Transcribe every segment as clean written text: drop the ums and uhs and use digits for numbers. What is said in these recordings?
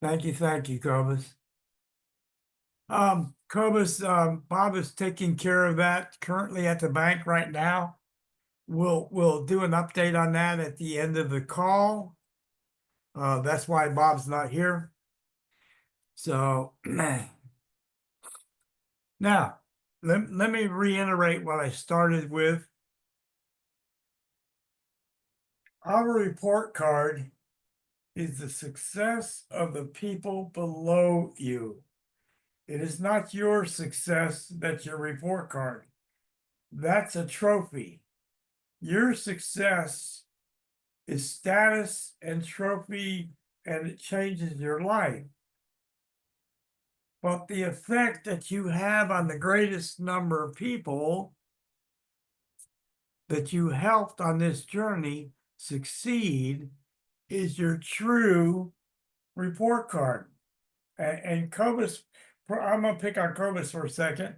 Thank you, Cobus. Cobus, Bob is taking care of that currently at the bank right now. We'll do an update on that at the end of the call. That's why Bob's not here. So now let me reiterate what I started with. Our report card is the success of the people below you. It is not your success that's your report card. That's a trophy. Your success is status and trophy, and it changes your life. But the effect that you have on the greatest number of people that you helped on this journey succeed is your true report card. And Cobus, I'm going to pick on Cobus for a second.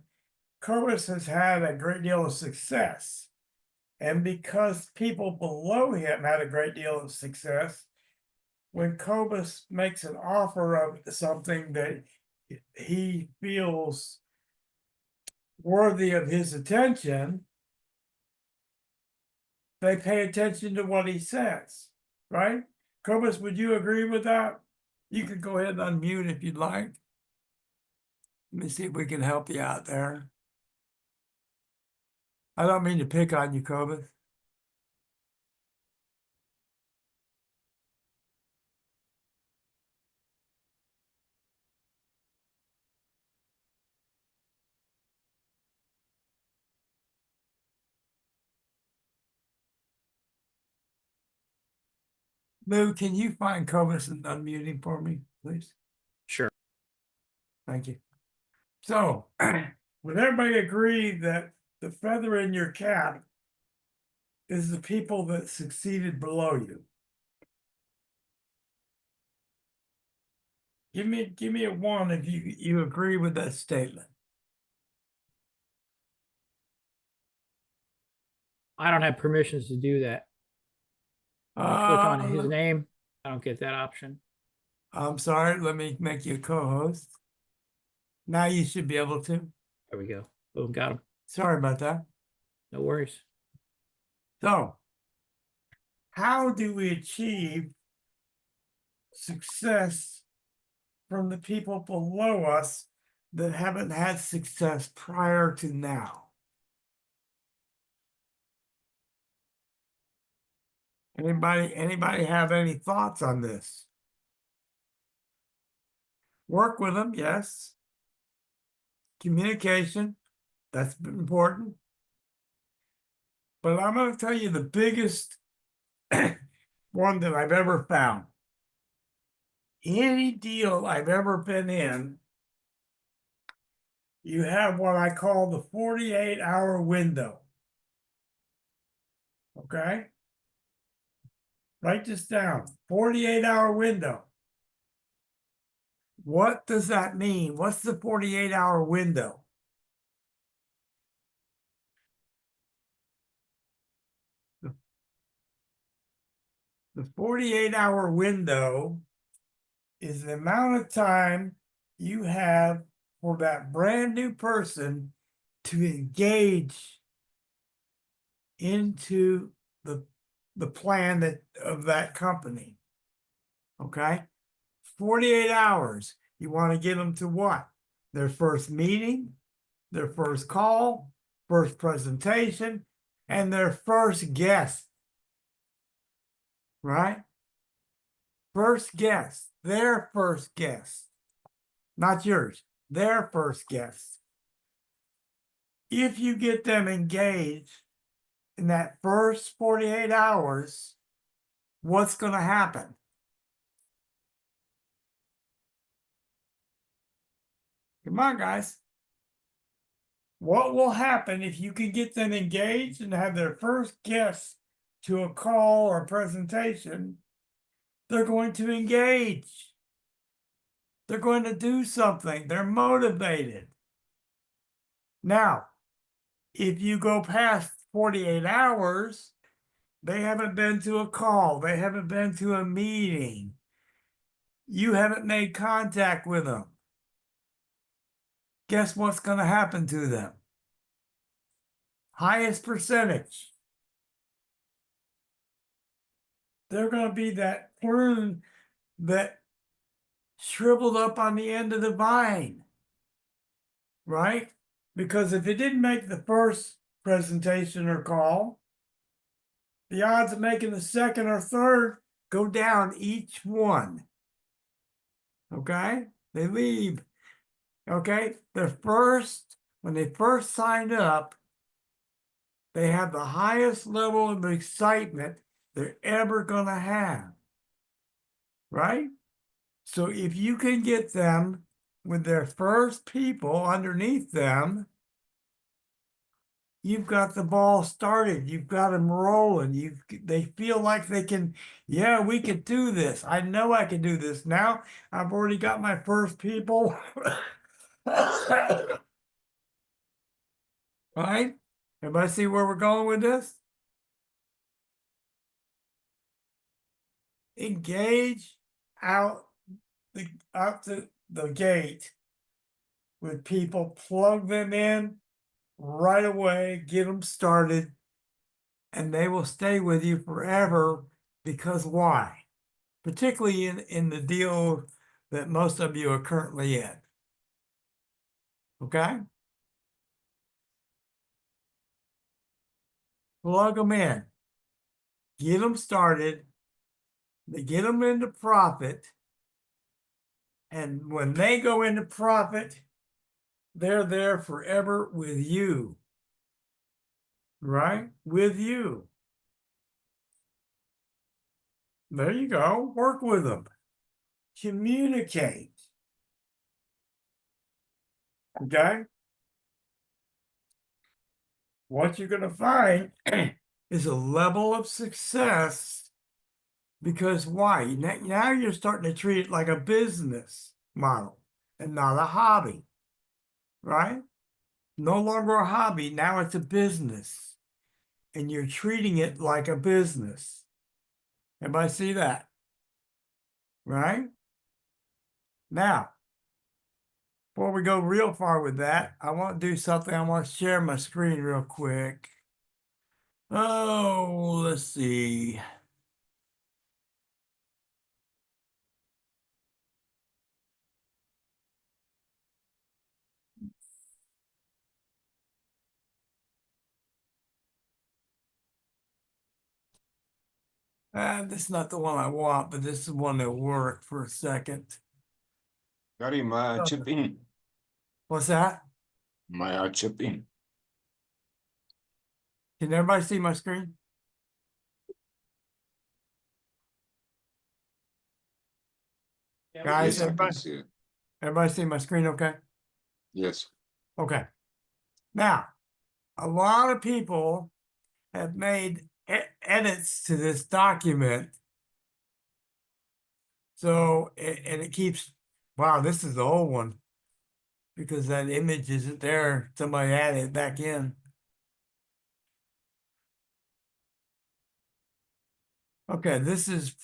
Cobus has had a great deal of success. And because people below him had a great deal of success, when Cobus makes an offer of something that he feels worthy of his attention, they pay attention to what he says, right? Cobus, would you agree with that? You could go ahead and unmute if you'd like. Let me see if we can help you out there. I don't mean to pick on you, Cobus. Lou, can you find Cobus and unmute him for me, please? Sure. Thank you. So, would everybody agree that the feather in your cap is the people that succeeded below you? Give me a one if you agree with that statement. I don't have permissions to do that. When I click on his Uh, name, I don't get that option. I'm sorry, let me make you a co-host. Now you should be able to. There we go. Boom, got him. Sorry about that. No worries. So, how do we achieve success from the people below us that haven't had success prior to now? Anybody have any thoughts on this? Work with them, yes. Communication, that's important. But I'm going to tell you the biggest one that I've ever found. Any deal I've ever been in, you have what I call the 48-hour window. Okay? Write this down. 48-hour window. What does that mean? What's the 48-hour window? The 48-hour window is the amount of time you have for that brand new person to engage into the plan of that company. Okay? 48 hours. You want to get them to what? Their first meeting, their first call, first presentation, and their first guest. Right? First guest, their first guest, not yours, their first guest. If you get them engaged in that first 48 hours, what's going to happen? Come on, guys. What will happen if you can get them engaged and have their first guest to a call or a presentation? They're going to engage. They're going to do something. They're motivated. Now, if you go past 48 hours, they haven't been to a call, they haven't been to a meeting. you haven't made contact with them. Guess what's going to happen to them? Highest percentage. They're going to be that prune that shriveled up on the end of the vine, right? Because if it didn't make the first presentation or call, the odds of making the second or third go down each one. Okay? They leave. Okay? When they first sign up, they have the highest level of excitement they're ever going to have. Right? So if you can get them with their first people underneath them, you've got the ball started. You've got them rolling. They feel like they can, yeah, we could do this. I know I can do this. Now I've already got my first people. Right? Everybody see where we're going with this? Engage out the gate with people, plug them in right away, get them started, and they will stay with you forever. Because why? Particularly in the deal that most of you are currently in. Okay? Plug them in, get them started, they get them into profit, and when they go into profit, they're there forever with you. Right? With you. There you go. Work with them. Communicate. Okay? What you're going to find is a level of success, because why? Now you're starting to treat it like a business model and not a hobby, right? No longer a hobby, now it's a business, and you're treating it like a business. Everybody see that? Right? Now, before we go real far with that, I want to do something. I want to share my screen real quick. Oh, let's see. This is not the one I want, but this is one that worked for a second. Gary, may I chip in? What's that? May I chip in? Can everybody see my screen? Guys, Yes, I can see it. everybody see my screen okay? Yes. Okay. Now, a lot of people have made edits to this document. So, and it keeps, wow, this is the old one, because that image isn't there. Somebody added it back in. Okay, this is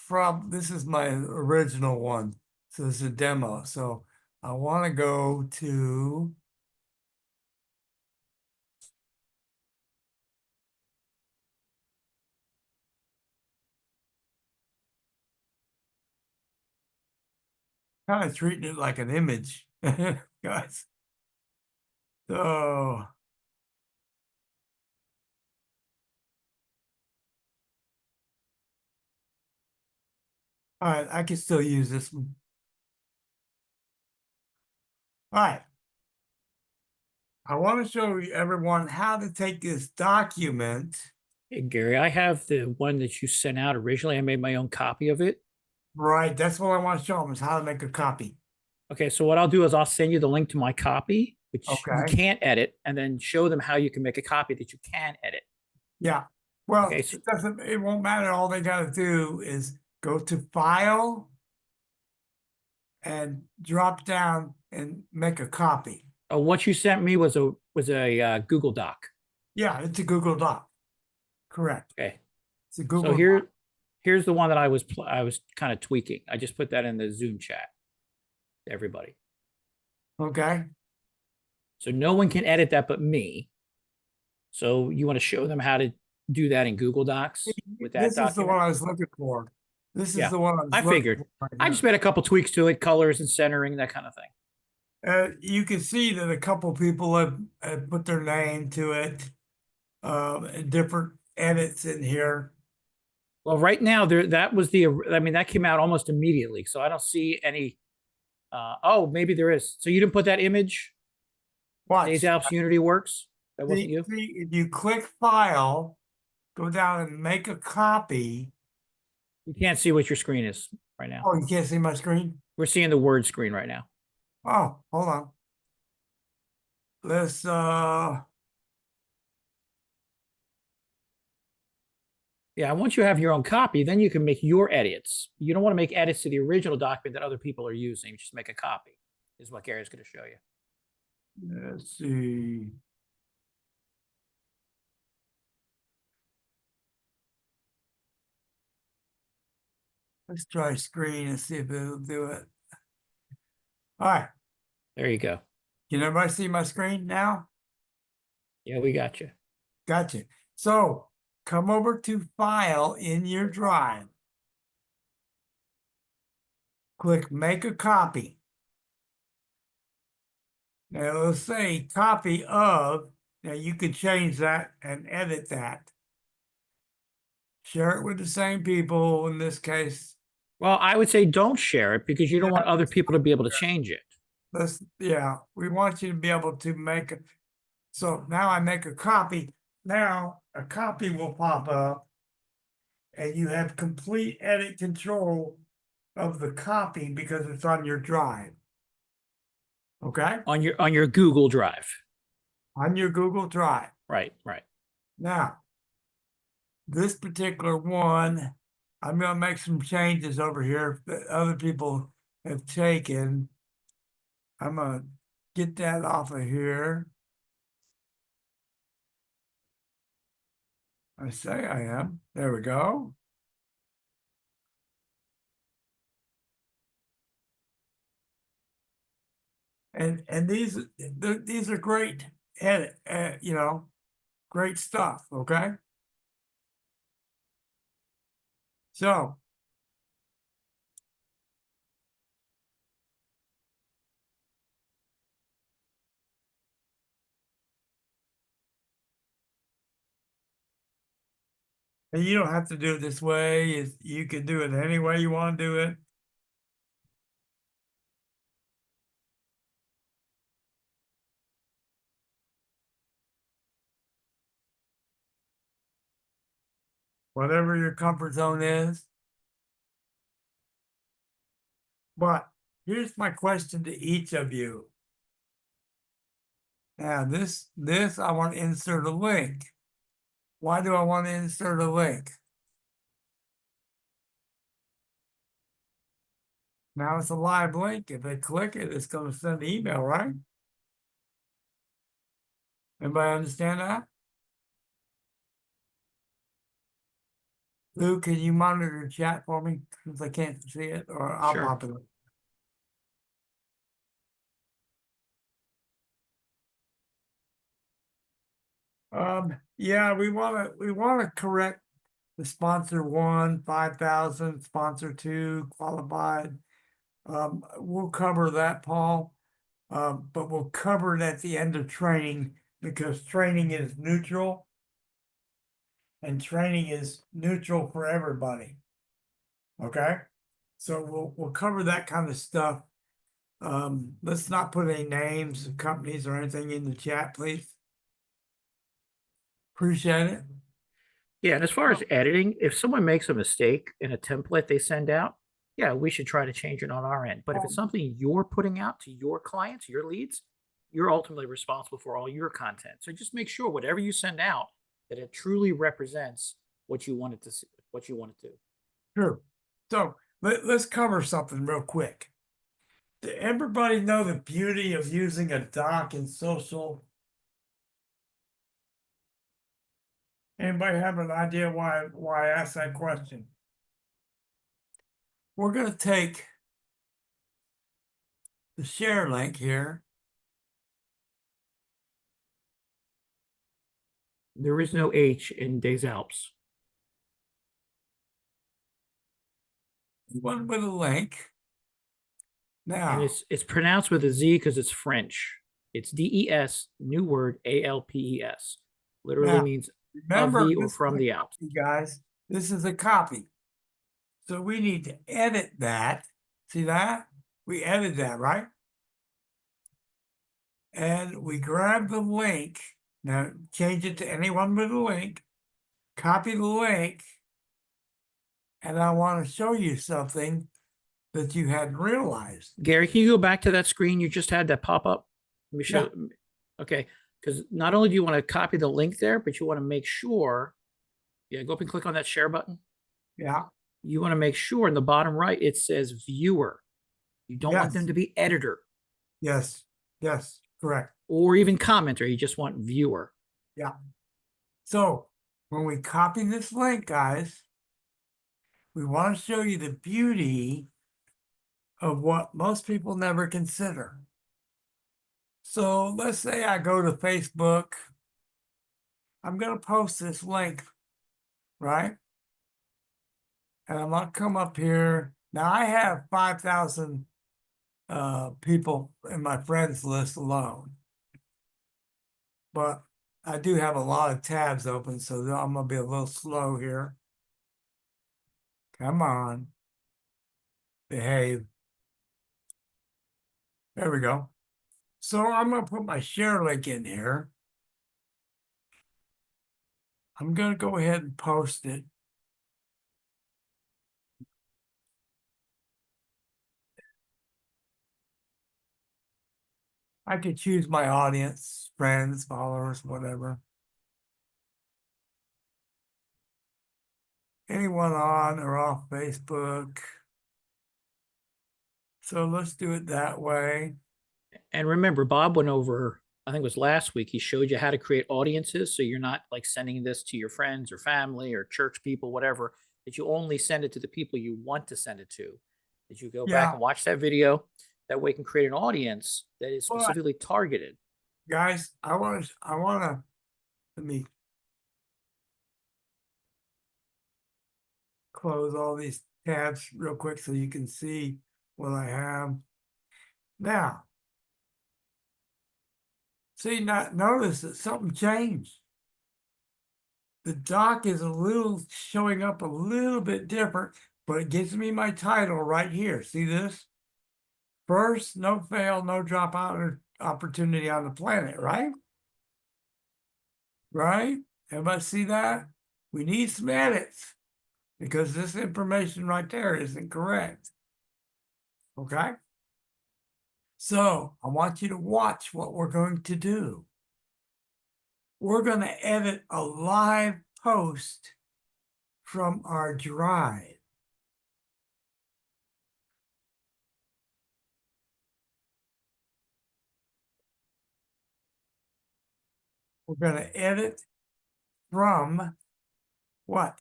my original one. So this is a demo. So I want to go to kind of treating it like an image, guys. So all right, I can still use this one. All right. I want to show everyone how to take this document. Hey, Gary, I have the one that you sent out originally. I made my own copy of it. Right, that's what I want to show them, is how to make a copy. Okay, so what I'll do is I'll send you the link to my copy, which you Okay. can't edit, and then show them how you can make a copy that you can edit. Yeah. Well, Okay, so- it won't matter. All they got to do is go to File and drop down and make a copy. What you sent me was a Google Doc. Yeah, it's a Google Doc. Correct. Okay, It's a so Google Doc. Here's the one that I was kind of tweaking. I just put that in the Zoom chat to everybody. Okay, So no one can edit that but me. So you want to show them how to do that in Google Docs with that this is the one document? I was looking for. This is Yeah, the one I was I looking figured. for right I here. just made a couple tweaks to it, colors and centering, that kind of thing. You can see that a couple people have put their name to it, and different edits in here. Well, right now that was I mean, that came out almost immediately. So I don't see any, oh, maybe there is. So you didn't put that image, Days Watch. Alps Unity Works? That wasn't See, you? see, if you click File, go down and make a copy. You can't see what your screen is right now. Oh, you can't see my screen? We're seeing the word screen right now. Oh, hold on. Let's Yeah, once you have your own copy, then you can make your edits. You don't want to make edits to the original document that other people are using. Just make a copy, is what Gary's going to show you. let's see. Let's try screen and see if it'll do it. All right. There you go. Can everybody see my screen now? Yeah, we got you. Gotcha. So come over to File in your drive. Click Make a Copy. Now it'll say copy of. Now you could change that and edit that. Share it with the same people in this case. Well, I would say don't share it because you don't want other people to be able to change it. Yeah, we want you to be able to make it. So now I make a copy. Now a copy will pop up and you have complete edit control of the copy because it's on your drive. Okay? On your Google Drive. On your Google Drive. Right, right. Now, this particular one, I'm going to make some changes over here that other people have taken. I'm going to get that off of here. I say I am. There we go. And these are great edit, great stuff, okay? So and you don't have to do it this way. You can do it any way you want to do it. Whatever your comfort zone is. But here's my question to each of you. Now this I want to insert a link. Why do I want to insert a link? Now it's a live link. If they click it, it's going to send an email, right? Everybody understand that? Lou, can you monitor the chat for me since I can't see it, or I'll Sure. pop it up. Yeah, we wanna correct the sponsor 1, 5,000, sponsor 2, qualified. We'll cover that, Paul. But we'll cover it at the end of training because training is neutral. And training is neutral for everybody. Okay? So we'll cover that kind of stuff. Let's not put any names of companies or anything in the chat, please. Appreciate it. Yeah, and as far as editing, if someone makes a mistake in a template they send out, yeah, we should try to change it on our end. But if it's something you're putting out to your clients, your leads, you're ultimately responsible for all your content. So just make sure whatever you send out that it truly represents what you want it to see, what you want it to. Sure. So let's cover something real quick. Does everybody know the beauty of using a doc in social? Anybody have an idea why I asked that question? we're gonna take the share link here. There is no H in Des Alpes. One with a link. And Now, it's pronounced with a Z because it's French. It's DES, new word, ALPES. Literally now means of remember, the or this is from a the Alps. copy, guys. This is a copy. So we need to edit that. See that? We edit that, right? And we grab the link. Now change it to anyone with a link. Copy the link. And I want to show you something that you hadn't realized. Gary, can you go back to that screen you just had that pop up? Let me show. Yeah. Okay, because not only do you want to copy the link there, but you want to make sure. Yeah, go up and click on that share button. Yeah. You want to make sure in the bottom right it says viewer. You don't want them Yes. to be editor Yes. Yes. Correct. or even commenter. You just want viewer. Yeah. So when we copy this link, guys, we want to show you the beauty of what most people never consider. So let's say I go to Facebook. I'm going to post this link, right? And I'm going to come up here. Now I have 5,000 people in my friends list alone. But I do have a lot of tabs open, so I'm going to be a little slow here. Come on. Behave. There we go. So I'm going to put my share link in here. I'm going to go ahead and post it. I could choose my audience, friends, followers, whatever. Anyone on or off Facebook. So let's do it that way. And remember, Bob went over, I think it was last week, he showed you how to create audiences. So you're not like sending this to your friends or family or church people, whatever, that you only send it to the people you want to send it to. That you go back Yeah. and watch that video. That way you can create an audience that is But specifically targeted. guys, let me close all these tabs real quick so you can see what I have. Now, see, notice that something changed. The doc is showing up a little bit different, but it gives me my title right here. See this? First, no fail, no dropout opportunity on the planet, right? Right? Everybody see that? We need some edits because this information right there isn't correct. Okay? So I want you to watch what we're going to do. We're going to edit a live post from our drive. We're going to edit from what?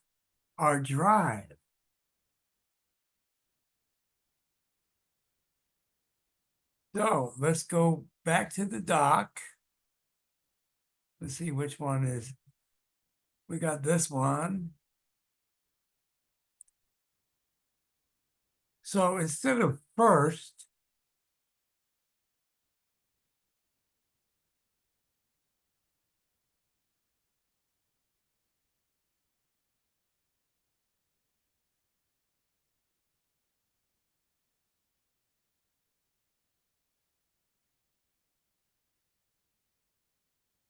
Our drive. So let's go back to the doc. Let's see which one is. We got this one. So instead of first,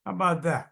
how about that?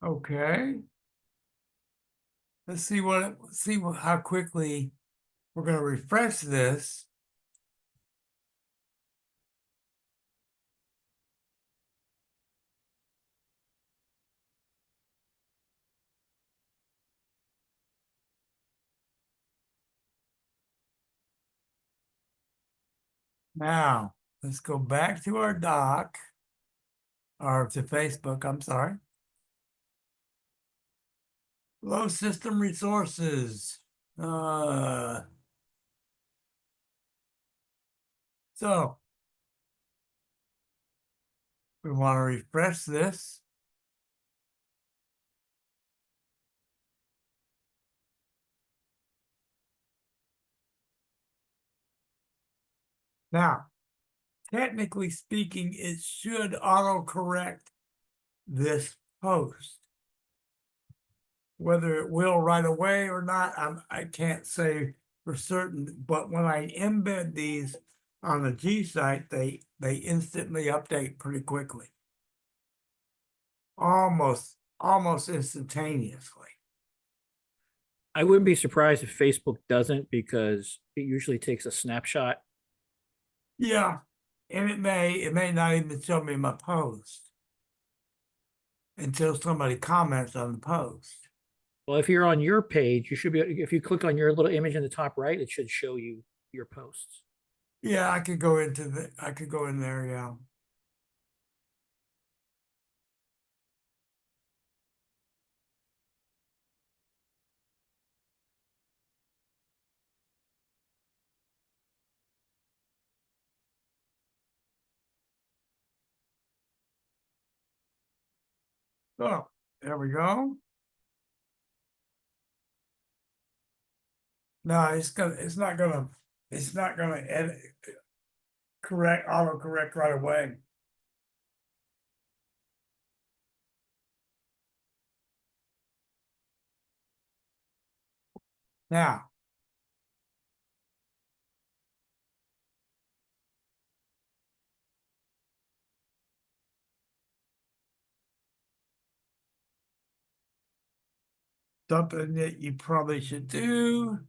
Okay. Let's see how quickly we're gonna refresh this. Now, let's go back to our doc. Or to Facebook, I'm sorry. Low system resources. So we want to refresh this. Now, technically speaking, it should autocorrect this post. Whether it will right away or not, I can't say for certain, but when I embed these on the G site, they instantly update pretty quickly. Almost instantaneously. I wouldn't be surprised if Facebook doesn't, because it usually takes a snapshot. Yeah, and it may not even show me my post until somebody comments on the post. Well, if you're on your page, you should be, if you click on your little image in the top right, it should show you your posts. Yeah, I could go in there, yeah. So there we go. No, it's not gonna edit autocorrect right away. Now, something that you probably should do.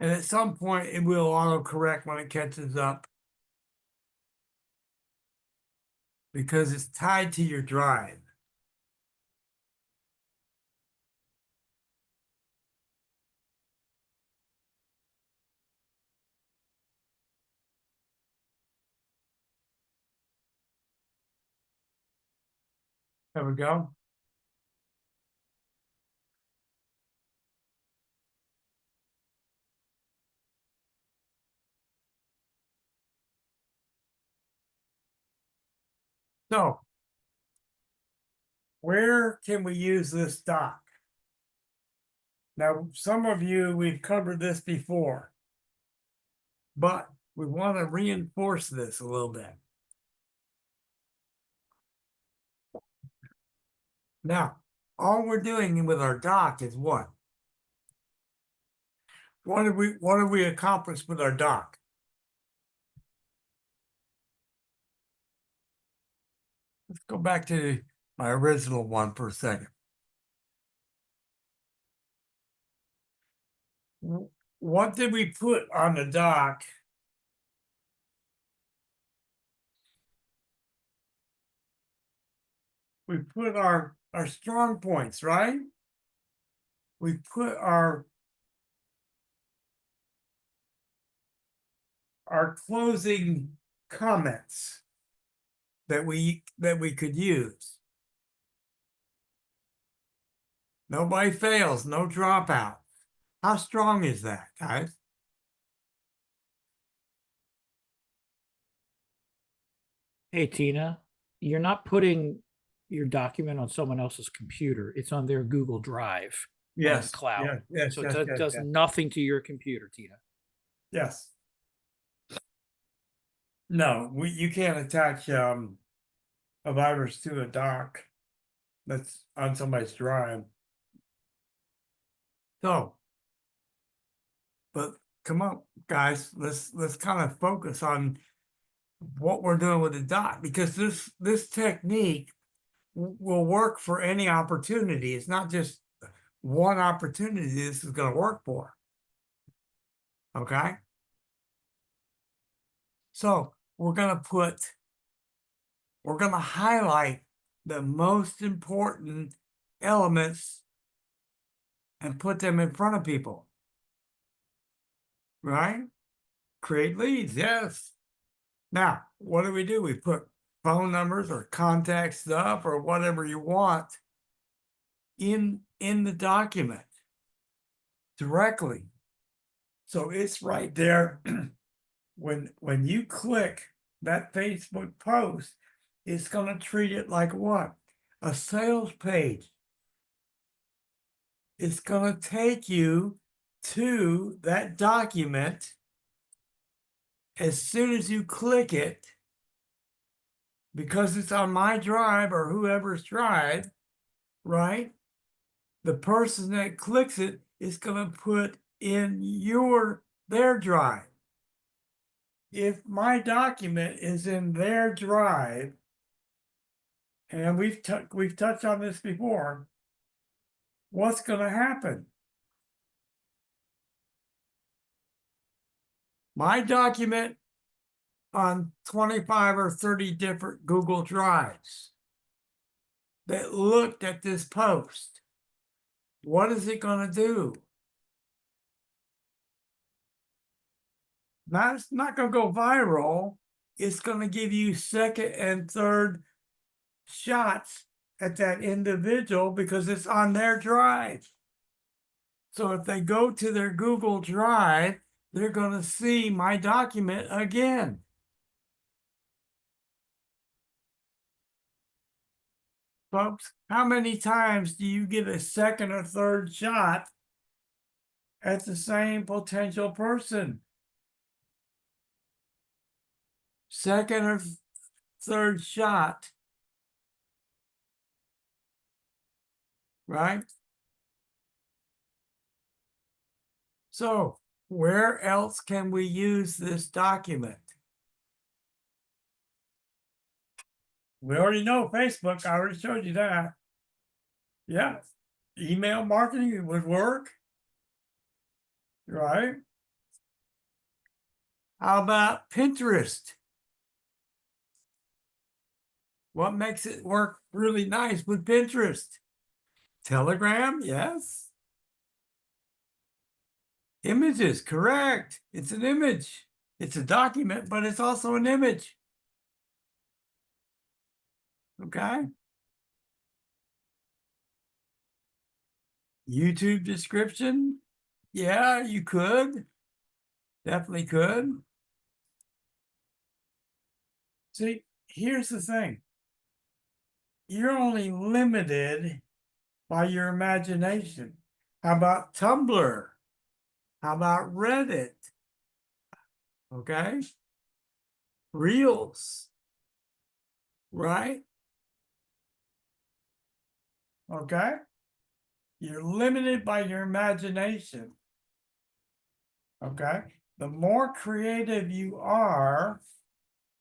And at some point it will autocorrect when it catches up. Because it's tied to your drive. There we go. So, where can we use this doc? Now, some of you, we've covered this before, but we want to reinforce this a little bit. Now, all we're doing with our doc is what? What have we accomplished with our doc? Let's go back to my original one for a second. What did we put on the doc? We put our strong points, right? We put our closing comments that we could use. Nobody fails, no dropout. How strong is that, guys? Hey, Tina, you're not putting your document on someone else's computer. It's on their Google Drive on the cloud. yes, So yes, it yes, does yes. nothing to your computer, Tina. Yes. No, you can't attach a virus to a doc that's on somebody's drive. So, but come on, guys, let's kind of focus on what we're doing with the dot, because this technique will work for any opportunity. It's not just one opportunity this is going to work for. Okay. So we're going to highlight the most important elements and put them in front of people. Right? Create leads. Yes. Now, what do? We put phone numbers or contact stuff or whatever you want in the document directly. So it's right there. When you click that Facebook post, it's going to treat it like what? A sales page. It's going to take you to that document. As soon as you click it, because it's on my drive or whoever's drive, right? The person that clicks it is going to put in their drive. If my document is in their drive, and we've touched on this before, what's going to happen? My document on 25 or 30 different Google Drives that looked at this post. What is it going to do? It's not going to go viral. It's going to give you second and third shots at that individual because it's on their drive. So if they go to their Google Drive, they're going to see my document again. Folks, how many times do you get a second or third shot at the same potential person? Second or third shot, right? So where else can we use this document? We already know Facebook. I already showed you that. Yeah. Email marketing would work. Right? How about Pinterest? What makes it work really nice with Pinterest? Telegram, yes. Images, correct. It's an image. It's a document, but it's also an image. Okay. YouTube description. Yeah, you could. Definitely could. See, here's the thing. You're only limited by your imagination. How about Tumblr? How about Reddit? Okay. Reels. Right? Okay. You're limited by your imagination. Okay. The more creative you are,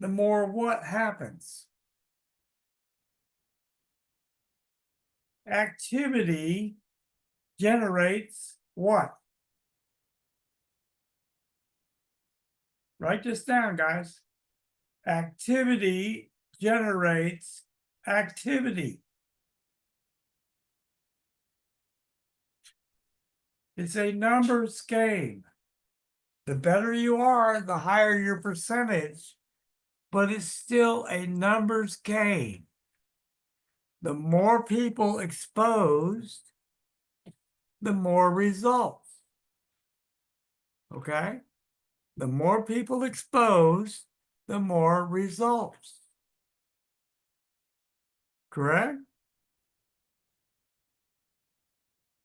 the more what happens? Activity generates what? Write this down, guys. Activity generates activity. It's a numbers game. The better you are, the higher your percentage, but it's still a numbers game. The more people exposed, the more results. Okay? The more people exposed, the more results. Correct?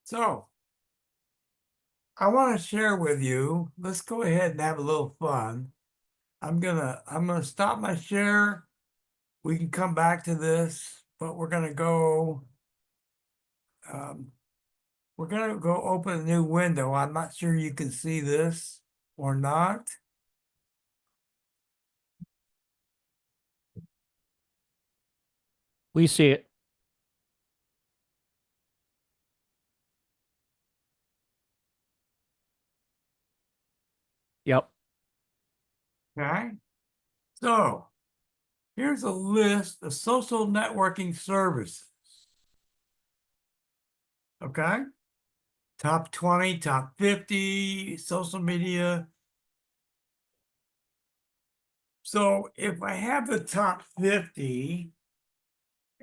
So, I want to share with you, let's go ahead and have a little fun. I'm gonna stop my share. we can come back to this, but we're gonna go. We're gonna go open a new window. I'm not sure you can see this or not. We see it. Yep. Okay. So here's a list of social networking services. Okay. Top 20, top 50, social media. So if I have the top 50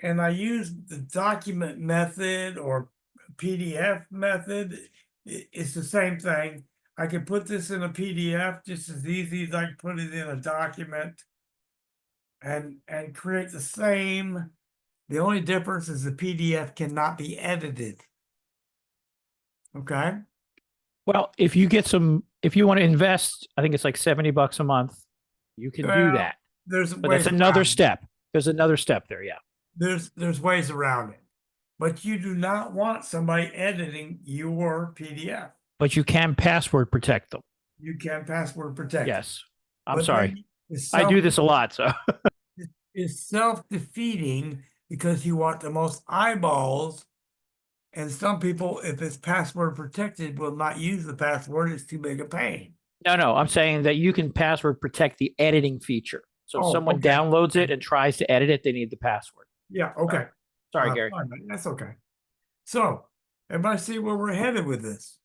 and I use the document method or PDF method, it's the same thing. I can put this in a PDF just as easy as I can put it in a document and create the same. The only difference is the PDF cannot be edited. Okay. Well, if you get some, if you want to invest, I think it's like $70 a month, you can do Well, that. There's But ways that's another around it. step. There's another step there. Yeah. There's ways around it, but you do not want somebody editing your PDF. But you can password protect them. You can password protect it. Yes. I'm But sorry. then it's I do this a lot. So it's self-defeating because you want the most eyeballs. And some people, if it's password protected, will not use the password. It's too big a pain. no, I'm saying that you can password protect the editing feature. So if Oh, someone okay. downloads it and tries to edit it, they need the password. Yeah, okay. Sorry, Gary. Fine, that's okay. So, everybody see where we're headed with this?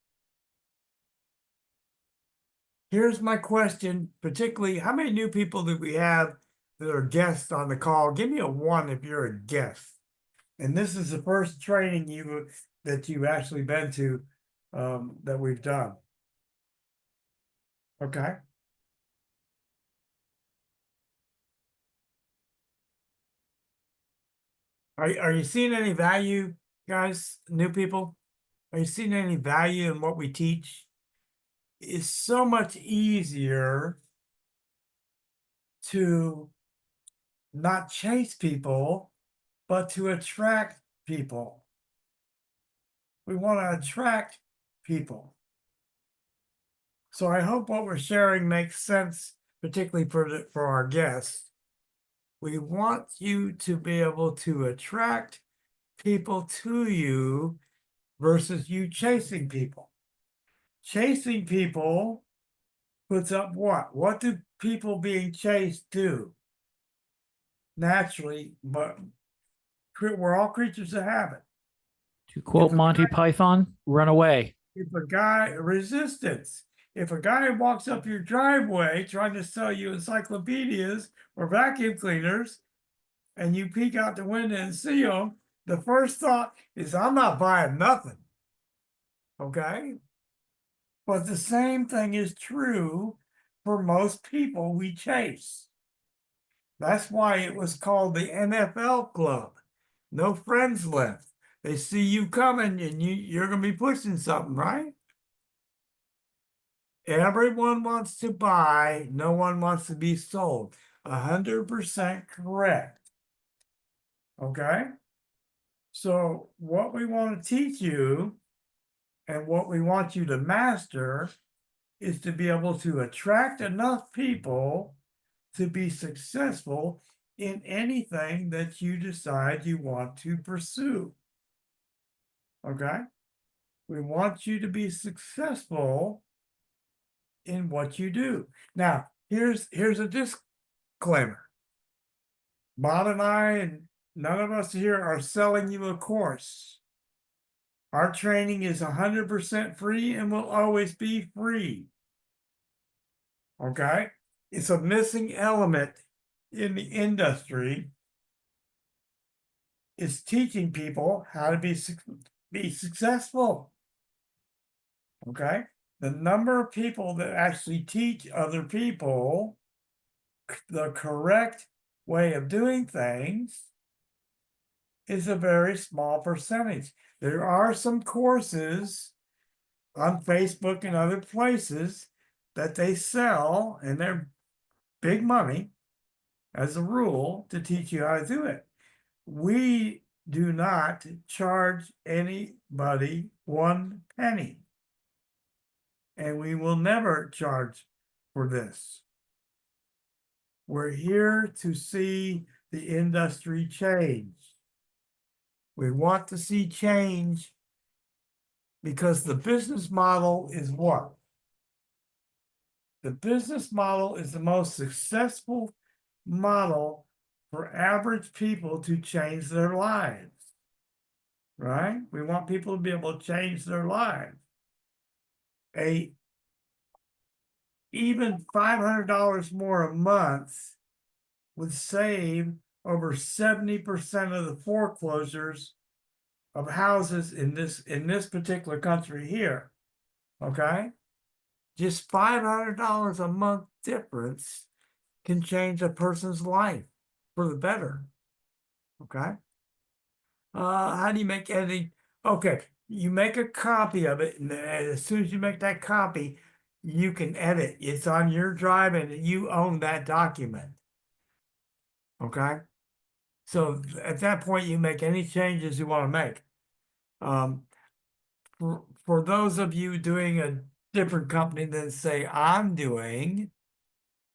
Here's my question, particularly, how many new people do we have that are guests on the call? Give me a 1 if you're a guest. And this is the first training that you've actually been to that we've done. Okay. Are you seeing any value, guys, new people? Are you seeing any value in what we teach? It's so much easier to not chase people, but to attract people. We want to attract people. So I hope what we're sharing makes sense, particularly for our guests. We want you to be able to attract people to you versus you chasing people. Chasing people puts up what? What do people being chased do? Naturally, but we're all creatures of habit. To quote If a Monty guy- Python, run away. If a guy resistance, if a guy walks up your driveway trying to sell you encyclopedias or vacuum cleaners, and you peek out the window and see them, the first thought is, I'm not buying nothing. Okay? But the same thing is true for most people we chase. That's why it was called the NFL club. No friends left. They see you coming and you're going to be pushing something, right? Everyone wants to buy. No one wants to be sold. 100% correct. Okay? So what we want to teach you and what we want you to master is to be able to attract enough people to be successful in anything that you decide you want to pursue. Okay? We want you to be successful in what you do. Now, here's a disclaimer. Bob and I and none of us here are selling you a course. Our training is 100% free and will always be free. Okay? It's a missing element in the industry. It's teaching people how to be successful. Okay? The number of people that actually teach other people the correct way of doing things is a very small percentage. There are some courses on Facebook and other places that they sell, and they're big money, as a rule to teach you how to do it. We do not charge anybody 1 penny. And we will never charge for this. We're here to see the industry change. We want to see change because the business model is what? The business model is the most successful model for average people to change their lives. Right? We want people to be able to change their lives. Even $500 more a month would save over 70% of the foreclosures of houses in this particular country here. Okay? Just $500 a month difference can change a person's life for the better. Okay? How do you make editing? Okay, you make a copy of it, and as soon as you make that copy, you can edit. It's on your drive, and you own that document. Okay? So at that point, you make any changes you want to make. For those of you doing a different company than say I'm doing,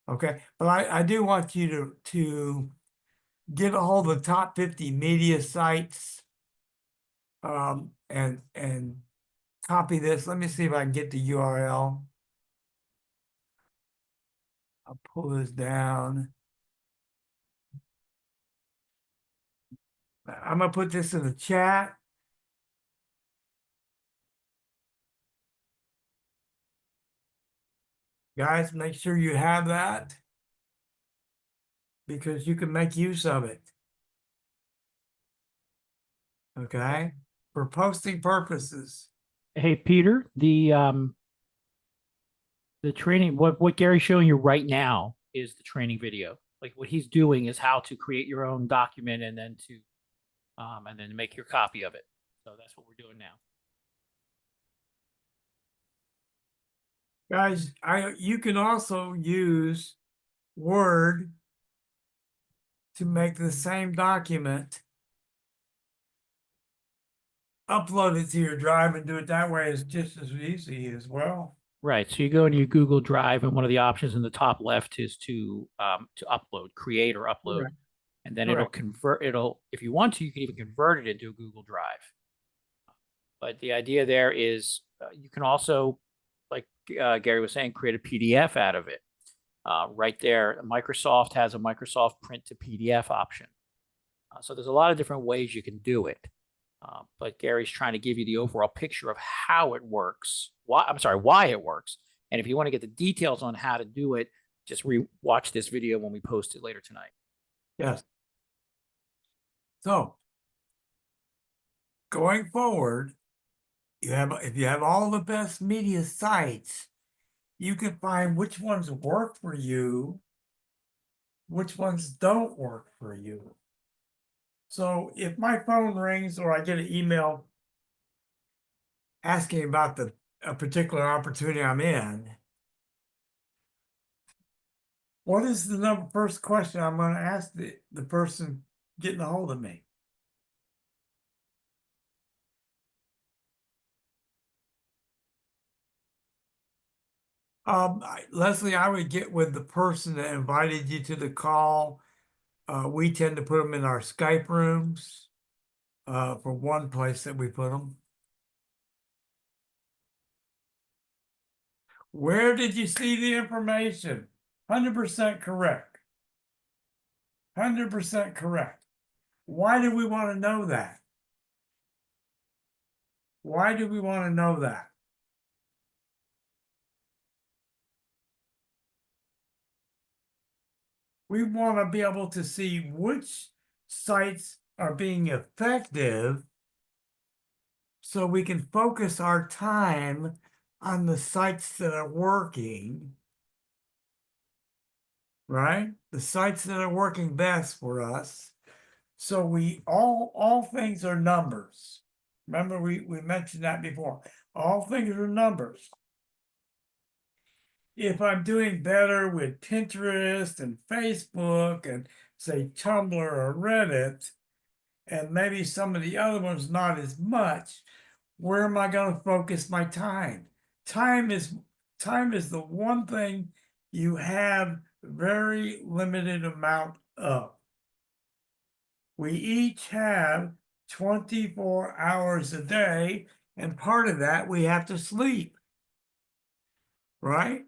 okay, but I do want you to get a hold of the top 50 media sites and copy this. Let me see if I can get the URL. I'll pull this down. I'm gonna put this in the chat. Guys, make sure you have that because you can make use of it. Okay, for posting purposes. Hey, Peter, the training, what Gary's showing you right now is the training video. Like what he's doing is how to create your own document and then make your copy of it. So that's what we're doing now. Guys, you can also use Word to make the same document, upload it to your drive and do it that way is just as easy as well. Right. So you go into your Google Drive, and one of the options in the top left is to upload, create or upload, Correct. and then Correct. if you want to, you can even convert it into a Google Drive. But the idea there is you can also, like Gary was saying, create a PDF out of it. Right there, Microsoft has a Microsoft print to PDF option. So there's a lot of different ways you can do it. But Gary's trying to give you the overall picture of how it works. Why it works. And if you want to get the details on how to do it, just watch this video when we post it later tonight. Yes. So going forward, if you have all the best media sites, you can find which ones work for you, which ones don't work for you. So if my phone rings or I get an email asking about a particular opportunity I'm in, what is the first question I'm going to ask the person getting a hold of me? Leslie, I would get with the person that invited you to the call. We tend to put them in our Skype rooms for one place that we put them. Where did you see the information? 100% correct. 100% correct. Why do we want to know that? Why do we want to know that? We want to be able to see which sites are being effective so we can focus our time on the sites that are working, right? The sites that are working best for us. So we all things are numbers. Remember, we mentioned that before. All things are numbers. if I'm doing better with Pinterest and Facebook and say Tumblr or Reddit, and maybe some of the other ones not as much, where am I going to focus my time? Time is the one thing you have very limited amount of. We each have 24 hours a day, and part of that we have to sleep, right?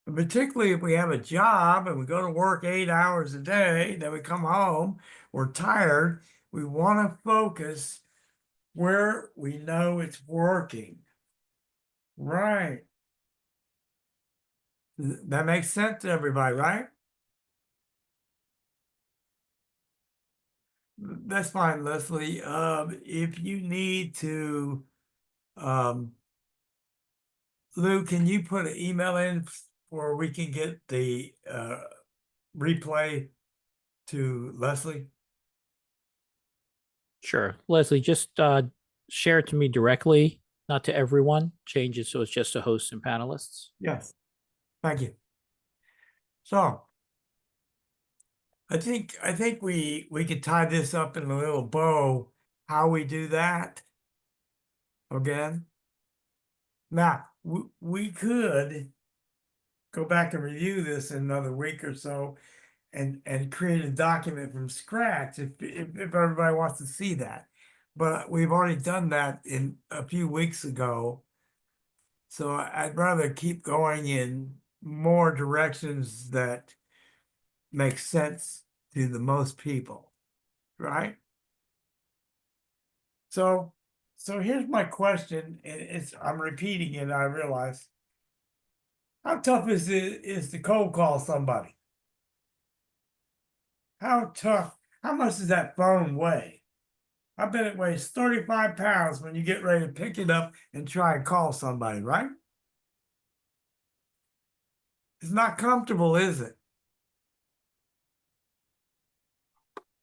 And particularly if we have a job and we go to work 8 hours a day, then we come home, we're tired, we want to focus where we know it's working. Right. That makes sense to everybody, right? That's fine, Leslie. If you need to, Lou, can you put an email in where we can get the replay to Leslie? Sure. Leslie, just share it to me directly, not to everyone. Change it so it's just to hosts and panelists. Yes. Thank you. So I think we could tie this up in a little bow, how we do that. Again. Now, we could go back and review this in another week or so and create a document from scratch if everybody wants to see that. But we've already done that in a few weeks ago. So I'd rather keep going in more directions that make sense to the most people, right? So here's my question, and I'm repeating it, I realize. How tough is to cold call somebody? How tough? How much does that phone weigh? I bet it weighs 35 pounds when you get ready to pick it up and try and call somebody, right? It's not comfortable, is it?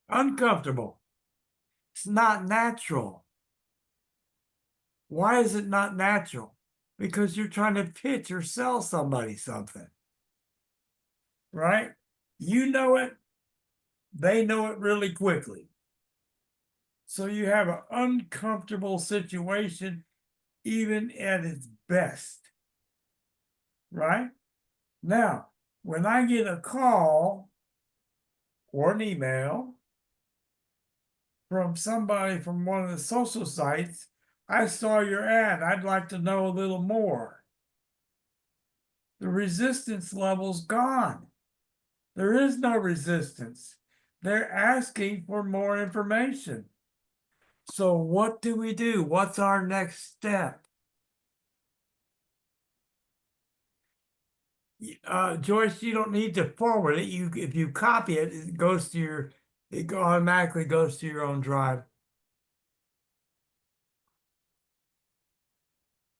Uncomfortable. It's not natural. Why is it not natural? Because you're trying to pitch or sell somebody something, right? You know it, they know it really quickly. So you have an uncomfortable situation even at its best, right? Now, when I get a call or an email from somebody from one of the social sites, I saw your ad, I'd like to know a little more. The resistance level's gone. There is no resistance. They're asking for more information. So what do we do? What's our next step? Joyce, you don't need to forward it. If you copy it, it automatically goes to your own drive.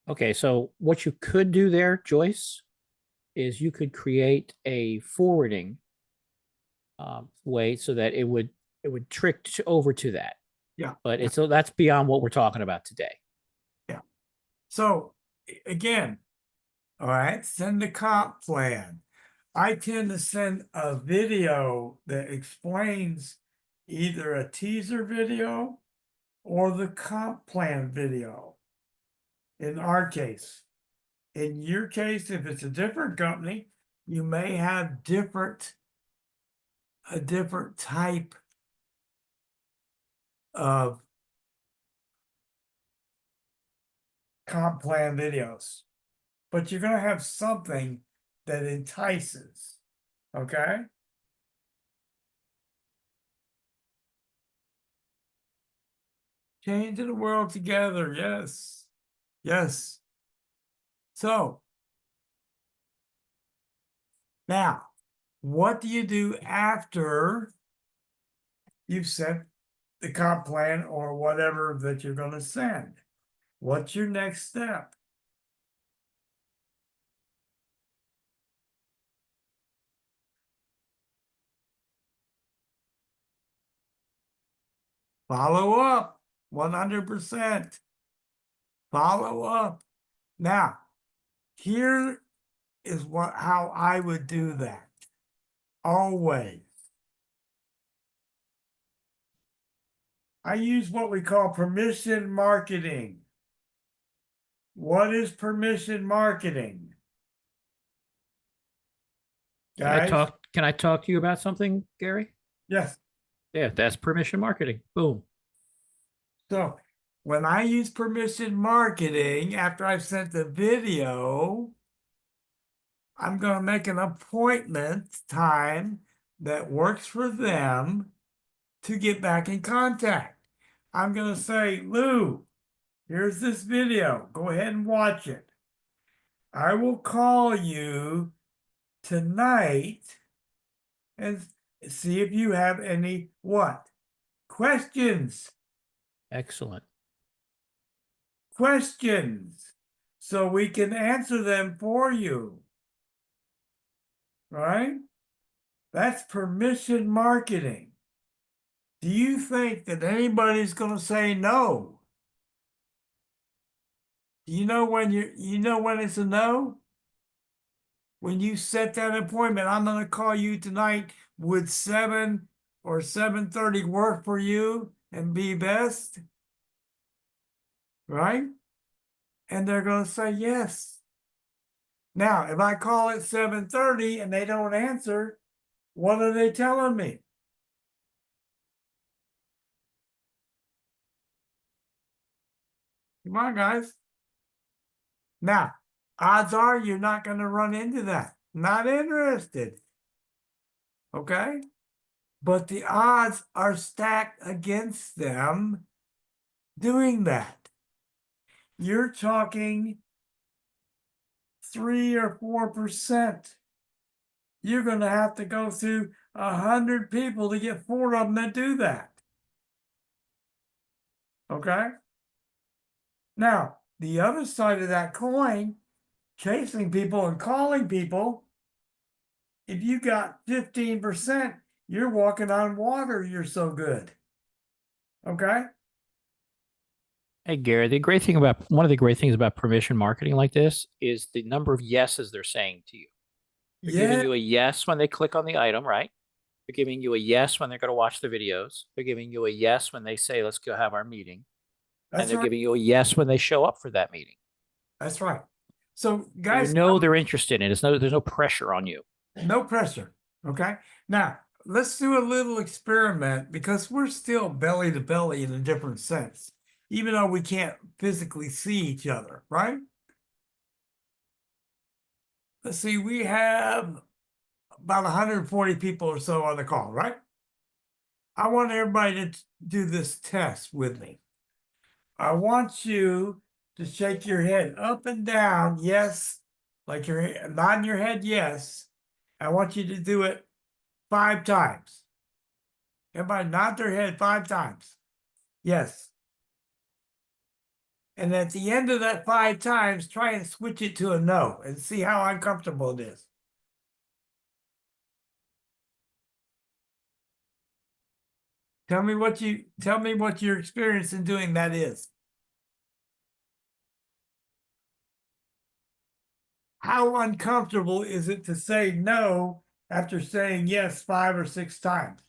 Okay, so what you could do there, Joyce, is you could create a forwarding way so that it would trick over to that. Yeah. But it's so that's beyond what we're talking about today. Yeah. So again, all right, send the comp plan. I tend to send a video that explains either a teaser video or the comp plan video. In our case, in your case, if it's a different company, you may have a different type of comp plan videos, but you're going to have something that entices. Okay. Changing the world together. Yes. Yes. So now, what do you do after you've sent the comp plan or whatever that you're going to send? What's your next step? Follow up 100%. Follow up. Now, here is how I would do that. Always. I use what we call permission marketing. What is permission marketing? Guys? Can I talk to you about something, Gary? Yes. Yeah, that's permission marketing. Boom. So when I use permission marketing after I've sent the video, I'm going to make an appointment time that works for them to get back in contact. I'm going to say, Lou, here's this video. Go ahead and watch it. I will call you tonight and see if you have any what? Questions. Excellent. Questions. So we can answer them for you. Right? That's permission marketing. Do you think that anybody's going to say no? Do you know when when it's a no? When you set that appointment, I'm going to call you tonight. Would 7 or 7:30 work for you and be best? Right? And they're going to say yes. Now, if I call at 7:30 and they don't answer, what are they telling me? Come on, guys. Now, odds are you're not going to run into that. Not interested. Okay? But the odds are stacked against them doing that. You're talking 3 or 4%. You're going to have to go through 100 people to get 4 of them that do that. Okay? Now, the other side of that coin, chasing people and calling people, if you got 15%, you're walking on water. You're so good. Okay? Hey, Gary, one of the great things about permission marketing like this is the number of yeses they're saying to you. They're giving Yeah, you a yes when they click on the item, right? They're giving you a yes when they're going to watch the videos. They're giving you a yes when they say, let's go have our meeting. And that's they're right. giving you a yes when they show up for that meeting. That's right. So, So you guys, know they're interested in it. There's no pressure on you. no pressure. Okay. Now, let's do a little experiment because we're still belly to belly in a different sense, even though we can't physically see each other, right? Let's see, we have about 140 people or so on the call, right? I want everybody to do this test with me. I want you to shake your head up and down, yes, like you're nodding your head, yes. I want you to do it 5 times. Everybody nod their head 5 times. Yes. And at the end of that 5 times, try and switch it to a no and see how uncomfortable it is. Tell me what your experience in doing that is. How uncomfortable is it to say no after saying yes 5 or 6 times?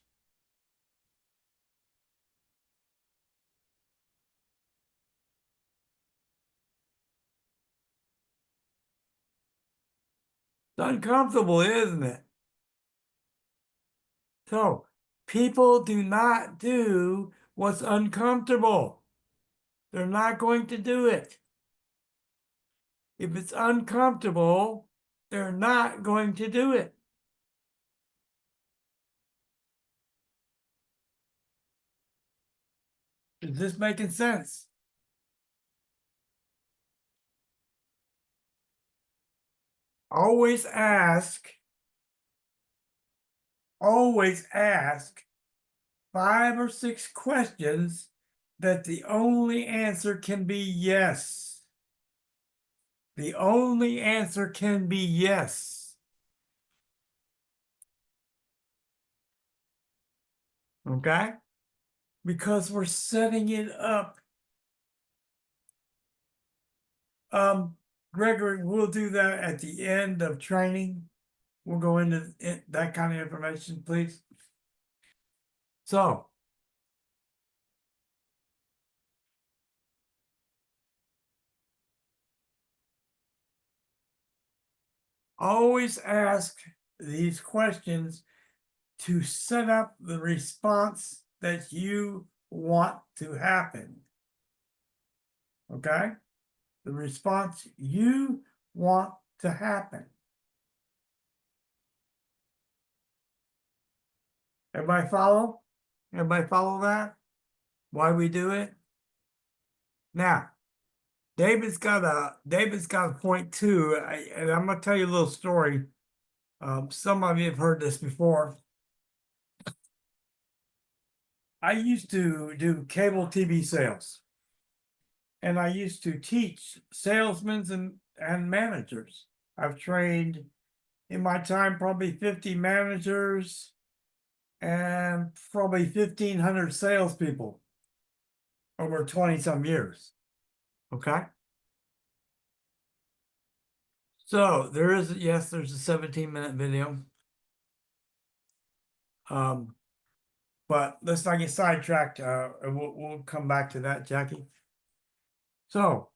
It's uncomfortable, isn't it? So people do not do what's uncomfortable. They're not going to do it. If it's uncomfortable, they're not going to do it. Is this making sense? Always ask 5 or 6 questions that the only answer can be yes. The only answer can be yes. Okay? Because we're setting it up. Gregory, we'll do that at the end of training. We'll go into that kind of information, please. So. Always ask these questions to set up the response that you want to happen. Okay? The response you want to happen. Everybody follow? Everybody follow that? Why we do it? Now, David's got a point too, and I'm gonna tell you a little story. Some of you have heard this before. I used to do cable TV sales, and I used to teach salesmen and managers. I've trained in my time probably 50 managers and probably 1,500 salespeople over 20 some years. Okay. So there's a 17-minute video. But let's not get sidetracked. We'll come back to that, Jackie. So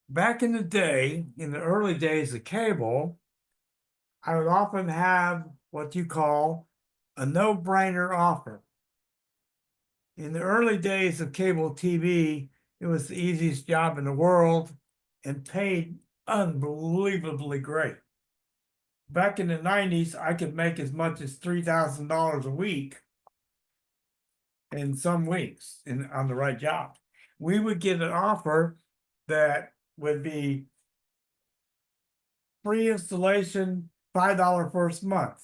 back in the day, in the early days of cable, I would often have what you call a no-brainer offer. In the early days of cable TV, it was the easiest job in the world and paid unbelievably great. Back in the 90s, I could make as much as $3,000 a week in some weeks on the right job. We would get an offer that would be free installation, $5 first month.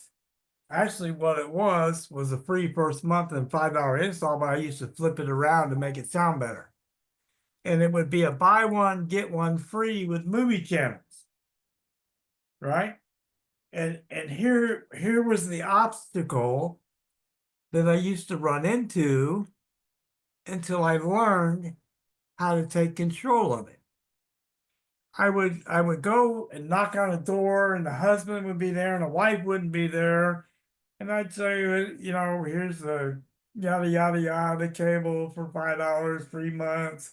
Actually, what it was a free first month and $5 install, but I used to flip it around to make it sound better. And it would be a buy one, get one free with movie channels, right? And here was the obstacle that I used to run into until I learned how to take control of it. I would go and knock on a door, and the husband would be there and the wife wouldn't be there. And I'd say, you know, here's the yada, yada, yada cable for $5, 3 months.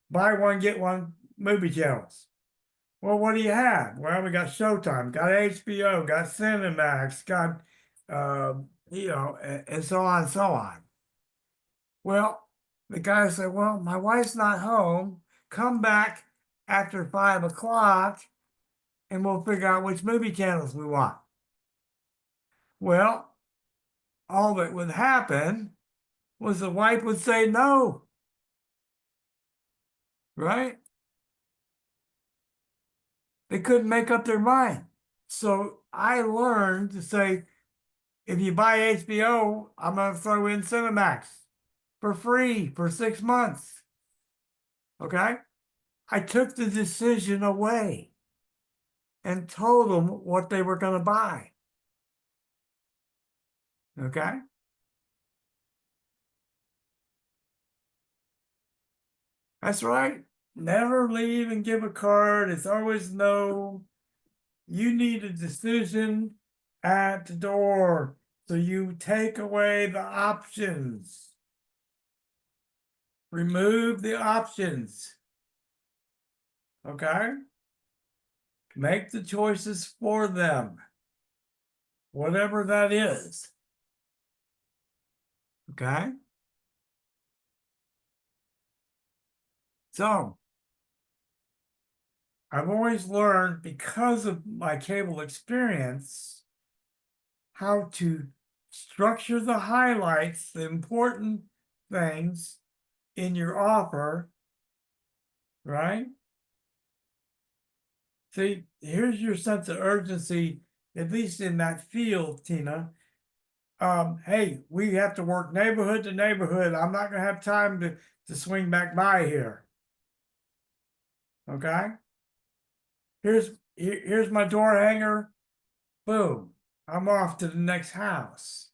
Buy one, get one movie channels. Well, what do you have? Well, we got Showtime, got HBO, got Cinemax, got, you know, and so on and so on. Well, the guy said, well, my wife's not home. Come back after 5 o'clock and we'll figure out which movie channels we want. Well, all that would happen was the wife would say no. Right? They couldn't make up their mind. So I learned to say, if you buy HBO, I'm going to throw in Cinemax for free for 6 months. Okay? I took the decision away and told them what they were going to buy. Okay? That's right. Never leave and give a card. It's always no. You need a decision at the door. So you take away the options. Remove the options. Okay? Make the choices for them. Whatever that is. Okay? So, I've always learned, because of my cable experience, how to structure the highlights, the important things in your offer, right? See, here's your sense of urgency, at least in that field, Tina. Hey, we have to work neighborhood to neighborhood. I'm not gonna have time to swing back by here. Okay? Here's my door hanger. Boom. I'm off to the next house.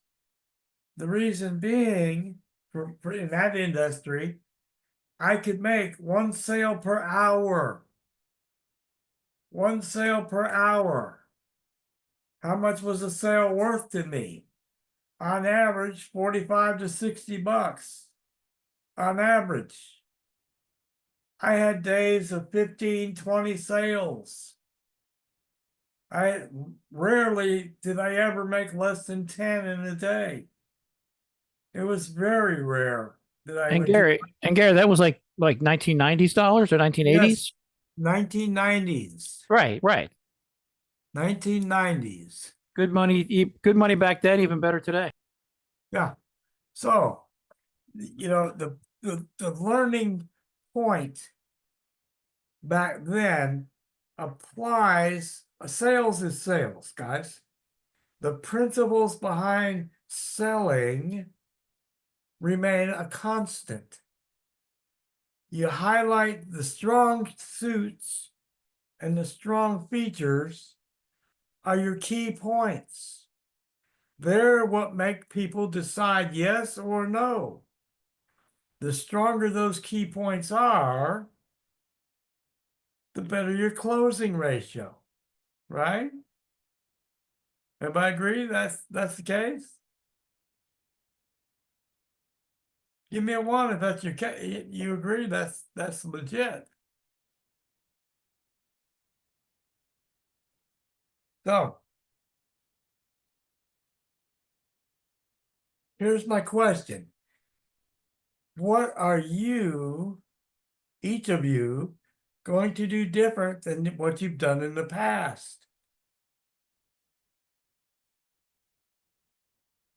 The reason being, for in that industry, I could make 1 sale per hour. 1 sale per hour. How much was a sale worth to me? On average, 45 to 60 bucks. On average. I had days of 15, 20 sales. I rarely did I ever make less than 10 in a day. It was very rare that I And would do Gary, that was like 1990s dollars or 1980s? 1990s. Right, right. 1990s. Good money back then, even better today. Yeah. So, the learning point back then applies. Sales is sales, guys. The principles behind selling remain a constant. You highlight the strong suits and the strong features are your key points. They're what make people decide yes or no. The stronger those key points are, the better your closing ratio, right? Everybody agree that's the case? Give me a one if that's your case. You agree that's legit. So here's my question. What are you, each of you, going to do different than what you've done in the past?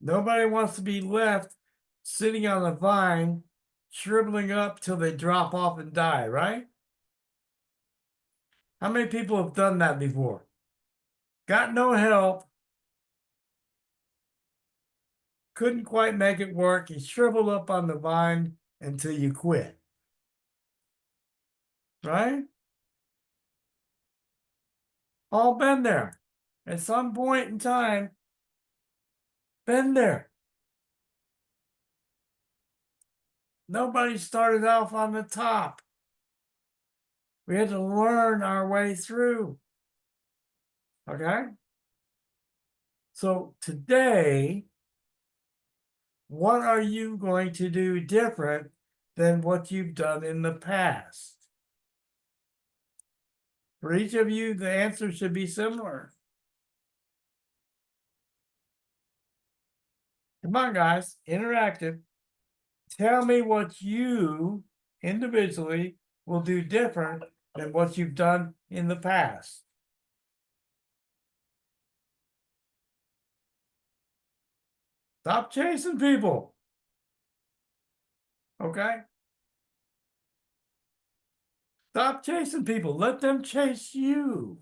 Nobody wants to be left sitting on a vine, shriveling up till they drop off and die, right? How many people have done that before? Got no help, couldn't quite make it work. You shriveled up on the vine until you quit, right? All been there. At some point in time, been there. Nobody started off on the top. We had to learn our way through. Okay? So today, what are you going to do different than what you've done in the past? For each of you, the answer should be similar. Come on, guys, interactive. Tell me what you individually will do different than what you've done in the past. Stop chasing people. Okay? Stop chasing people. Let them chase you.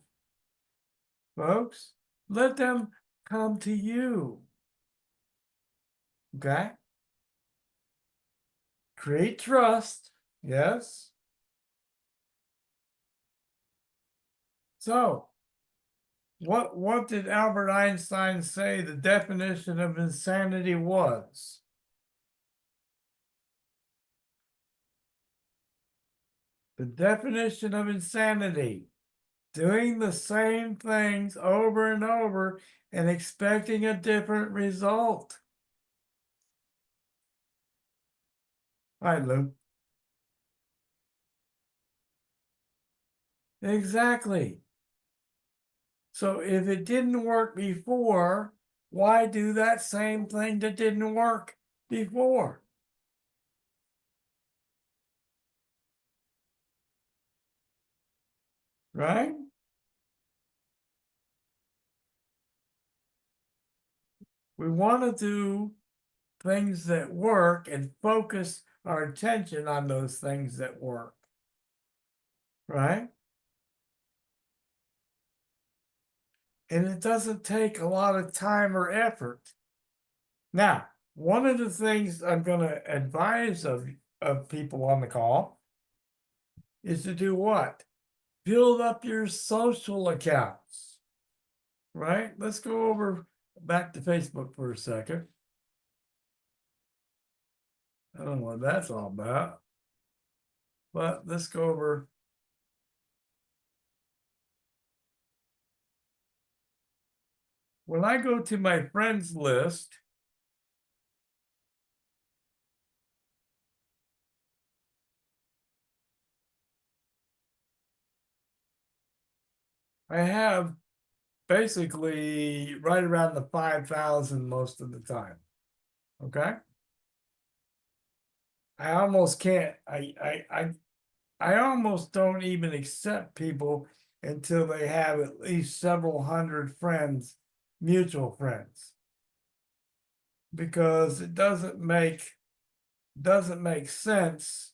Folks, let them come to you. Okay? Create trust. Yes. So, what did Albert Einstein say the definition of insanity was? The definition of insanity, doing the same things over and over and expecting a different result. All right, Lou. Exactly. So if it didn't work before, why do that same thing that didn't work before? Right? We want to do things that work and focus our attention on those things that work. Right? And it doesn't take a lot of time or effort. Now, one of the things I'm going to advise of people on the call is to do what? Build up your social accounts. Right? Let's go over back to Facebook for a second. I don't know what that's all about. But let's go over. when I go to my friends list, I have basically right around the 5,000 most of the time. Okay. I almost can't, I almost don't even accept people until they have at least several hundred friends, mutual friends. Because it doesn't make sense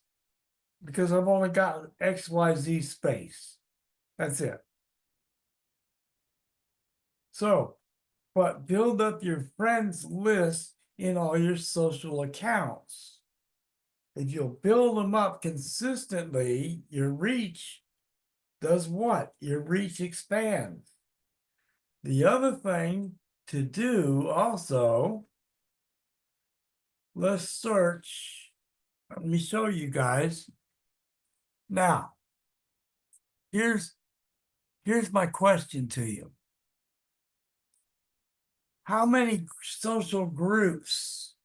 because I've only got XYZ space. That's it. So, but build up your friends list in all your social accounts. If you'll build them up consistently, your reach does what? Your reach expands. The other thing to do also, let's search. Let me show you guys. Now, here's my question to you. How many social groups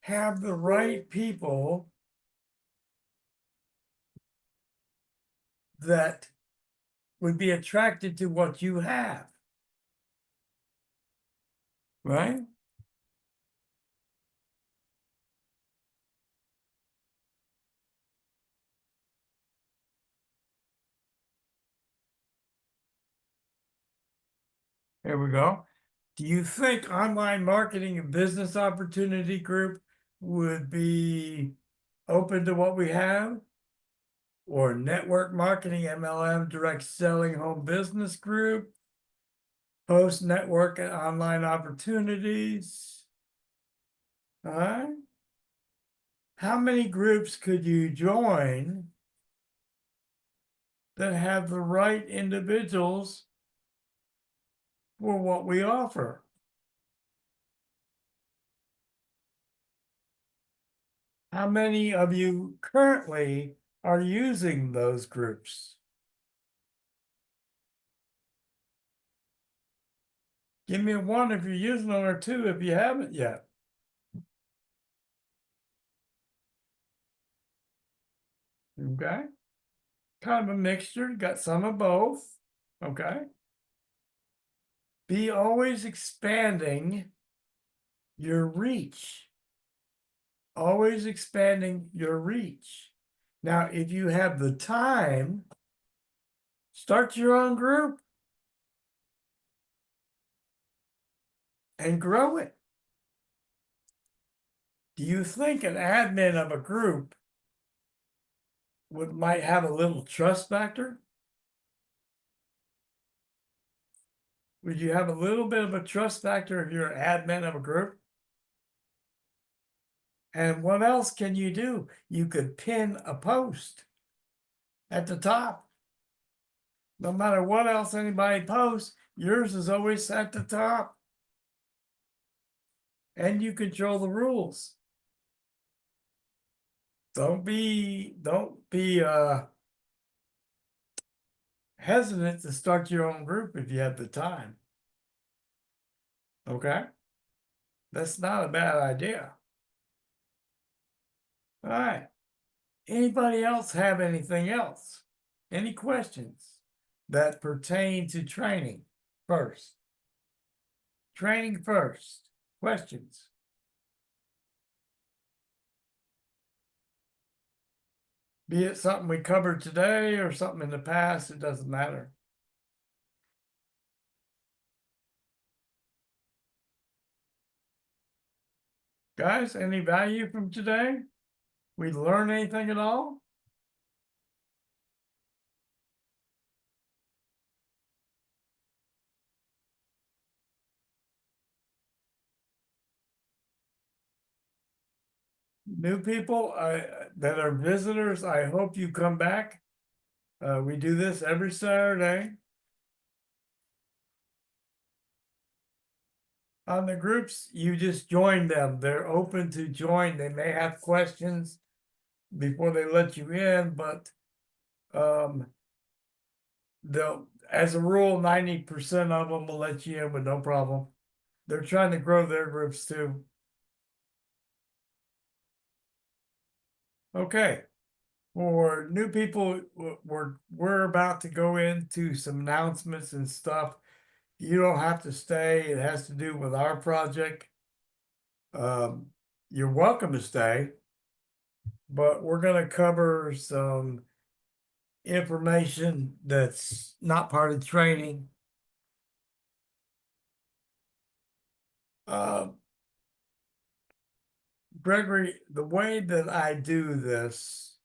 have the right people that would be attracted to what you have? Right? Here we go. Do you think online marketing and business opportunity group would be open to what we have? Or network marketing, MLM, direct selling, home business group, post network and online opportunities? All right. How many groups could you join that have the right individuals for what we offer? How many of you currently are using those groups? Give me a 1 if you're using them, or 2 if you haven't yet. Okay. Kind of a mixture, got some of both. Okay. Be always expanding your reach. Always expanding your reach. Now, if you have the time, start your own group and grow it. Do you think an admin of a group might have a little trust factor? Would you have a little bit of a trust factor if you're an admin of a group? And what else can you do? You could pin a post at the top. No matter what else anybody posts, yours is always at the top. And you control the rules. Don't be hesitant to start your own group if you have the time. Okay? That's not a bad idea. All right. Anybody else have anything else? Any questions that pertain to training first? Training first. Questions? Be it something we covered today or something in the past, it doesn't matter. Guys, any value from today? We learn anything at all? New people that are visitors, I hope you come back. We do this every Saturday. On the groups, you just join them. They're open to join. They may have questions before they let you in, but they'll, as a rule, 90% of them will let you in with no problem. They're trying to grow their groups too. Okay. For new people, we're about to go into some announcements and stuff. You don't have to stay. It has to do with our project. You're welcome to stay, but we're going to cover some information that's not part of training. Gregory, the way that I do this,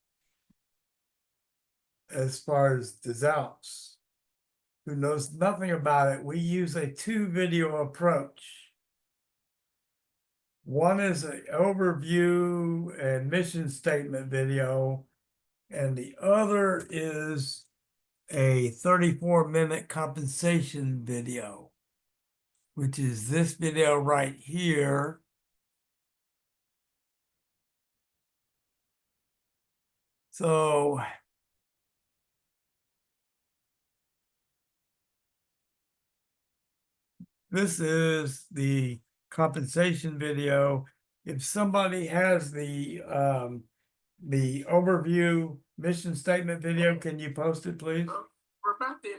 as far as the Alpes, who knows nothing about it, we use a 2-video approach. One is an overview and mission statement video, and the other is a 34-minute compensation video, which is this video right here. So this is the compensation video. If somebody has the overview mission statement video, can you post it, please? We're about there.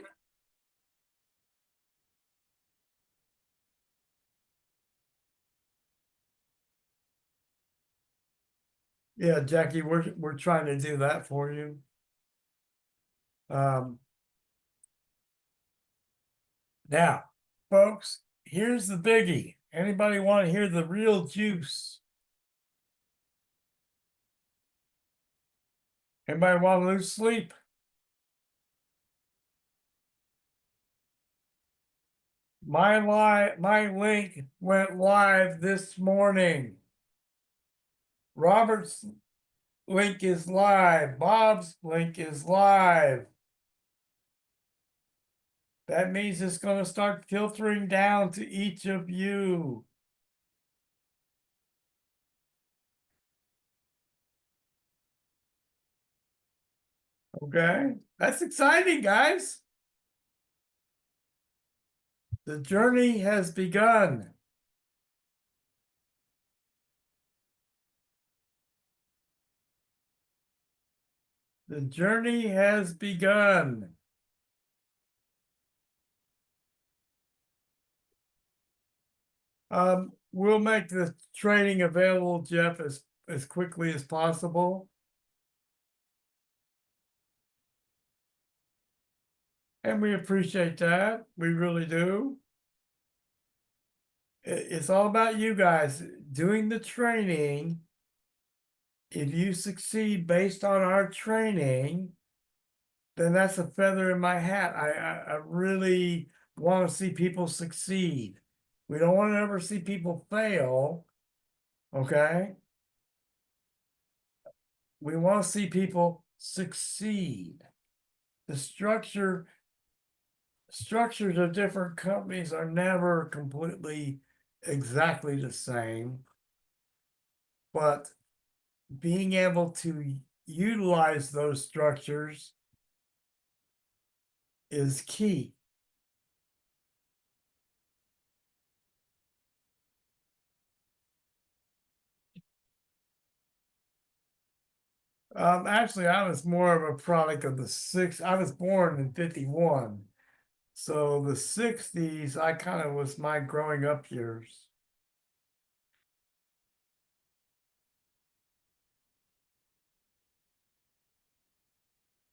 Yeah, Jackie, we're trying to do that for you. Now, folks, here's the biggie. Anybody want to hear the real juice? Anybody want to lose sleep? My link went live this morning. Robert's link is live. Bob's link is live. That means it's going to start filtering down to each of you. Okay, that's exciting, guys. The journey has begun. The journey has begun. We'll make the training available, Jeff, as quickly as possible. And we appreciate that. We really do. It's all about you guys doing the training. If you succeed based on our training, then that's a feather in my hat. I really want to see people succeed. We don't want to ever see people fail. Okay? We want to see people succeed. The structures of different companies are never completely exactly the same, but being able to utilize those structures is key. Actually, I was more of a product of the I was born in 51. So the 60s, I kind of was my growing up years.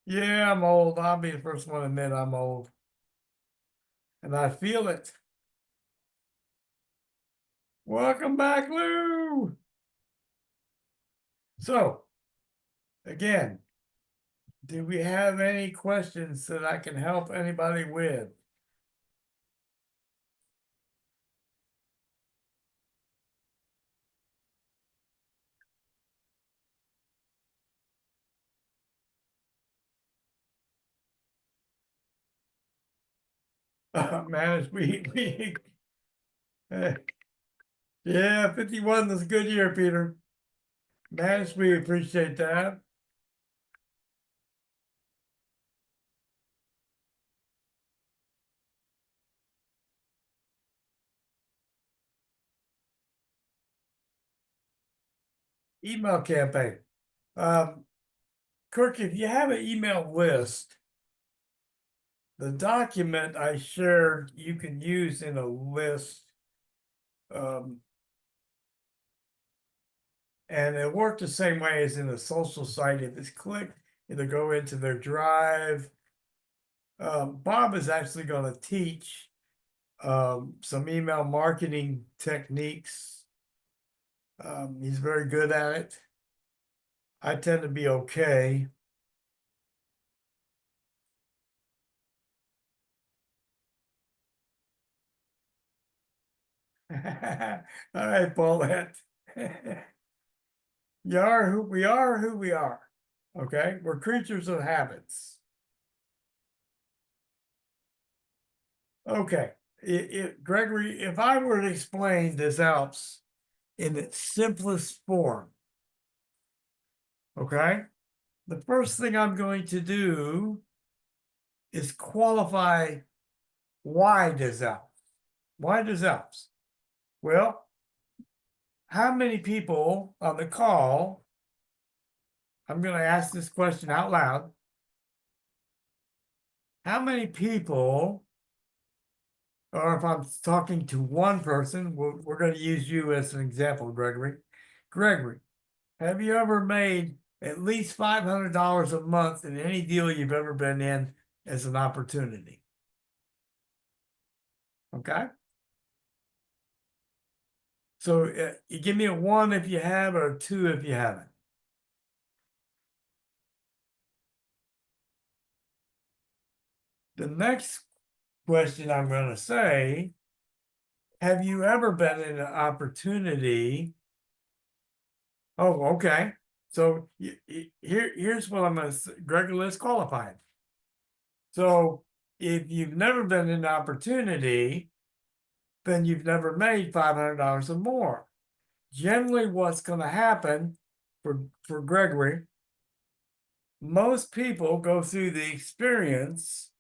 Yeah, I'm old. I'll be the first one to admit I'm old. And I feel it. Welcome back, Lou. So, again, do we have any questions that I can help anybody with? Man, yeah, 51 was a good year, Peter. Man, we appreciate that. email campaign. Kirk, if you have an email list, the document I shared, you can use in a list. And it worked the same way as in a social site. If it's clicked, it'll go into their drive. Bob is actually going to teach some email marketing techniques. He's very good at it. I tend to be okay. All right, Paulette. We are who we are. Okay, we're creatures of habits. Okay, Gregory, if I were to explain this Alps in its simplest form, okay, the first thing I'm going to do is qualify why does Alps? Why does Alps? Well, how many people on the call? I'm going to ask this question out loud. How many people, or if I'm talking to one person, we're going to use you as an example, Gregory. Gregory, have you ever made at least $500 a month in any deal you've ever been in as an opportunity? Okay. So you give me a 1 if you have, or a 2 if you haven't. The next question I'm going to say, have you ever been in an opportunity? Oh, okay. So here's what I'm going to say. Gregory, let's qualify it. So if you've never been in an opportunity, then you've never made $500 or more. Generally, what's going to happen for Gregory, most people go through the experience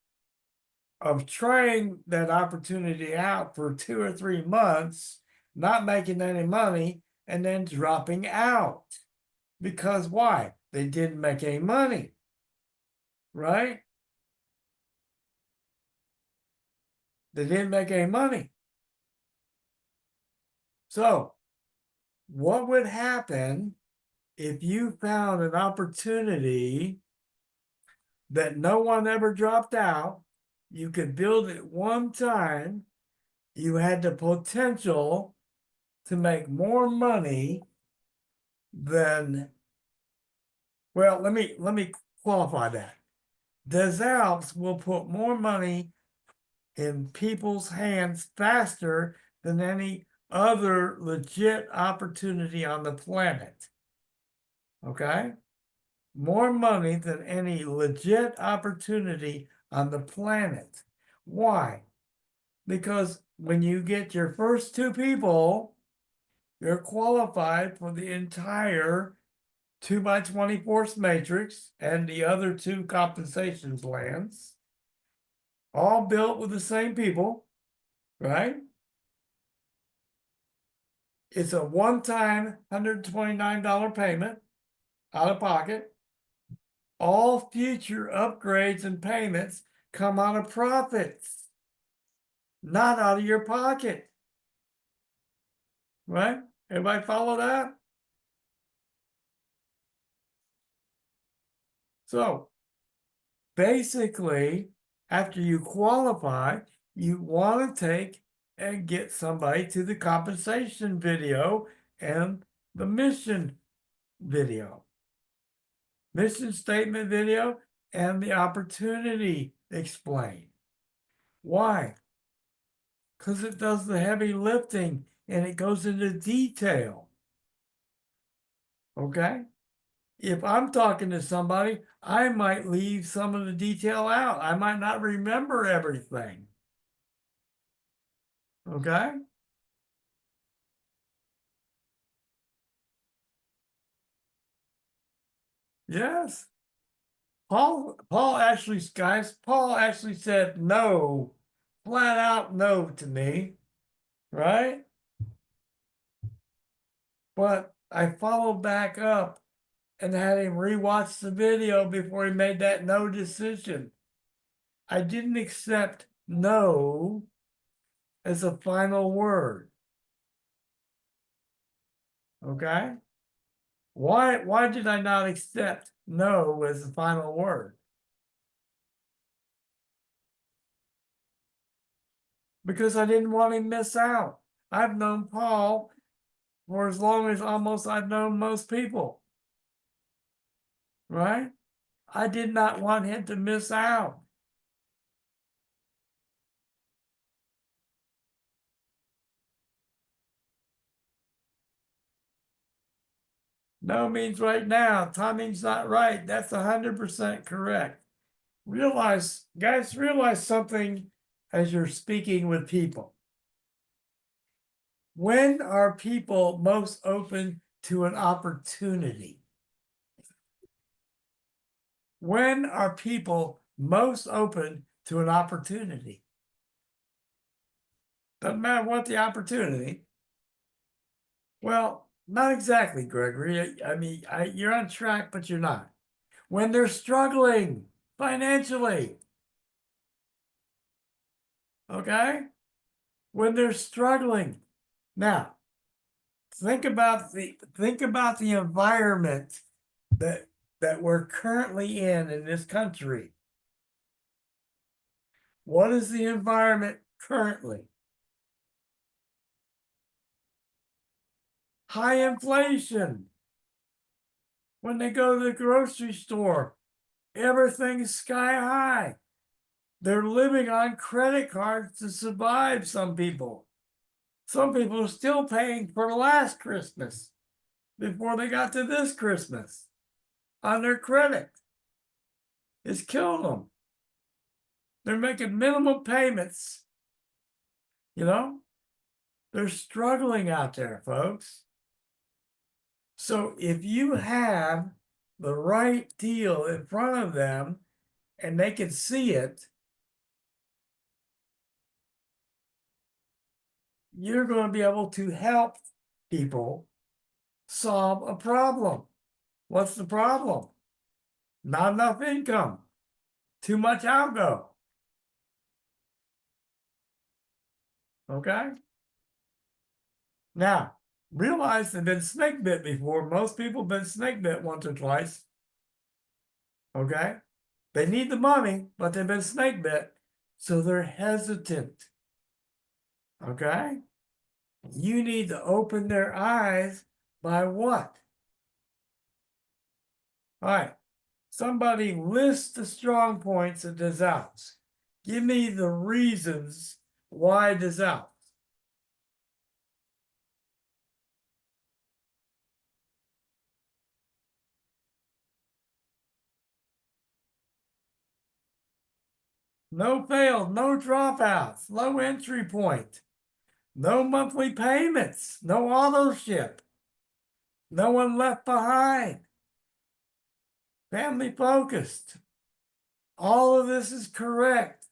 of trying that opportunity out for 2 or 3 months, not making any money, and then dropping out. Because why? They didn't make any money, right? They didn't make any money. So, what would happen if you found an opportunity that no one ever dropped out? You could build it one time. You had the potential to make more money than, well, let me qualify that. Des Alps will put more money in people's hands faster than any other legit opportunity on the planet. Okay? More money than any legit opportunity on the planet. Why? Because when you get your first 2 people, you're qualified for the entire 2x20 force matrix and the other 2 compensation plans, all built with the same people, right? It's a one-time $129 payment out of pocket. All future upgrades and payments come out of profits, not out of your pocket. Right? Everybody follow that? So basically, after you qualify, you want to take and get somebody to the compensation video and the mission video, mission statement video, and the opportunity explained. Why? Because it does the heavy lifting and it goes into detail. Okay? If I'm talking to somebody, I might leave some of the detail out. I might not remember everything. Okay? Yes. Paul actually, guys, Paul actually said no, flat out no to me, right? But I followed back up and had him rewatch the video before he made that no decision. I didn't accept no as a final word. Okay? Why did I not accept no as the final word? Because I didn't want him to miss out. I've known Paul for as long as almost I've known most people. Right? I did not want him to miss out. No means right now. Timing's not right. That's 100% correct. Guys, realize something as you're speaking with people. When are people most open to an opportunity? When are people most open to an opportunity? Doesn't matter what the opportunity. Well, not exactly, Gregory. I mean, you're on track, but you're not. When they're struggling financially, okay? When they're struggling. Now, think about the environment that we're currently in this country. What is the environment currently? High inflation. When they go to the grocery store, everything's sky high. They're living on credit cards to survive, some people. Some people are still paying for last Christmas before they got to this Christmas on their credit. It's killing them. They're making minimum payments. You know, they're struggling out there, folks. So if you have the right deal in front of them and they can see it, you're going to be able to help people solve a problem. What's the problem? Not enough income, too much outgo. Okay? Now, realize they've been snake bit before. Most people have been snake bit once or twice. Okay? They need the money, but they've been snake bit, so they're hesitant. Okay? You need to open their eyes by what? All right. Somebody list the strong points of DesAlps. Give me the reasons why DesAlps. No failed, no dropouts, low entry point, no monthly payments, no auto ship, no one left behind, family focused. All of this is correct.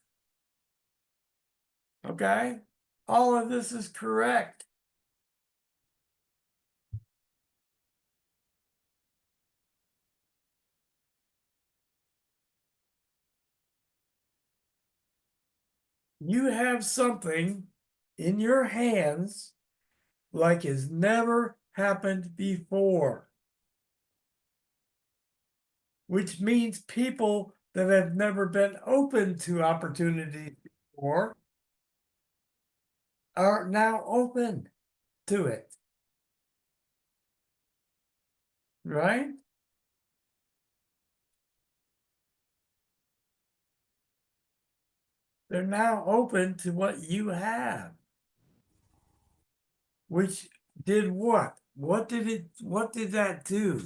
Okay? All of this is correct. You have something in your hands like has never happened before, which means people that have never been open to opportunities before are now open to it. Right? They're now open to what you have. Which did what? What did that do?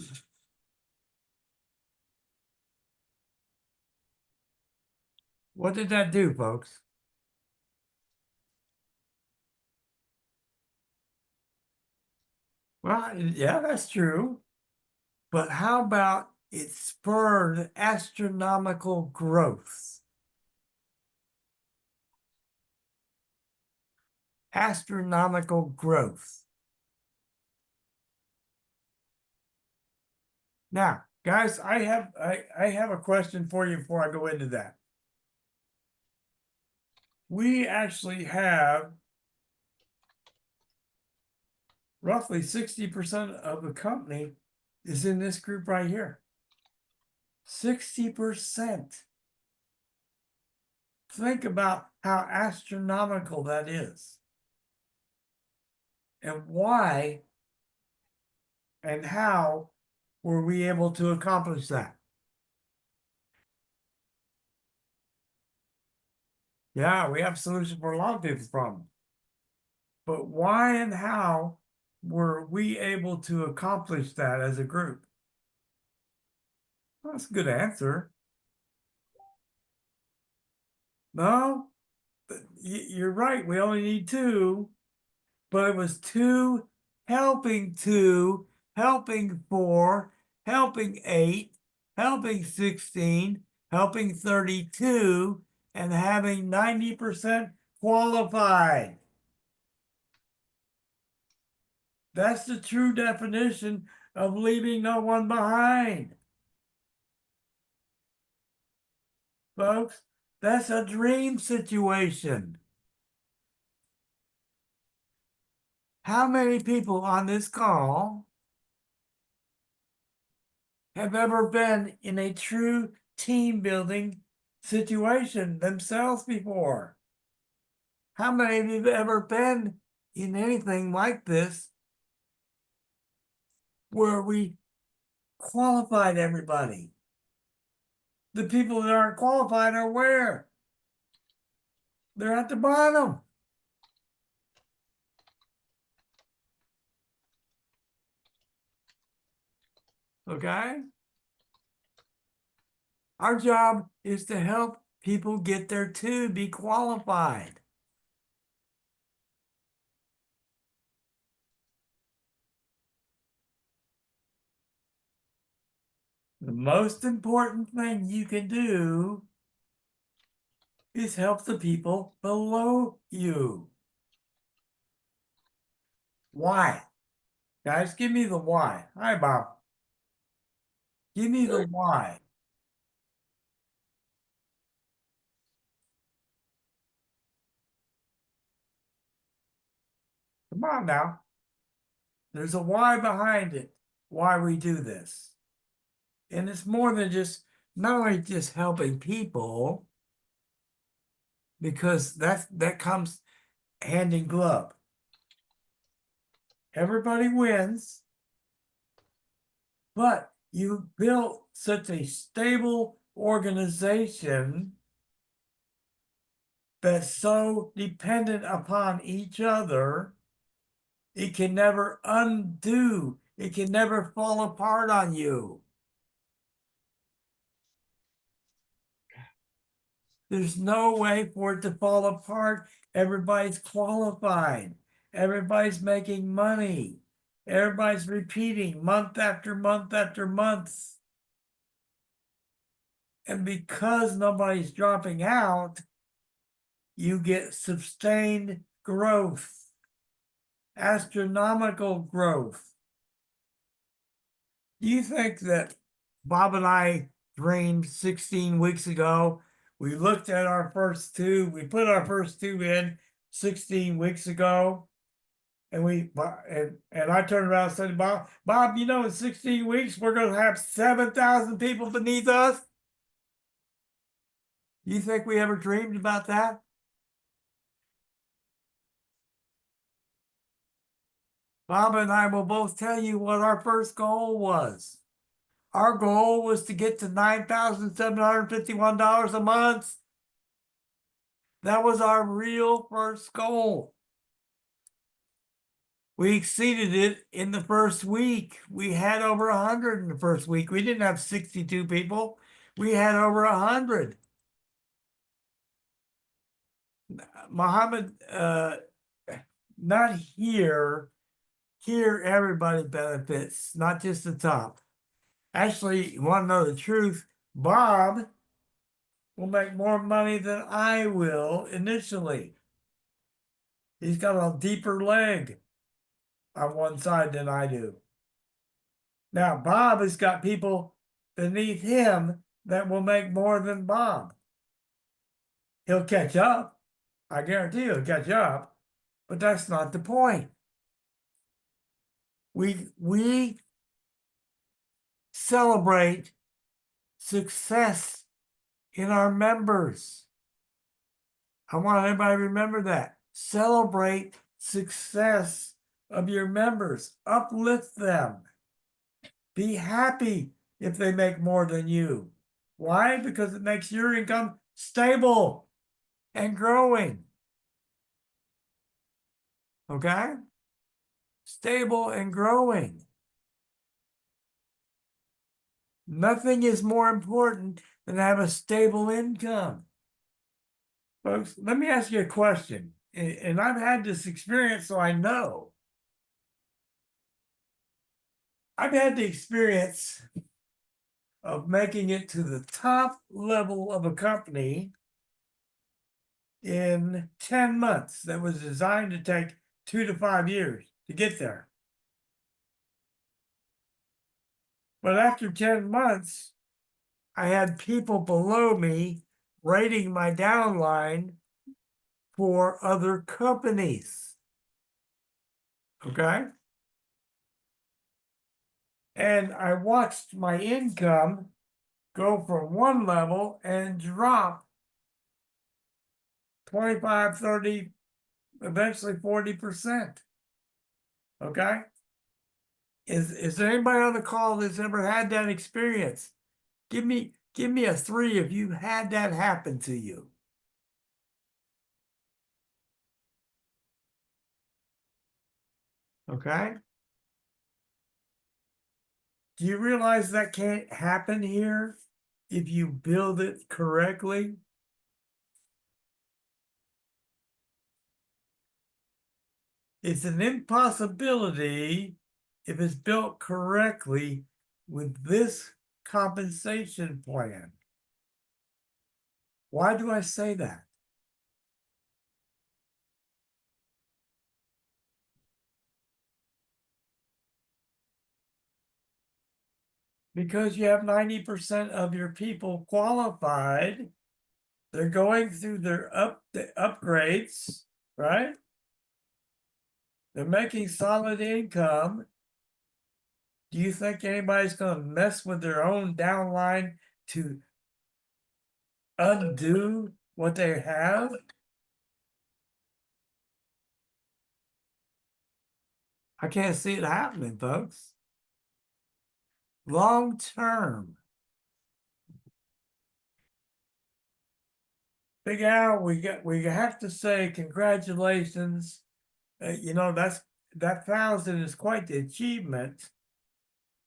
What did that do, folks? Well, yeah, that's true. But how about it spurred astronomical growth? Astronomical growth. Now, guys, I have a question for you before I go into that. We actually have roughly 60% of the company is in this group right here. 60%. Think about how astronomical that is. And why and how were we able to accomplish that? Yeah, we have a solution for a lot of people's problems. But why and how were we able to accomplish that as a group? Well, that's a good answer. No, you're right. We only need two, but it was helping 4, helping 8, helping 16, helping 32, and having 90% qualified. That's the true definition of leaving no one behind. Folks, that's a dream situation. How many people on this call have ever been in a true team building situation themselves before? How many of you have ever been in anything like this where we qualified everybody? The people that aren't qualified are where? They're at the bottom. Okay? Our job is to help people get there too, be qualified. The most important thing you can do is help the people below you. Why? Guys, give me the why. Hi, Bob. Give me the why. Come on now. There's a why behind it, why we do this. And it's more than just, not only just helping people, because that comes hand in glove. Everybody wins, but you built such a stable organization that's so dependent upon each other, it can never undo, it can never fall apart on you. There's no way for it to fall apart. Everybody's qualified. Everybody's making money. Everybody's repeating month after month after month. And because nobody's dropping out, you get sustained growth, astronomical growth. Do you think that Bob and I dreamed 16 weeks ago? We looked at our first two, we put our first two in 16 weeks ago. And I turned around and said, Bob, you know, in 16 weeks, we're going to have 7,000 people beneath us. You think we ever dreamed about that? Bob and I will both tell you what our first goal was. Our goal was to get to $9,751 a month. That was our real first goal. We exceeded it in the first week. We had over 100 in the first week. We didn't have 62 people. We had over 100. Muhammad, not here. Here, everybody benefits, not just the top. Actually, you want to know the truth? Bob will make more money than I will initially. He's got a deeper leg on one side than I do. Now, Bob has got people beneath him that will make more than Bob. He'll catch up. I guarantee he'll catch up, but that's not the point. We celebrate success in our members. I want everybody to remember that. Celebrate success of your members. Uplift them. Be happy if they make more than you. Why? Because it makes your income stable and growing. Okay? Stable and growing. Nothing is more important than to have a stable income. Folks, let me ask you a question. And I've had this experience, so I know. I've had the experience of making it to the top level of a company in 10 months that was designed to take 2 to 5 years to get there. But after 10 months, I had people below me rating my downline for other companies. Okay? And I watched my income go from one level and drop 25, 30, eventually 40%. Okay? Is there anybody on the call that's ever had that experience? Give me a 3 if you had that happen to you. Okay? Do you realize that can't happen here if you build it correctly? It's an impossibility if it's built correctly with this compensation plan. Why do I say that? Because you have 90% of your people qualified. They're going through the upgrades, right? They're making solid income. Do you think anybody's going to mess with their own downline to undo what they have? I can't see it happening, folks. Long term. Big Al, we have to say congratulations. You know, that 1,000 is quite the achievement.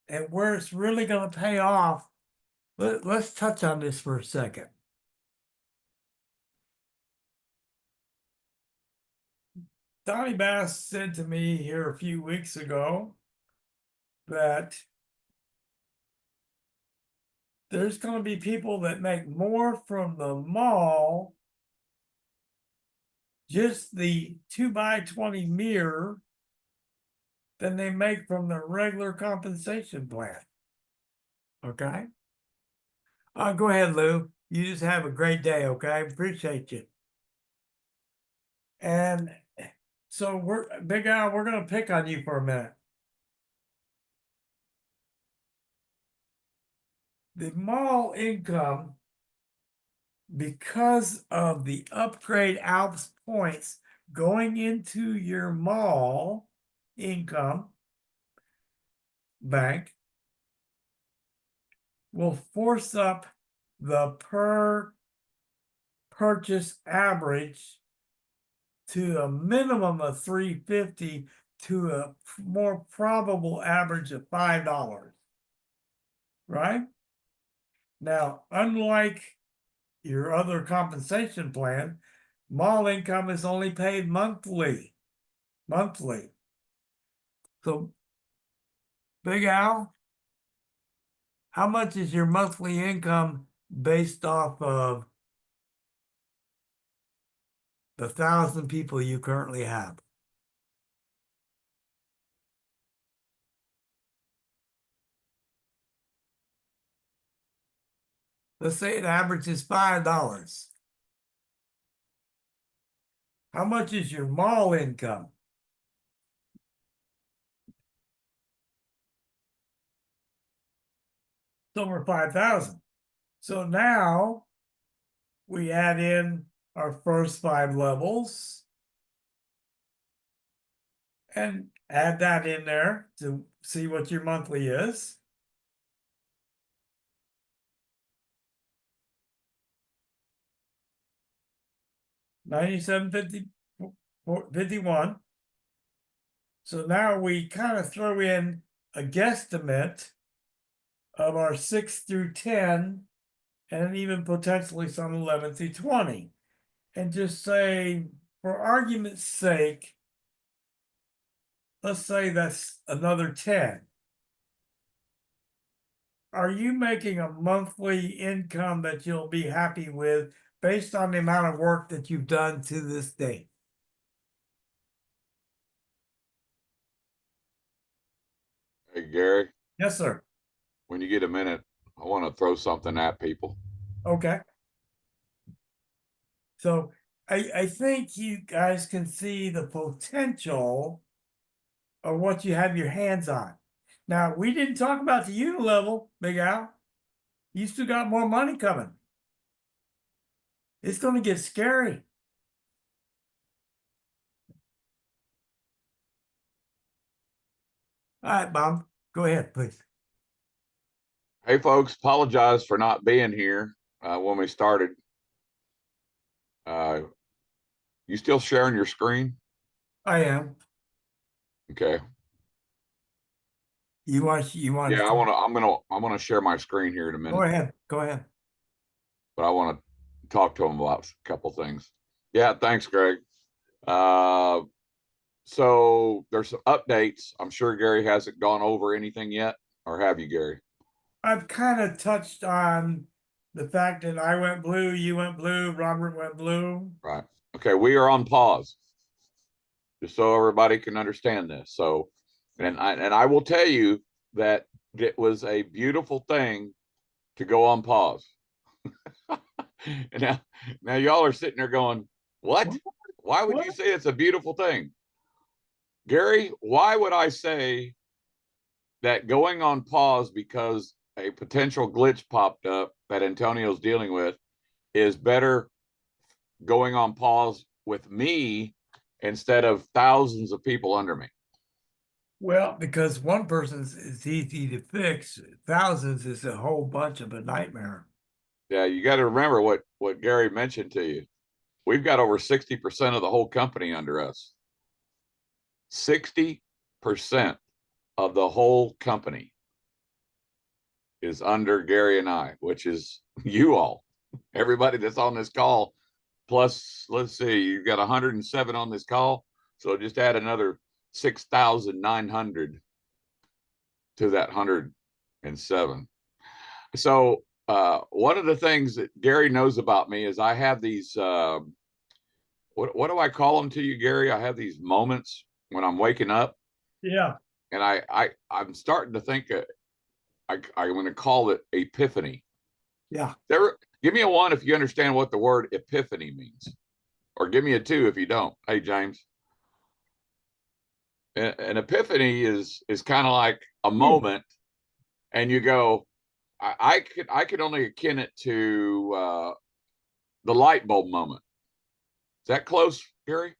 And where it's really going to pay off, let's touch on this for a second. Donnie Bass said to me here a few weeks ago that there's going to be people that make more from the mall, just the 2x20 mirror, than they make from the regular compensation plan. Okay? Go ahead, Lou. You just have a great day, okay? Appreciate you. And so Big Al, we're going to pick on you for a minute. The mall income, because of the upgrade Alpes points going into your mall income bank, will force up the per purchase average to a minimum of $3.50 to a more probable average of $5. Right? Now, unlike your other compensation plan, mall income is only paid monthly. So, Big Al, how much is your monthly income based off of the 1,000 people you currently have? Let's say it averages $5. How much is your mall income? It's over 5,000. So now we add in our first 5 levels and add that in there to see what your monthly is. $97.51. So now we kind of throw in a guesstimate of our 6 through 10 and even potentially some 11 through 20. And just say, for argument's sake, let's say that's another 10. Are you making a monthly income that you'll be happy with based on the amount of work that you've done to this date? Hey, Gary, Yes, sir. when you get a minute, I want to throw something at people. Okay. So I think you guys can see the potential of what you have your hands on. Now, we didn't talk about the unit level, Big Al. You still got more money coming. It's going to get scary. All right, Bob, go ahead, please. Hey, folks, apologize for not being here when we started. You still sharing your screen? I am. Okay. You want Yeah, I'm gonna share my screen here in a minute, go ahead. Go ahead. but I want to talk to them about a couple things. Yeah, thanks, Greg. So there's some updates. I'm sure Gary hasn't gone over anything yet, or have you, Gary? I've kind of touched on the fact that I went blue, you went blue, Robert went blue. Right. Okay, we are on pause, just so everybody can understand this. So, and I will tell you that it was a beautiful thing to go on pause. And now y'all are sitting there going, "What? Why would you say it's a beautiful thing?" Gary, why would I say that going on pause because a potential glitch popped up that Antonio's dealing with is better going on pause with me instead of thousands of people under me? Well, because one person's is easy to fix, thousands is a whole bunch of a nightmare. Yeah, you got to remember what Gary mentioned to you. We've got over 60% of the whole company under us. 60% of the whole company is under Gary and I, which is you all, everybody that's on this call. Plus, let's see, you've got 107 on this call. So just add another 6,900 to that 107. So one of the things that Gary knows about me is I have these, what do I call them to you, Gary? I have these moments when I'm waking up. Yeah. And I'm starting to think I'm going to call it epiphany. Yeah. Give me a 1 if you understand what the word epiphany means, or give me a 2 if you don't. Hey, James. An epiphany is kind of like a moment, and you go, I could only akin it to the light bulb moment. Is that close, Gary?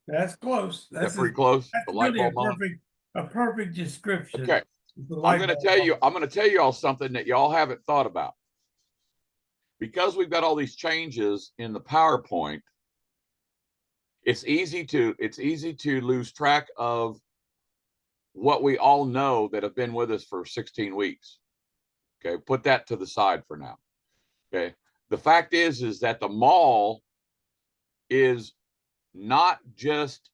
That's close. That's pretty close. That's The light really bulb moment. a perfect description. Okay. I'm going to tell you all something that y'all haven't thought about. Because we've got all these changes in the PowerPoint, it's easy to lose track of what we all know that have been with us for 16 weeks. Okay, put that to the side for now. Okay, the fact is that the mall is not just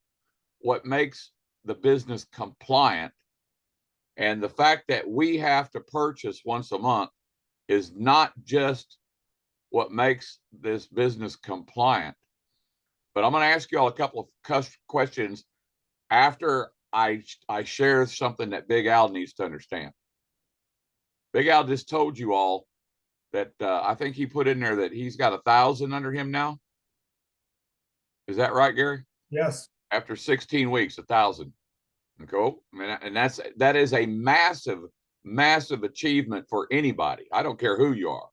what makes the business compliant, and the fact that we have to purchase once a month is not just what makes this business compliant. But I'm going to ask you all a couple of questions after I share something that Big Al needs to understand. Big Al just told you all that I think he put in there that he's got 1,000 under him now. Is that right, Gary? Yes. After 16 weeks, 1,000. Cool. I mean, and that is a massive, massive achievement for anybody. I don't care who you are.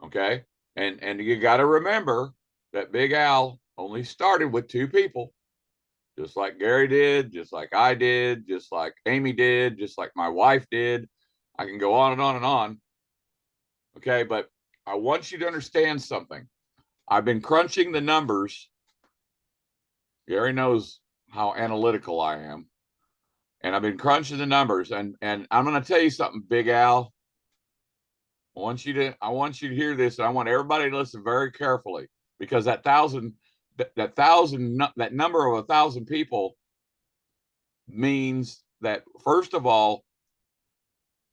Okay. And you got to remember that Big Al only started with 2 people, just like Gary did, just like I did, just like Amy did, just like my wife did. I can go on and on and on. Okay. But I want you to understand something. I've been crunching the numbers. Gary knows how analytical I am. And I've been crunching the numbers, and I'm going to tell you something, Big Al. I want you to hear this, and I want everybody to listen very carefully, because that number of 1,000 people means that, first of all,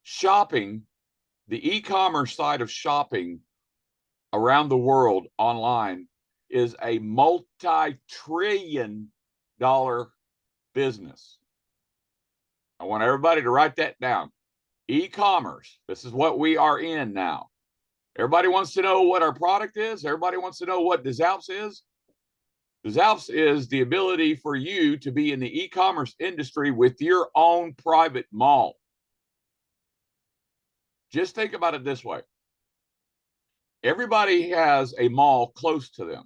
shopping, the e-commerce side of shopping around the world online is a multi-trillion-dollar business. I want everybody to write that down. E-commerce. This is what we are in now. Everybody wants to know what our product is. Everybody wants to know what Des Alpes is. Des Alpes is the ability for you to be in the e-commerce industry with your own private mall. Just think about it this way. Everybody has a mall close to them.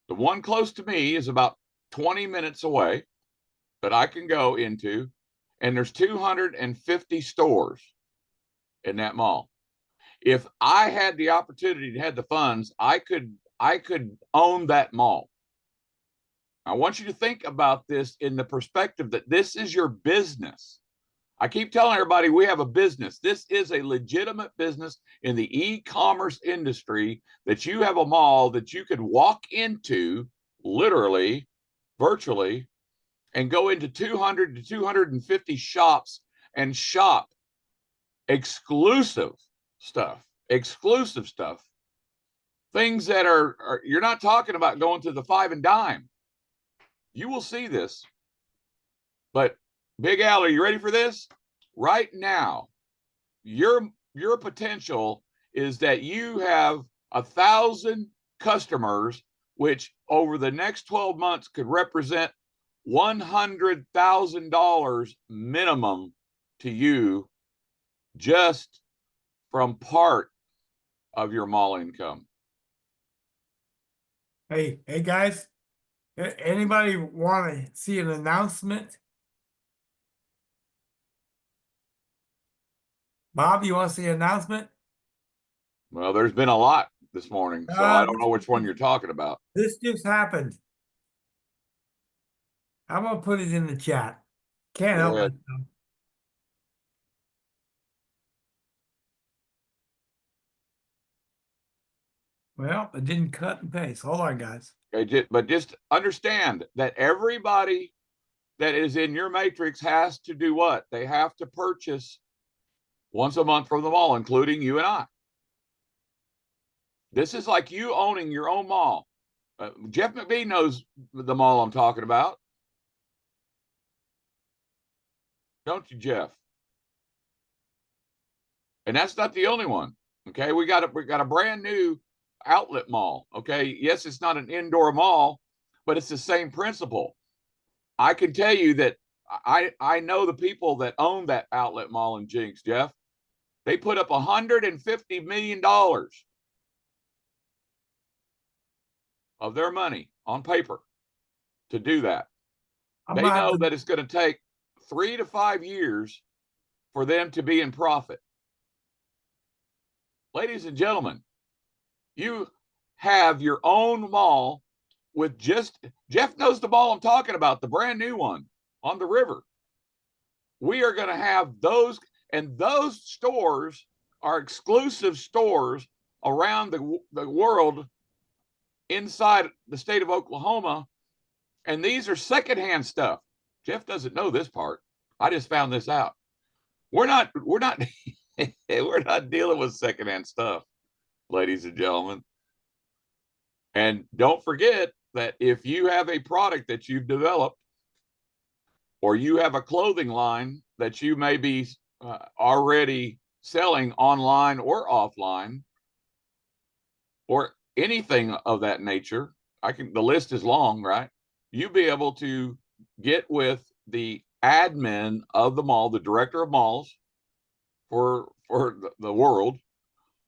The one close to me is about 20 minutes away that I can go into. And there's 250 stores in that mall. If I had the opportunity to have the funds, I could own that mall. I want you to think about this in the perspective that this is your business. I keep telling everybody we have a business. This is a legitimate business in the e-commerce industry, that you have a mall that you could walk into, literally, virtually, and go into 200 to 250 shops and shop exclusive stuff, things that are you're not talking about going to the 5 and dime. You will see this. But Big Al, are you ready for this? Right now, your potential is that you have 1,000 customers, which over the next 12 months could represent $100,000 minimum to you, just from part of your mall income. Hey, guys, anybody want to see an announcement? Bob, you want to see an announcement? Well, there's been a lot this morning, so I don't know which one you're talking about. This just happened. I'm gonna put it in the chat. Can't Go help ahead. myself. Well, it didn't cut and paste. Hold on, guys. Okay, but just understand that everybody that is in your matrix has to do what? They have to purchase once a month from the mall, including you and I. This is like you owning your own mall. Jeff McBee knows the mall I'm talking about. Don't you, Jeff? And that's not the only one. Okay, we got a brand new outlet mall. Okay, yes, it's not an indoor mall, but it's the same principle. I can tell you that I know the people that own that outlet mall in Jinx, Jeff. They put up $150 million of their money on paper to do that. They know that it's going to take 3 to 5 years for them to be in profit. Ladies and gentlemen, you have your own mall with just, Jeff knows the mall I'm talking about, the brand new one on the river. We are going to have those, and those stores are exclusive stores around the world inside the state of Oklahoma. And these are secondhand stuff. Jeff doesn't know this part. I just found this out. We're not we're not dealing with secondhand stuff, ladies and gentlemen. And don't forget that if you have a product that you've developed, or you have a clothing line that you may be already selling online or offline, or anything of that nature, the list is long, right? You be able to get with the admin of the mall, the director of malls for the world,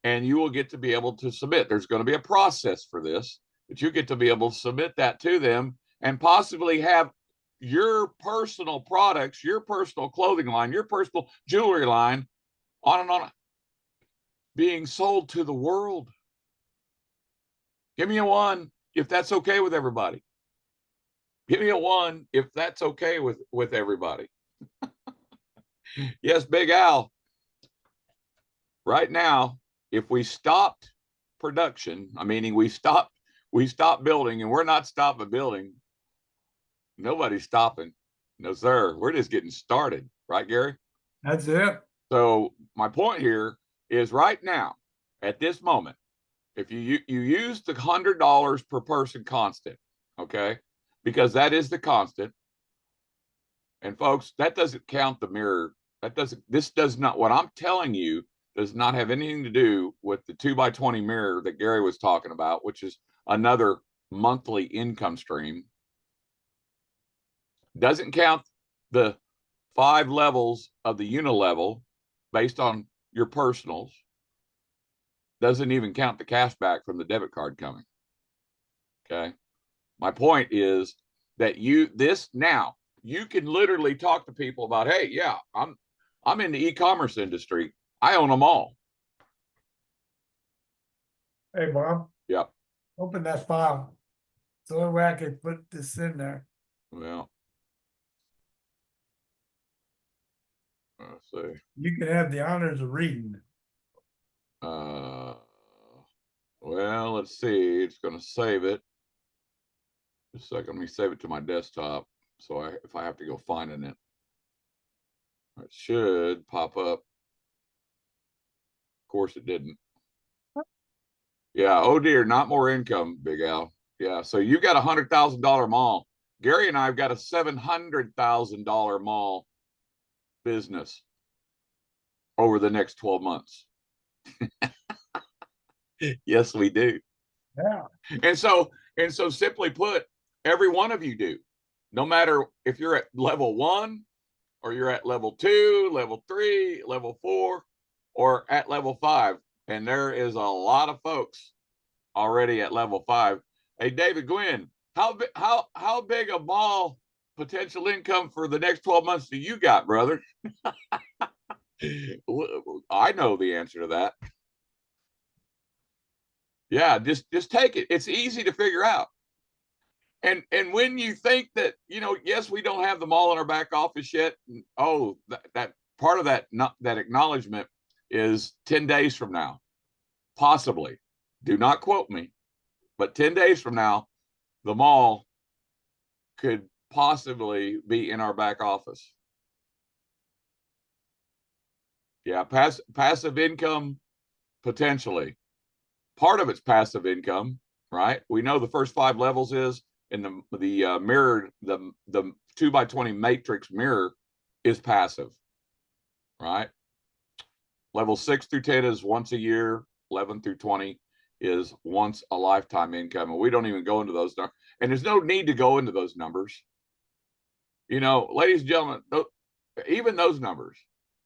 and you will get to be able to submit. There's going to be a process for this, but you get to be able to submit that to them and possibly have your personal products, your personal clothing line, your personal jewelry line, on and on, being sold to the world. Give me a 1 if that's okay with everybody. Give me a 1 if that's okay with everybody. Yes, Big Al. Right now, if we stopped production, meaning we stopped building, and we're not stopping building. Nobody's stopping. No, sir. We're just getting started, right, Gary? That's it. So my point here is right now, at this moment, if you use the $100 per person constant, okay, because that is the constant. And folks, that doesn't count the mirror. This does not, what I'm telling you does not have anything to do with the 2x20 mirror that Gary was talking about, which is another monthly income stream. Doesn't count the 5 levels of the unilevel based on your personals. Doesn't even count the cash back from the debit card coming. Okay. My point is that now you can literally talk to people about, hey, yeah, I'm in the e-commerce industry. I own them all. Hey, Bob, Yep. open that file. So that way I can put this in there. Well, let's see. You can have the honors of reading. Well, let's see. It's going to save it. Just a second. Let me save it to my desktop. So if I have to go finding it, it should pop up. Of course, it didn't. Yeah. Oh dear, not more income, Big Al. Yeah. So you got $100,000 mall. Gary and I've got a $700,000 mall business over the next 12 months. Yes, we do. Yeah. And so simply put, every one of you do. No matter if you're at level 1 or you're at level 2, level 3, level 4, or at level 5. And there is a lot of folks already at level 5. Hey, David Gwynn, how big a mall potential income for the next 12 months do you got, brother? I know the answer to that. Yeah, just take it. It's easy to figure out. And when you think that, yes, we don't have them all in our back office yet. Oh, that part of that acknowledgement is 10 days from now, possibly. Do not quote me, but 10 days from now, the mall could possibly be in our back office. Yeah, passive income, potentially. Part of it's passive income, right? We know the first 5 levels is in the mirror, the 2x20 matrix mirror is passive, right? Level 6 through 10 is once a year. 11 through 20 is once a lifetime income, and we don't even go into those numbers. And there's no need to go into those numbers. Ladies and gentlemen, even those numbers,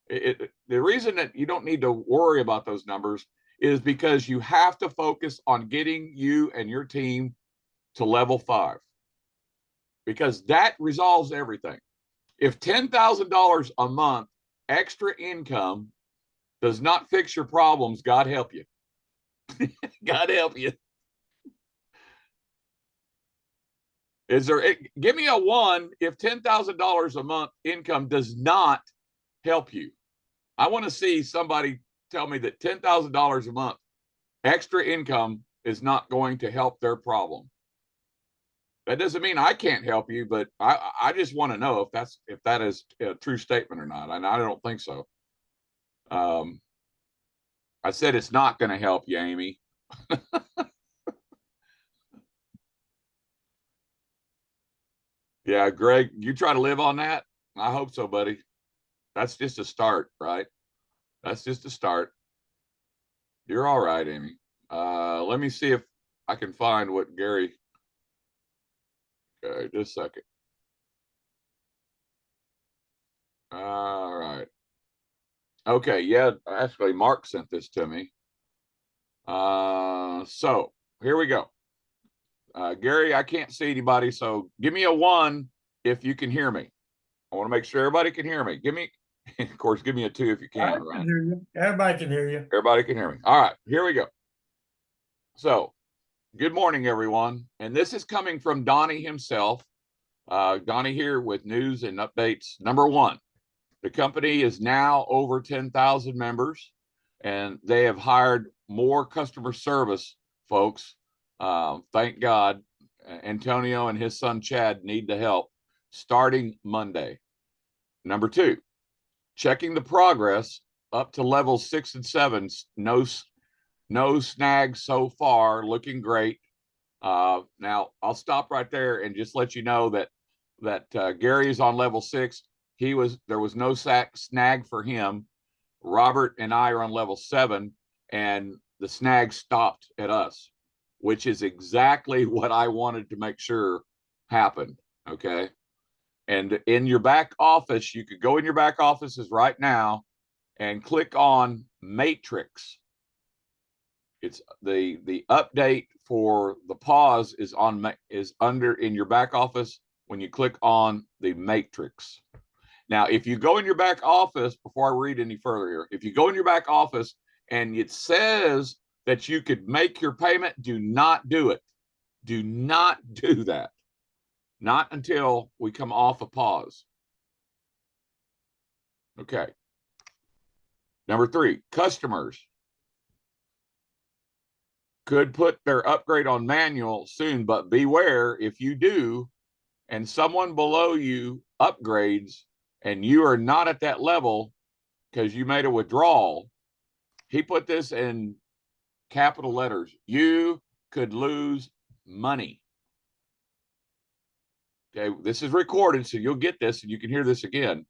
the reason that you don't need to worry about those numbers is because you have to focus on getting you and your team to level 5, because that resolves everything. If $10,000 a month extra income does not fix your problems, God help you. God help you. Give me a 1 if $10,000 a month income does not help you. I want to see somebody tell me that $10,000 a month extra income is not going to help their problem. That doesn't mean I can't help you, but I just want to know if that is a true statement or not. And I don't think so. I said it's not going to help you, Amy. Yeah, Greg, you try to live on that? I hope so, buddy. That's just a start, right? That's just a start. You're all right, Amy. Let me see if I can find what Gary. Okay, just a second. All right. Okay, yeah, actually Mark sent this to me. So here we go. Gary, I can't see anybody, so give me a 1 if you can hear me. I want to make sure everybody can hear me. Give me, of course, give me a 2 if you I can, can right? hear you. Everybody can hear you. Everybody can hear me. All right, here we go. So, good morning, everyone. And this is coming from Donnie himself. Donnie here with news and updates. Number 1, the company is now over 10,000 members, and they have hired more customer service folks. Thank God. Antonio and his son Chad need the help starting Monday. Number 2, checking the progress up to levels 6 and 7. No snags so far, looking great. Now I'll stop right there and just let you know that Gary is on level 6. There was no snag for him. Robert and I are on level 7, and the snag stopped at us, which is exactly what I wanted to make sure happened. Okay. And in your back office, you could go in your back offices right now and click on Matrix. It's the update for the pause is under in your back office when you click on the Matrix. Now, if you go in your back office, before I read any further here, if you go in your back office and it says that you could make your payment, do not do it. Do not do that. Not until we come off a pause. Okay. Number 3, customers could put their upgrade on manual soon, but beware if you do and someone below you upgrades and you are not at that level because you made a withdrawal. He put this in capital letters. You could lose money. Okay, this is recorded, so you'll get this and you can hear this again.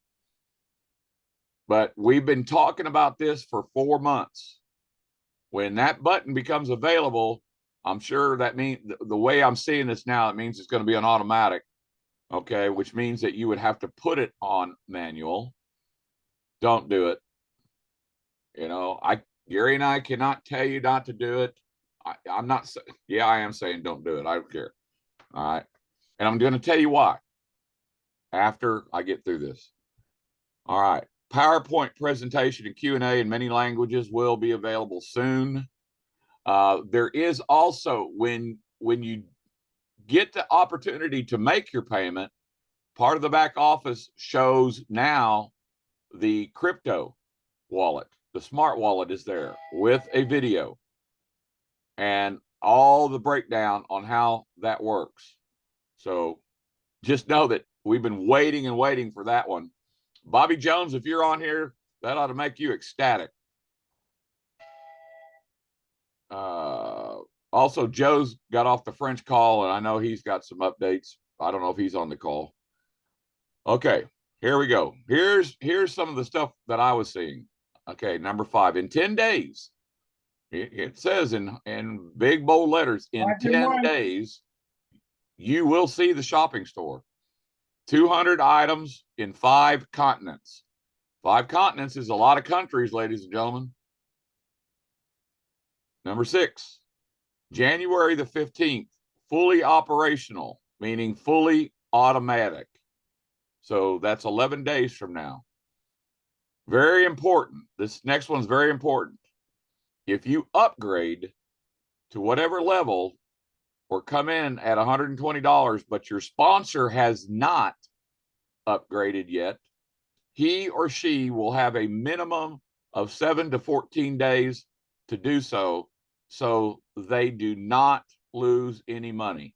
But we've been talking about this for 4 months. When that button becomes available, I'm sure that means the way I'm seeing this now, it means it's going to be an automatic. Okay, which means that you would have to put it on manual. Don't do it. You know, Gary and I cannot tell you not to do it. I'm not. Yeah, I am saying don't do it. I don't care. All right, and I'm going to tell you why after I get through this. All right, PowerPoint presentation and Q&A in many languages will be available soon. There is also when you get the opportunity to make your payment, part of the back office shows now the crypto wallet. The smart wallet is there with a video and all the breakdown on how that works. So just know that we've been waiting and waiting for that one. Bobby Jones, if you're on here, that ought to make you ecstatic. Also, Joe's got off the French call, and I know he's got some updates. I don't know if he's on the call. Okay, here we go. Here's some of the stuff that I was seeing. Okay, number 5, in 10 days, it says in big bold letters, in 10 days, you will see the shopping store. 200 items in 5 continents. 5 continents is a lot of countries, ladies and gentlemen. Number 6, January the 15th, fully operational, meaning fully automatic. So that's 11 days from now. Very important. This next one's very important. If you upgrade to whatever level or come in at $120, but your sponsor has not upgraded yet, he or she will have a minimum of 7 to 14 days to do so, so they do not lose any money.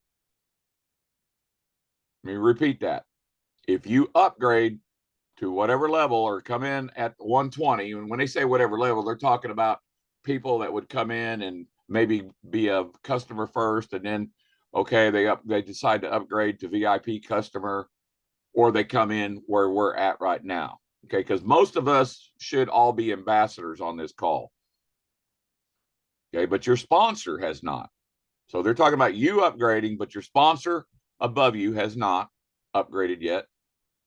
Let me repeat that. If you upgrade to whatever level or come in at 120, and when they say whatever level, they're talking about people that would come in and maybe be a customer first, and then okay, they decide to upgrade to VIP customer, or they come in where we're at right now. Okay, because most of us should all be ambassadors on this call. Okay, but your sponsor has not. So they're talking about you upgrading, but your sponsor above you has not upgraded yet.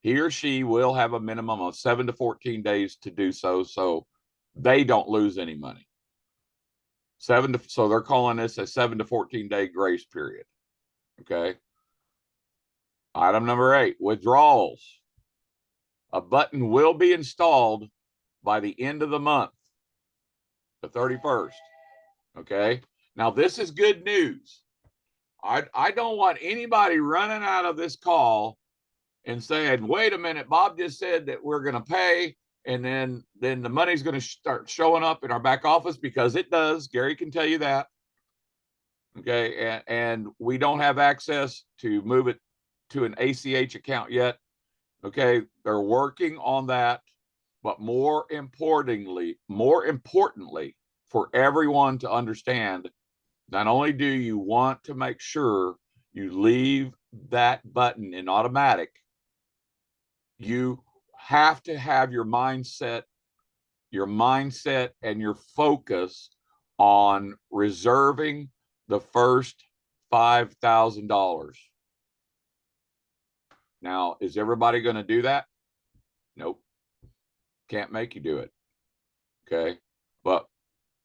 He or she will have a minimum of 7 to 14 days to do so, so they don't lose any money. So they're calling this a 7 to 14 day grace period. Okay. Item number 8, withdrawals. A button will be installed by the end of the month, the 31st. Okay. Now, this is good news. I don't want anybody running out of this call and saying, wait a minute, Bob just said that we're going to pay, and then the money's going to start showing up in our back office, because it does. Gary can tell you that. Okay. And we don't have access to move it to an ACH account yet. Okay. They're working on that. But more importantly, for everyone to understand, not only do you want to make sure you leave that button in automatic, you have to have your mindset and your focus on reserving the first $5,000. Now, is everybody going to do that? Nope. Can't make you do it. Okay. But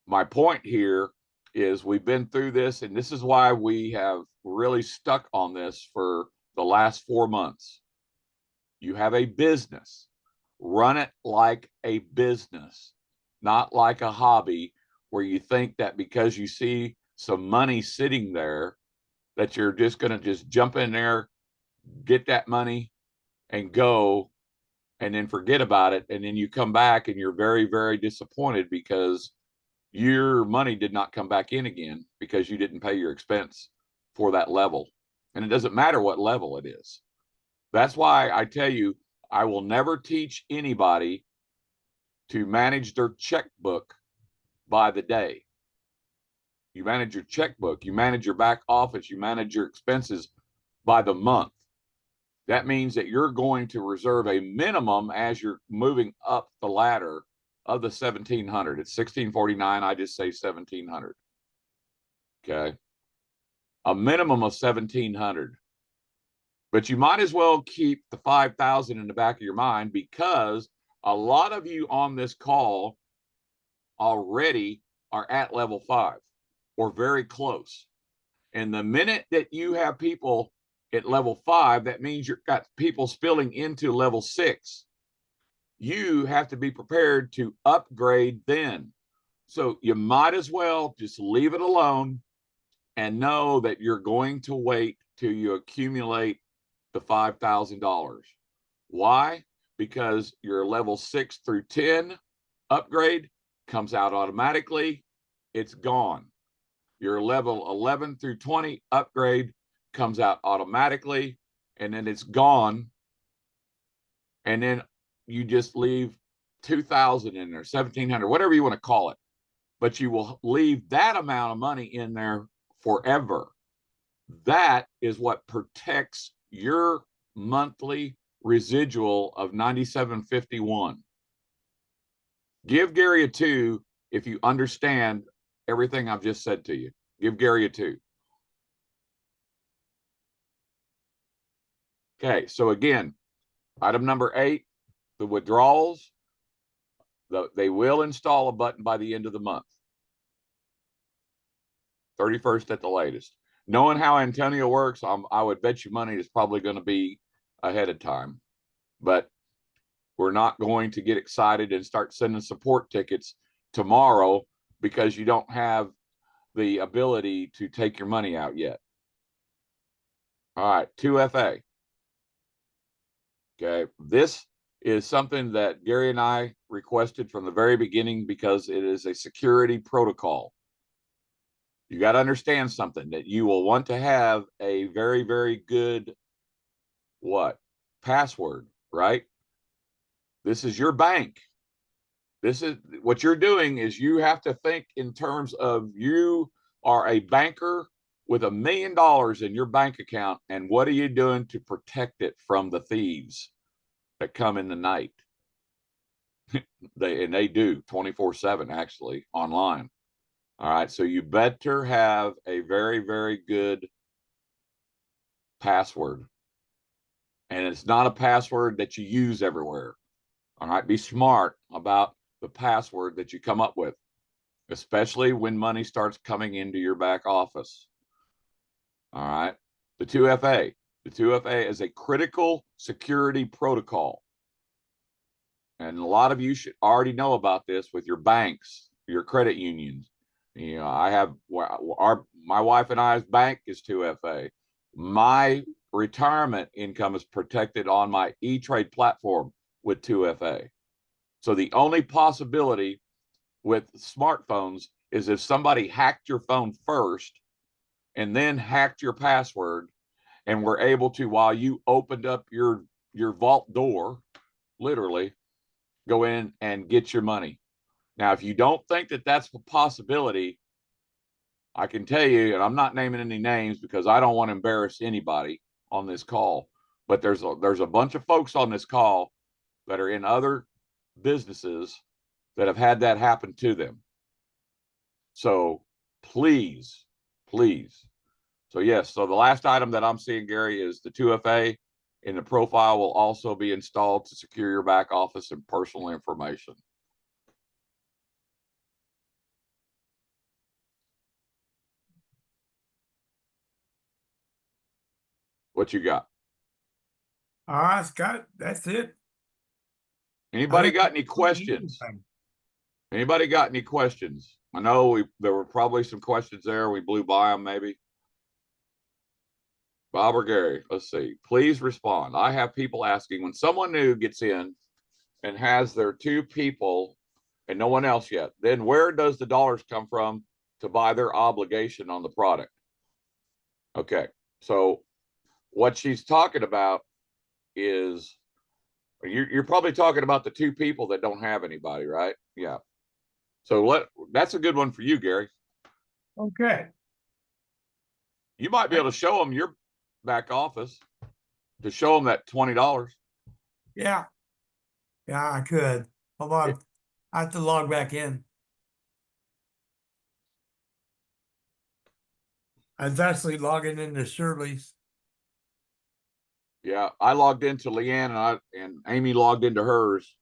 my point here is we've been through this, and this is why we have really stuck on this for the last 4 months. You have a business, run it like a business, not like a hobby where you think that because you see some money sitting there that you're just going to just jump in there, get that money and go, and then forget about it. And then you come back and you're very, very disappointed because your money did not come back in again because you didn't pay your expense for that level. And it doesn't matter what level it is. That's why I tell you, I will never teach anybody to manage their checkbook by the day. You manage your checkbook, you manage your back office, you manage your expenses by the month. That means that you're going to reserve a minimum as you're moving up the ladder of the 1,700. It's 1,649. I just say 1,700. Okay. A minimum of 1,700. But you might as well keep the 5,000 in the back of your mind, because a lot of you on this call already are at level 5 or very close. And the minute that you have people at level 5, that means you've got people spilling into level 6. You have to be prepared to upgrade then. So you might as well just leave it alone and know that you're going to wait till you accumulate the $5,000. Why? Because your level 6 through 10 upgrade comes out automatically. It's gone. Your level 11 through 20 upgrade comes out automatically, and then it's gone. And then you just leave 2,000 in there, 1,700, whatever you want to call it. But you will leave that amount of money in there forever. That is what protects your monthly residual of $97.51. Give Gary a 2 if you understand everything I've just said to you. Give Gary a 2. Okay, so again, item number 8, the withdrawals. They will install a button by the end of the month. 31st at the latest. Knowing how Antonio works, I would bet you money it's probably going to be ahead of time. But we're not going to get excited and start sending support tickets tomorrow because you don't have the ability to take your money out yet. All right, 2FA. Okay, this is something that Gary and I requested from the very beginning because it is a security protocol. You got to understand something, that you will want to have a very, very good password, right? This is your bank. This is what you're doing, is you have to think in terms of you are a banker with $1 million in your bank account, and what are you doing to protect it from the thieves that come in the night? They do 24/7 actually online. All right, so you better have a very, very good password. And it's not a password that you use everywhere. All right, be smart about the password that you come up with, especially when money starts coming into your back office. All right, the 2FA. The 2FA is a critical security protocol. And a lot of you should already know about this with your banks, your credit unions. You know, I have my wife and I's bank is 2FA. My retirement income is protected on my E-Trade platform with 2FA. So the only possibility with smartphones is if somebody hacked your phone first and then hacked your password and were able to, while you opened up your vault door, literally, go in and get your money. Now, if you don't think that that's a possibility, I can tell you, and I'm not naming any names because I don't want to embarrass anybody on this call, but there's a bunch of folks on this call that are in other businesses that have had that happen to them. So please, please. So yes, so the last item that I'm seeing, Gary, is the 2FA, and the profile will also be installed to secure your back office and personal information. What you got? Scott, that's it. Anybody think got any questions? Anybody got any questions? I know there were probably some questions there. We blew by them maybe. Bob or Gary, let's see. Please respond. I have people asking, when someone new gets in and has their 2 people and no one else yet, then where does the dollars come from to buy their obligation on the product? Okay, so what she's talking about is you're probably talking about the 2 people that don't have anybody, right? Yeah. So that's a good one for you, Gary. Okay. You might be able to show them your back office to show them that $20. Yeah. Yeah, I could. Hold on. I have to log back in. I was actually logging into Shirley's. Yeah, I logged into Leanne and Amy logged into hers,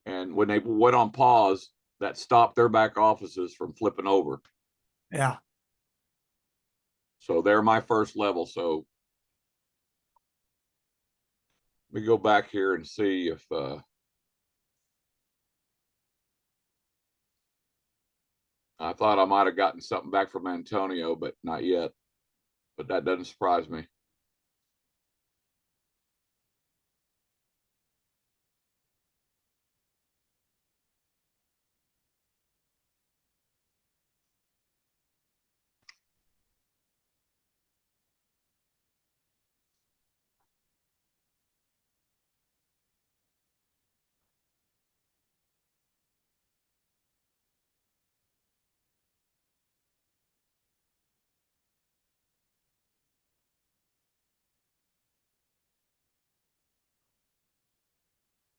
and when they went on pause, that stopped their back offices from flipping over. Yeah. So they're my first level. So let me go back here and see if I thought I might have gotten something back from Antonio, but not yet. But that doesn't surprise me.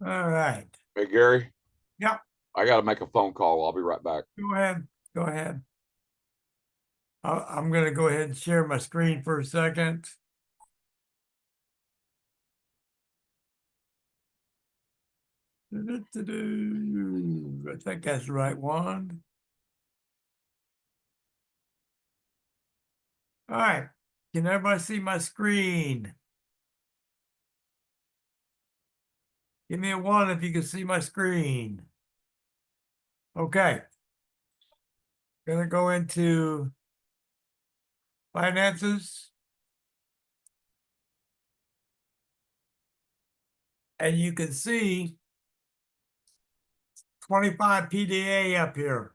All right. Hey, Gary. Yeah. I got to make a phone call. I'll be right back. Go ahead. Go ahead. I'm going to go ahead and share my screen for a second. I think that's the right one. All right. Can everybody see my screen? Give me a 1 if you can see my screen. Okay. Gonna go into finances. And you can see 25 PDA up here.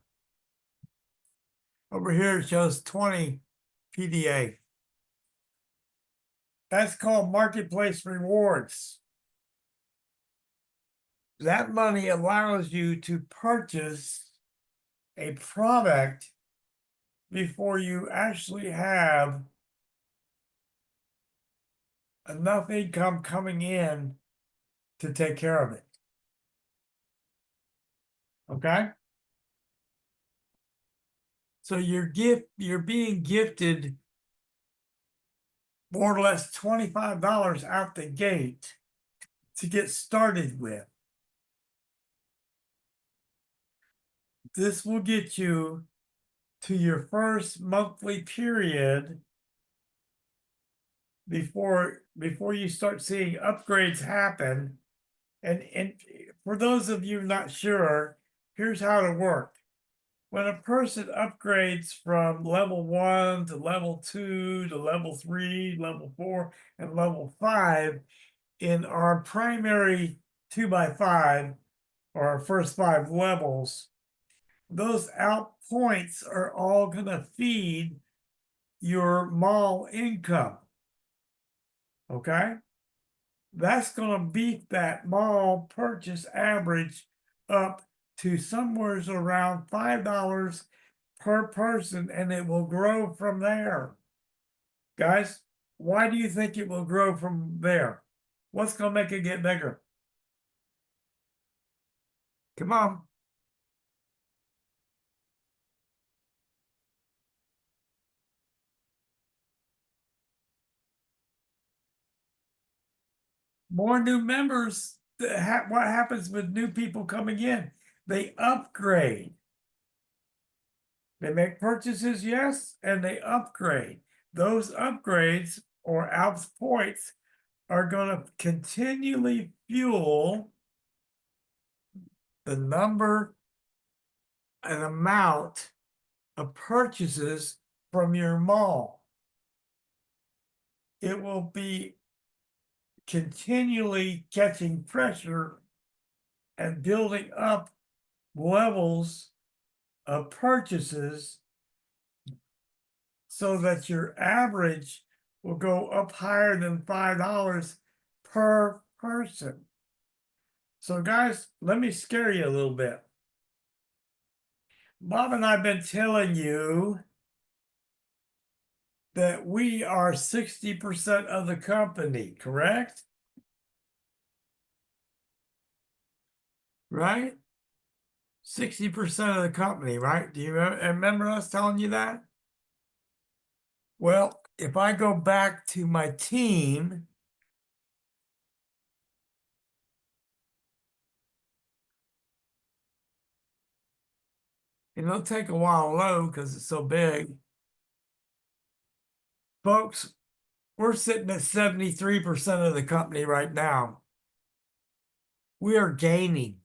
Over here it shows 20 PDA. That's called marketplace rewards. That money allows you to purchase a product before you actually have enough income coming in to take care of it. Okay? So you're being gifted more or less $25 out the gate to get started with. This will get you to your first monthly period before you start seeing upgrades happen. And for those of you not sure, here's how to work. When a person upgrades from level 1 to level 2 to level 3, level 4, and level 5 in our primary 2x5 or our first 5 levels, those out points are all going to feed your mall income. Okay? That's going to beat that mall purchase average up to somewhere around $5 per person, and it will grow from there. Guys, why do you think it will grow from there? What's going to make it get bigger? Come on. More new members. What happens with new people coming in? They upgrade. They make purchases, yes, and they upgrade. Those upgrades or Alpes points are going to continually fuel the number and amount of purchases from your mall. It will be continually catching pressure and building up levels of purchases so that your average will go up higher than $5 per person. So guys, let me scare you a little bit. Bob and I've been telling you that we are 60% of the company, correct? Right? 60% of the company, right? Do you remember us telling you that? Well, if I go back to my team, and it'll take a while to load because it's so big. Folks, we're sitting at 73% of the company right now. We are gaining.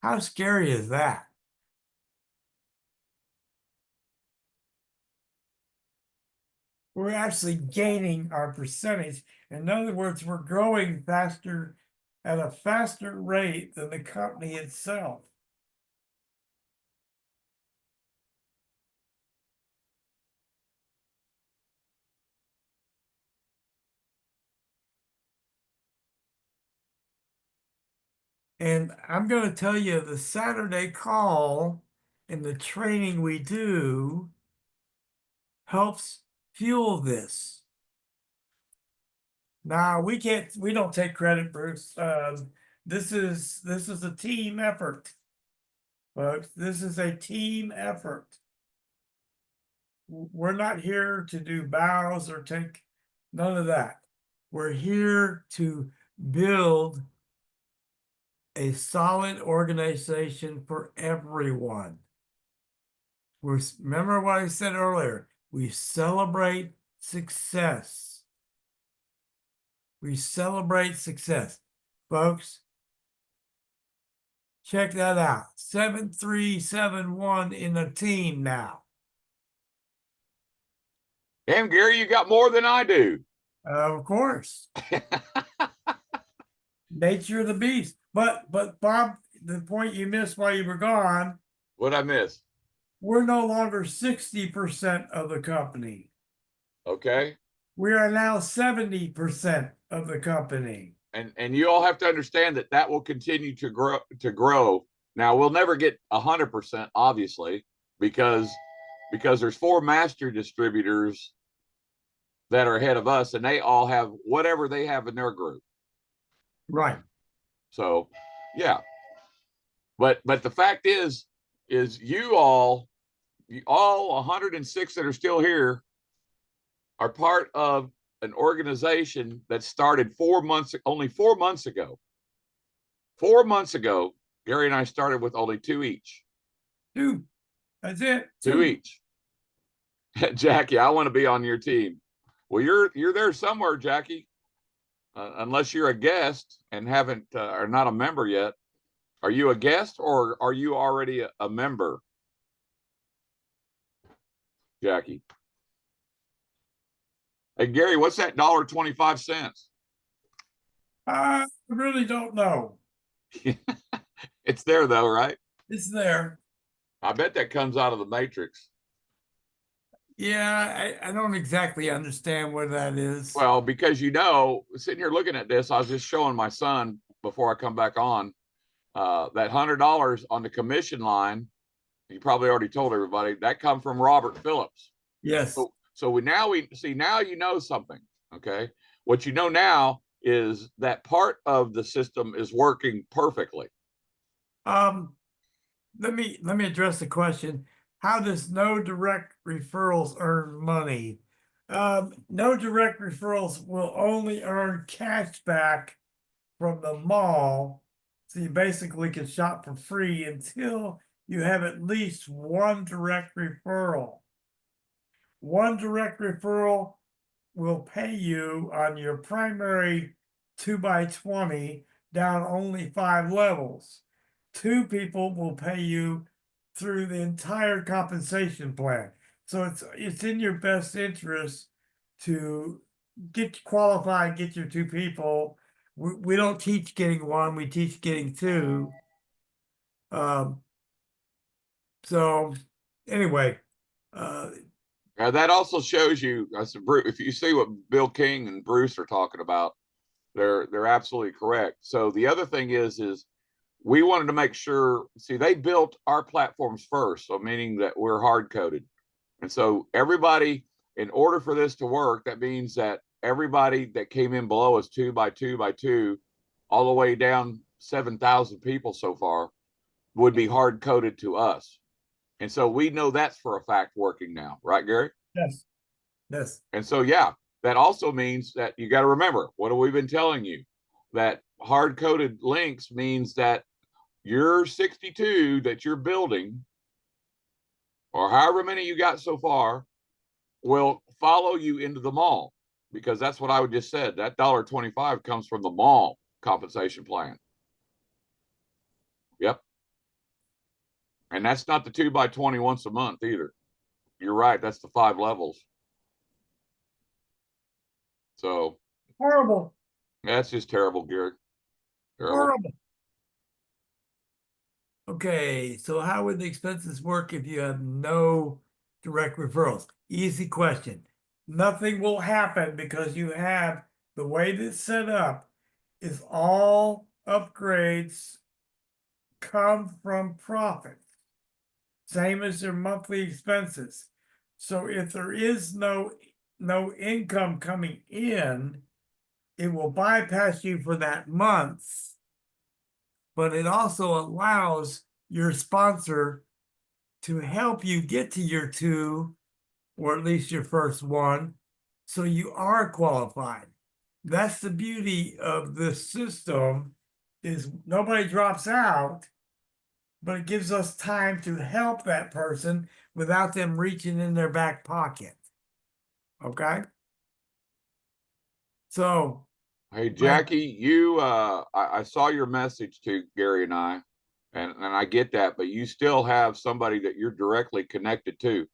How scary is that? We're actually gaining our percentage. In other words, we're growing faster at a faster rate than the company itself. And I'm going to tell you the Saturday call and the training we do helps fuel this. Now we don't take credit, Bruce. This is a team effort, folks. This is a team effort. We're not here to do bows or take none of that. We're here to build a solid organization for everyone. Remember what I said earlier, we celebrate success. We celebrate success. Folks, check that out. 7371 in a team now. Damn, Gary, you got more than I do. Of course. Nature of the beast. But Bob, the point you missed while you were gone. What'd I miss? We're no longer 60% of the company. Okay. We are now 70% of the company. And you all have to understand that that will continue to grow. Now we'll never get 100%, obviously, because there's 4 master distributors that are ahead of us, and they all have whatever they have in their group. Right. So, yeah. But the fact is, is you all 106 that are still here are part of an organization that started only 4 months ago. 4 months ago, Gary and I started with only two each. Two. That's it. Two each. Jackie, I want to be on your team. Well, you're there somewhere, Jackie. Unless you're a guest and haven't are not a member yet. Are you a guest or are you already a member? Jackie. Hey Gary, what's that $1.25? I really don't know. It's there though, right? It's there. I bet that comes out of the matrix. Yeah, I don't exactly understand what that is. Well, because sitting here looking at this, I was just showing my son before I come back on that $100 on the commission line. You probably already told everybody that come from Robert Phillips. Yes. So now you know something. Okay. What you know now is that part of the system is working perfectly. Let me address the question. How does no direct referrals earn money? No direct referrals will only earn cash back from the mall. So you basically can shop for free until you have at least one direct referral. One direct referral will pay you on your primary 2x20 down only 5 levels. Two people will pay you through the entire compensation plan. So it's in your best interest to get qualified, get your two people. We don't teach getting one, we teach getting two. So anyway, That also shows you, I said, if you see what Bill King and Bruce are talking about, they're absolutely correct. So the other thing is we wanted to make sure, see, they built our platforms first, so meaning that we're hard coded. And so everybody, in order for this to work, that means that everybody that came in below us 2x2x2, all the way down 7,000 people so far, would be hard coded to us. And so we know that's for a fact working now, right, Gary? yes, yes. And so, yeah, that also means that you got to remember, what have we been telling you? That hard coded links means that your 62 that you're building, or however many you got so far, will follow you into the mall, because that's what I would just said. That $1.25 comes from the mall compensation plan. Yep. And that's not the 2x20 once a month either. You're right. That's the 5 levels. So Horrible. that's just terrible, Gary. Terrible. Horrible. Okay, so how would the expenses work if you have no direct referrals? Easy question. Nothing will happen because you have the way that's set up is all upgrades come from profit, same as their monthly expenses. So if there is no income coming in, it will bypass you for that month. But it also allows your sponsor to help you get to your two, or at least your first one, so you are qualified. That's the beauty of this system, is nobody drops out, but it gives us time to help that person without them reaching in their back pocket. Okay? So, Hey, Jackie, I saw your message to Gary and and I get that, but you still have somebody that you're directly connected to.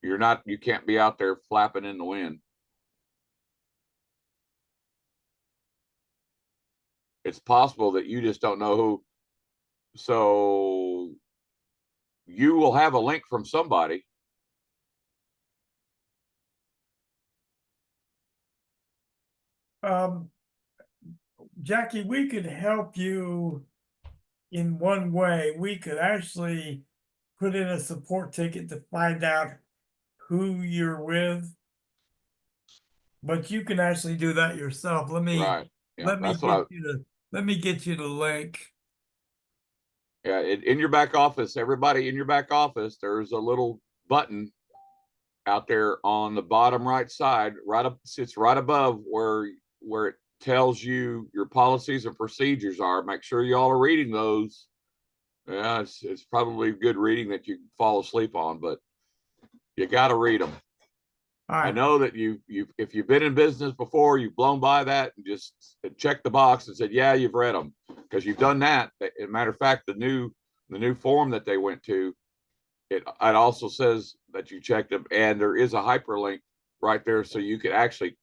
You can't be out there flapping in the wind. It's possible that you just don't know who. So you will have a link from somebody. Jackie, we could help you in one way. We could actually put in a support ticket to find out who you're with. But you can actually do that yourself. Right. Yeah, let me that's what get you the link. Yeah, in your back office, everybody in your back office, there's a little button out there on the bottom right side, right up, sits right above where it tells you your policies and procedures are. Make sure y'all are reading those. Yeah, it's probably good reading that you fall asleep on, but you got to read them. All I right, know that if you've been in business before, you've blown by that and just checked the box and said, yeah, you've read them, because you've done that. As a matter of fact, the new form that they went to, it also says that you checked them, and there is a hyperlink right there, so you could actually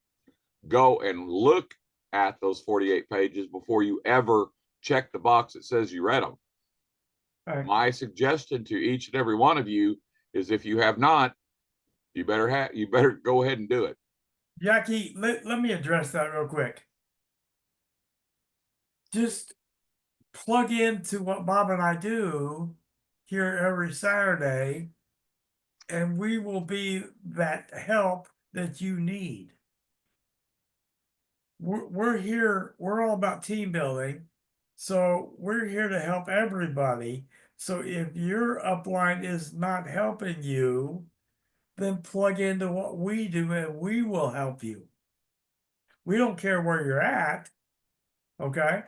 go and look at those 48 pages before you ever check the box that says you read them. all right. My suggestion to each and every one of you is, if you have not, you better go ahead and do it. Jackie, let me address that real quick. Just plug into what Bob and I do here every Saturday, and we will be that help that you need. We're here, we're all about team building. So we're here to help everybody. So if your upline is not helping you, then plug into what we do and we will help you. We don't care where you're at. Okay.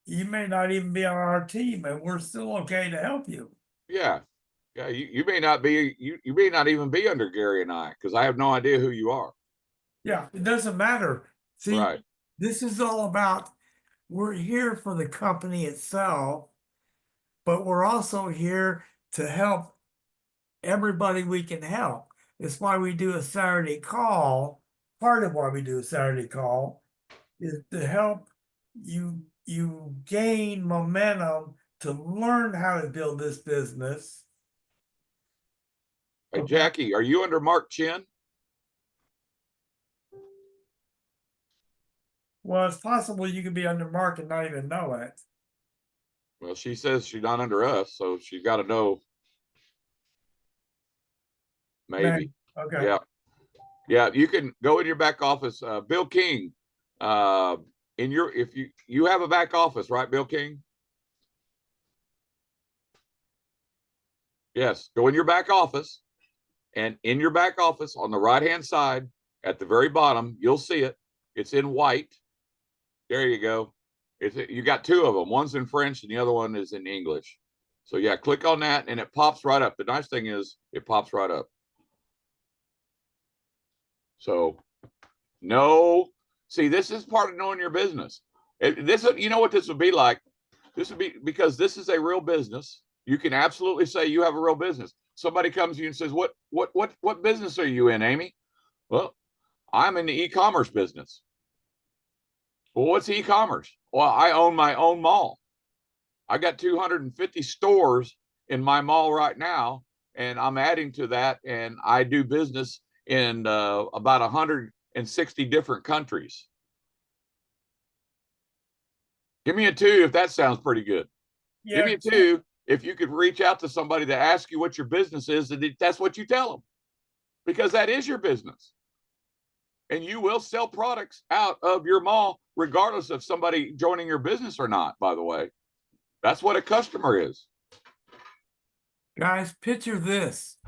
You may not even be on our team and we're still okay to help you. Yeah. Yeah. You may not be, you may not even be under Gary and I, because I have no idea who you are. Yeah, it doesn't matter. See, Right. this is all about, we're here for the company itself, but we're also here to help everybody we can help. It's why we do a Saturday call. Part of why we do a Saturday call is to help you gain momentum to learn how to build this business. Hey, Okay. Jackie, are you under Mark Chin? Well, it's possible you could be under Mark and not even know it. Well, she says she's not under us, so she's got to know. Maybe. Okay. Yeah. Yeah. You can go in your back office. Bill King, if you have a back office, right, Bill King? Yes. Go in your back office, and in your back office on the right-hand side at the very bottom, you'll see it. It's in white. There you go. You got two of them. One's in French and the other one is in English. So yeah, click on that and it pops right up. The nice thing is it pops right up. So see, this is part of knowing your business. You know what this would be like? This would be, because this is a real business. You can absolutely say you have a real business. Somebody comes to you and says, what business are you in, Amy? Well, I'm in the e-commerce business. Well, what's e-commerce? Well, I own my own mall. I got 250 stores in my mall right now, and I'm adding to that, and I do business in about 160 different countries. Give me a 2 if that sounds pretty good. Yeah. Give me a 2 if you could reach out to somebody to ask you what your business is, and that's what you tell them, because that is your business. And you will sell products out of your mall, regardless of somebody joining your business or not, by the way. That's what a customer is. Guys, picture this.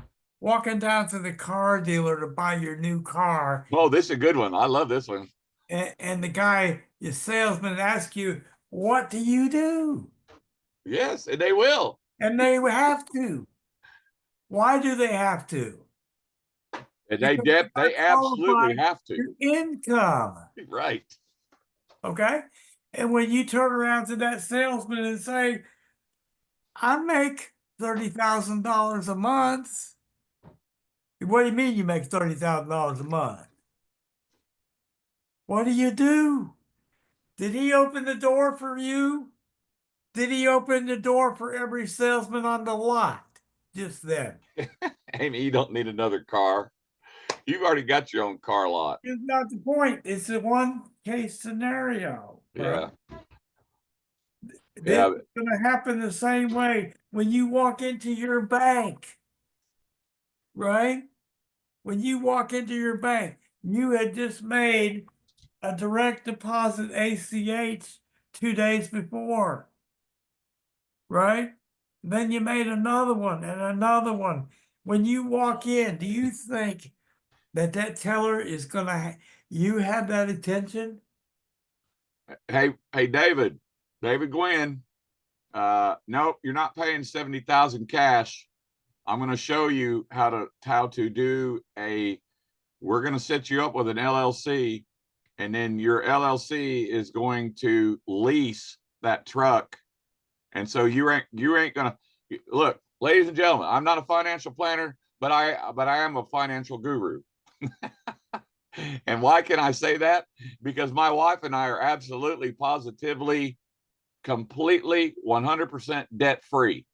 Walking down to the car dealer to buy your new car, Oh, this is a good one. I love this one. and the guy, your salesman, asks you, what do you do? Yes, and they will. And they have to. Why do they have to? And Because they they're absolutely qualifying have to. your income. Right. Okay. And when you turn around to that salesman and say, I make $30,000 a month. What do you mean you make $30,000 a month? What do you do? Did he open the door for you? Did he open the door for every salesman on the lot just then? Amy, you don't need another car. You've already got your own car lot. It's not the point. It's a one case scenario. Yeah. This Yeah. is going to happen the same way when you walk into your bank, right? When you walk into your bank, you had just made a direct deposit ACH 2 days before, right? then you made another one and another one. When you walk in, do you think that that teller is gonna, you have that attention? Hey, David Gwynn, nope, you're not paying 70,000 cash. I'm going to show you how to do we're going to set you up with an LLC, and then your LLC is going to lease that truck. And so you ain't going to look, ladies and gentlemen, I'm not a financial planner, but I am a financial guru. And why can I say that? Because my wife and I are absolutely, positively, completely, 100% debt free.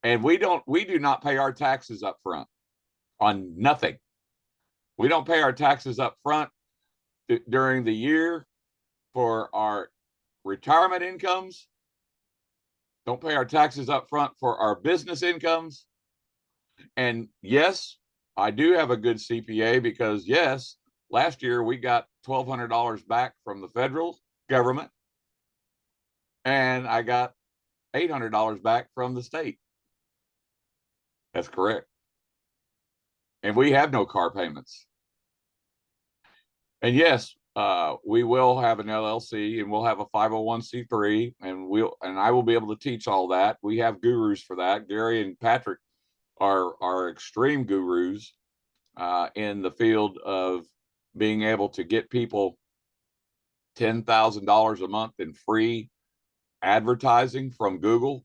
And we do not pay our taxes up front on nothing. We don't pay our taxes up front during the year for our retirement incomes. Don't pay our taxes up front for our business incomes. And yes, I do have a good CPA because yes, last year we got $1,200 back from the federal government, and I got $800 back from the state. That's correct. And we have no car payments. And yes, we will have an LLC, and we'll have a 501c3, and I will be able to teach all that. We have gurus for that. Gary and Patrick are extreme gurus in the field of being able to get people $10,000 a month in free advertising from Google,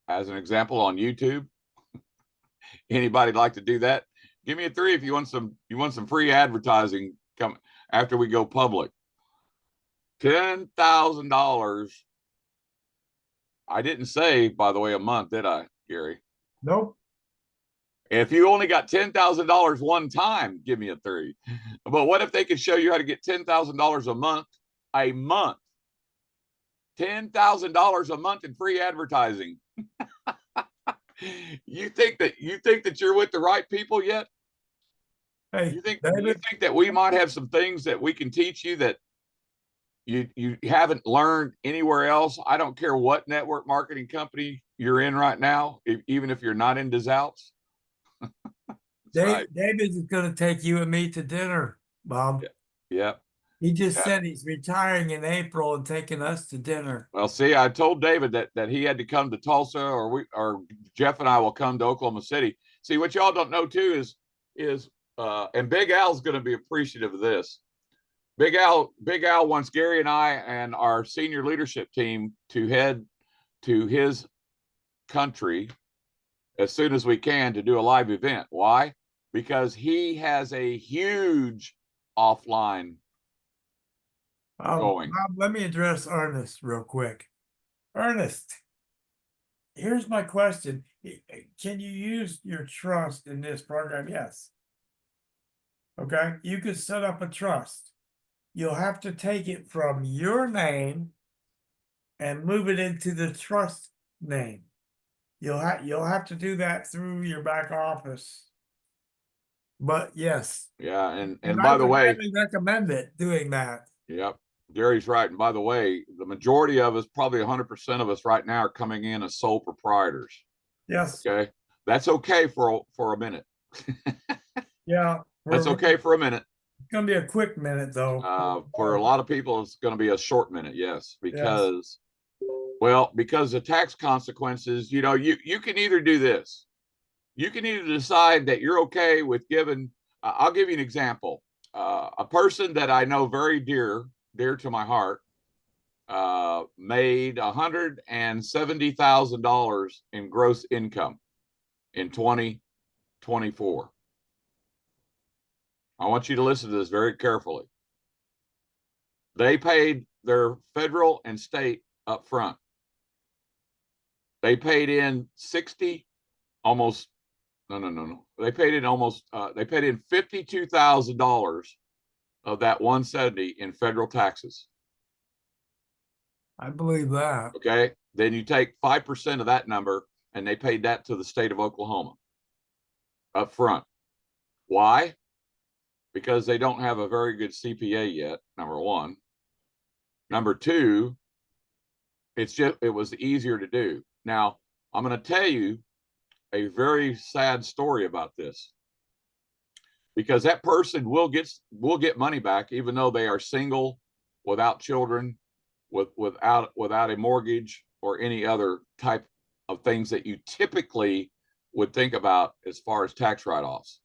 as an example, on YouTube. Anybody like to do that? Give me a 3 if you want some free advertising come after we go public. $10,000. I didn't say, by the way, a month, did I, Gary? Nope. If you only got $10,000 one time, give me a 3. But what if they could show you how to get $10,000 a month? A month. $10,000 a month in free advertising. You think that you're with the right people yet? Hey, You think David, that we might have some things that we can teach you that you haven't learned anywhere else? I don't care what network marketing company you're in right now, even if you're not in des Alpes. Right. David is gonna take you and me to dinner, Bob. Yeah. He just Yeah. said he's retiring in April and taking us to dinner. Well, see, I told David that he had to come to Tulsa, or Jeff and I will come to Oklahoma City. See, what y'all don't know too is and Big Al's going to be appreciative of this. Big Al wants Gary and I and our senior leadership team to head to his country as soon as we can to do a live event. Why? Because he has a huge offline going. Bob, let me address Ernest real quick. Ernest, here's my question. Can you use your trust in this program? Yes. Okay, you could set up a trust. You'll have to take it from your name and move it into the trust name. You'll have to do that through your back office. But yes. Yeah, and I by the would way, highly recommend it, doing that. yep, Gary's right. And by the way, the majority of us, probably 100% of us right now, are coming in as sole proprietors. Yes. Okay, that's okay for a minute. Yeah. That's okay for a minute. It's gonna be a quick minute though. For a lot of people, it's going to be a short minute. Yes, because because the tax consequences. You can either do this. You can either decide that you're okay with giving. I'll give you an example. A person that I know very dear to my heart made $170,000 in gross income in 2024. I want you to listen to this very carefully. They paid their federal and state up front. They paid in They paid in $52,000 of that 170 in federal taxes. I believe that. Okay. Then you take 5% of that number, and they paid that to the state of Oklahoma up front. Why? Because they don't have a very good CPA yet, number one. Number two it was easier to do. Now, I'm going to tell you a very sad story about this, because that person will get money back, even though they are single, without children, without a mortgage or any other type of things that you typically would think about as far as tax write-offs.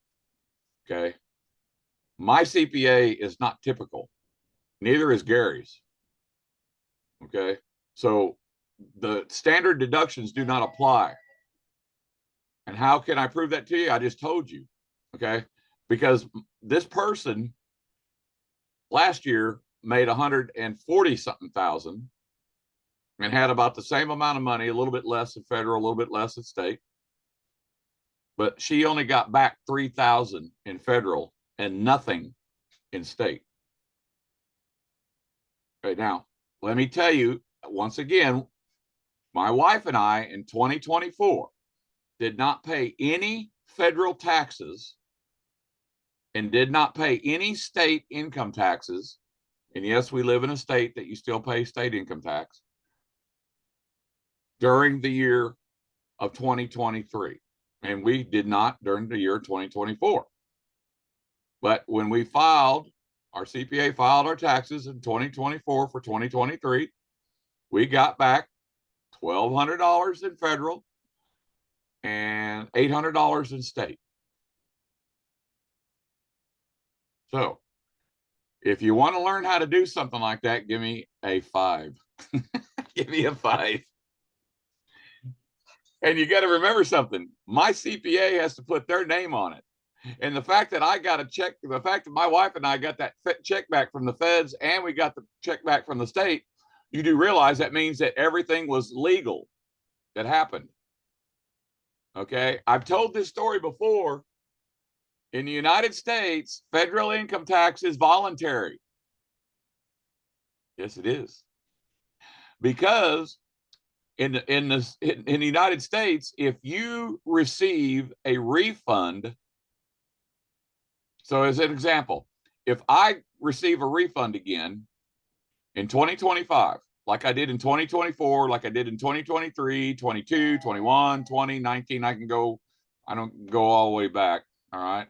Okay. My CPA is not typical. Neither is Gary's. Okay. So the standard deductions do not apply. And how can I prove that to you? I just told you. Okay. Because this person last year made 140 something thousand and had about the same amount of money, a little bit less in federal, a little bit less in state. But she only got back 3,000 in federal and nothing in state. Right now, let me tell you once again, my wife and I in 2024 did not pay any federal taxes and did not pay any state income taxes. And yes, we live in a state that you still pay state income tax during the year of 2023. And we did not during the year 2024. But when we filed, our CPA filed our taxes in 2024 for 2023, we got back $1,200 in federal and $800 in state. So if you want to learn how to do something like that, give me a 5. Give me a 5. And you got to remember something. My CPA has to put their name on it. And the fact that I got a check, the fact that my wife and I got that check back from the feds and we got the check back from the state, you do realize that means that everything was legal that happened. Okay. I've told this story before. In the United States, federal income tax is voluntary. Yes, it is. Because in the United States, if you receive a refund, so as an example, if I receive a refund again in 2025, like I did in 2024, like I did in 2023, 22, 21, 20, 19, I don't go all the way back. All right.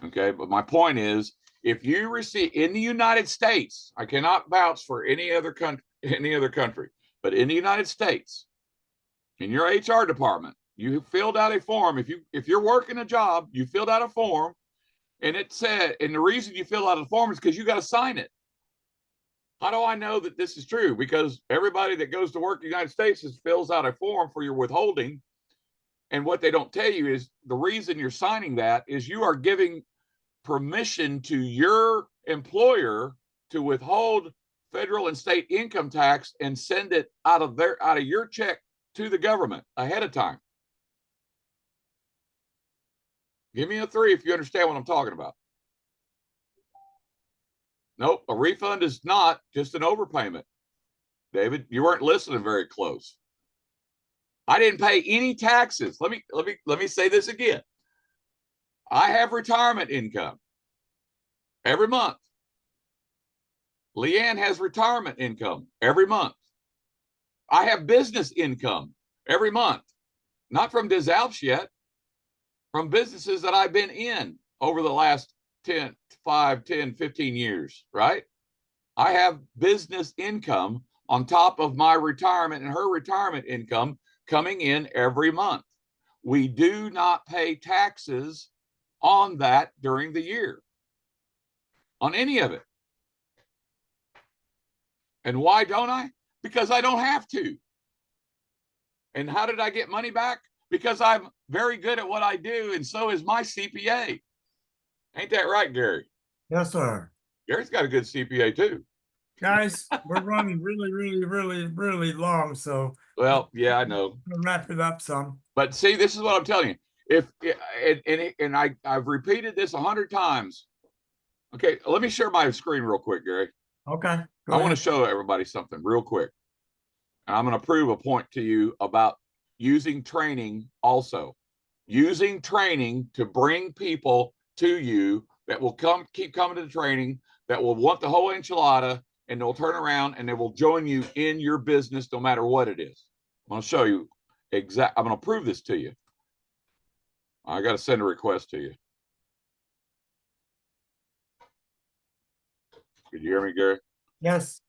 Okay. But my point is, if you receive in the United States, I cannot vouch for any other country, but in the United States, in your HR department, you filled out a form. If you're working a job, you filled out a form, and it said, and the reason you fill out a form is because you got to sign it. How do I know that this is true? Because everybody that goes to work in the United States fills out a form for your withholding. And what they don't tell you is the reason you're signing that is you are giving permission to your employer to withhold federal and state income tax and send it out of your check to the government ahead of time. Give me a 3 if you understand what I'm talking about. Nope, a refund is not just an overpayment. David, you weren't listening very close. I didn't pay any taxes. Let me say this again. I have retirement income every month. Leanne has retirement income every month. I have business income every month, not from Des Alpes yet, from businesses that I've been in over the last 5, 10, 15 years, right? I have business income on top of my retirement and her retirement income coming in every month. We do not pay taxes on that during the year, on any of it. And why don't I? Because I don't have to. And how did I get money back? Because I'm very good at what I do, and so is my CPA. Ain't that right, Gary? Yes, sir. Gary's got a good CPA too. Guys, we're running really long, so Well, yeah, I know. we'll wrap it up some. But see, this is what I'm telling you. I've repeated this 100 times. Okay, let me share my screen real quick, Gary. Okay. I want to show everybody something real quick. And I'm going to prove a point to you about using training also. Using training to bring people to you that will keep coming to the training, that will want the whole enchilada and they'll turn around and they will join you in your business no matter what it is. I'm going to show you I'm going to prove this to you. I got to send a request to you. Could you hear me, Gary? Yes.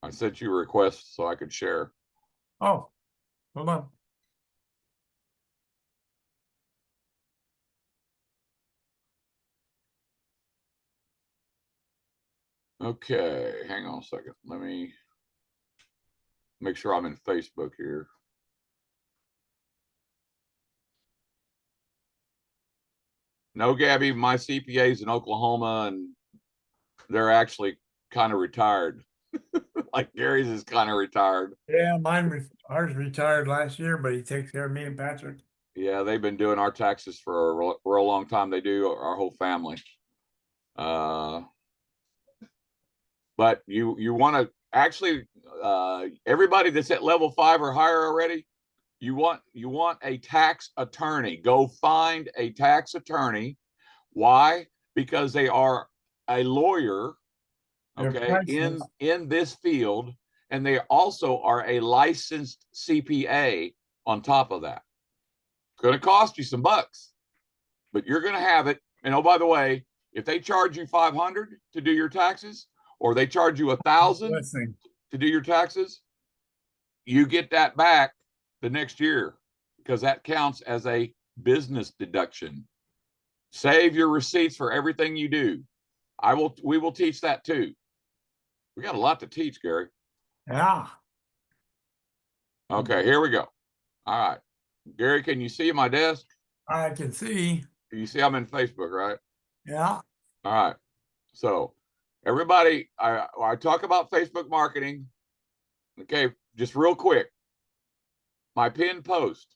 I sent you a request so I could share. Oh, hold on. Okay, hang on a second. Let me make sure I'm in Facebook here. No, Gabby, my CPA's in Oklahoma and they're actually kind of retired. Like Gary's is kind of retired. Yeah, ours retired last year, but he takes care of me and Patrick. Yeah, they've been doing our taxes for a real long time. They do, our whole family. But you want to actually, everybody that's at level 5 or higher already, you want a tax attorney. Go find a tax attorney. Why? Because they are a lawyer, okay, in this field, and they also are a licensed CPA on top of that. It's going to cost you some bucks, but you're going to have it. And oh, by the way, if they charge you $500 to do your taxes, or they charge you $1,000 to do your taxes, you get that back the next year because that counts as a business deduction. Save your receipts for everything you do. We will teach that too. We got a lot to teach, Gary. Yeah. Okay, here we go. All right. Gary, can you see my desk? I can see. You see I'm in Facebook, right? Yeah. All right. So everybody, I talk about Facebook marketing. Okay, just real quick. My pinned post,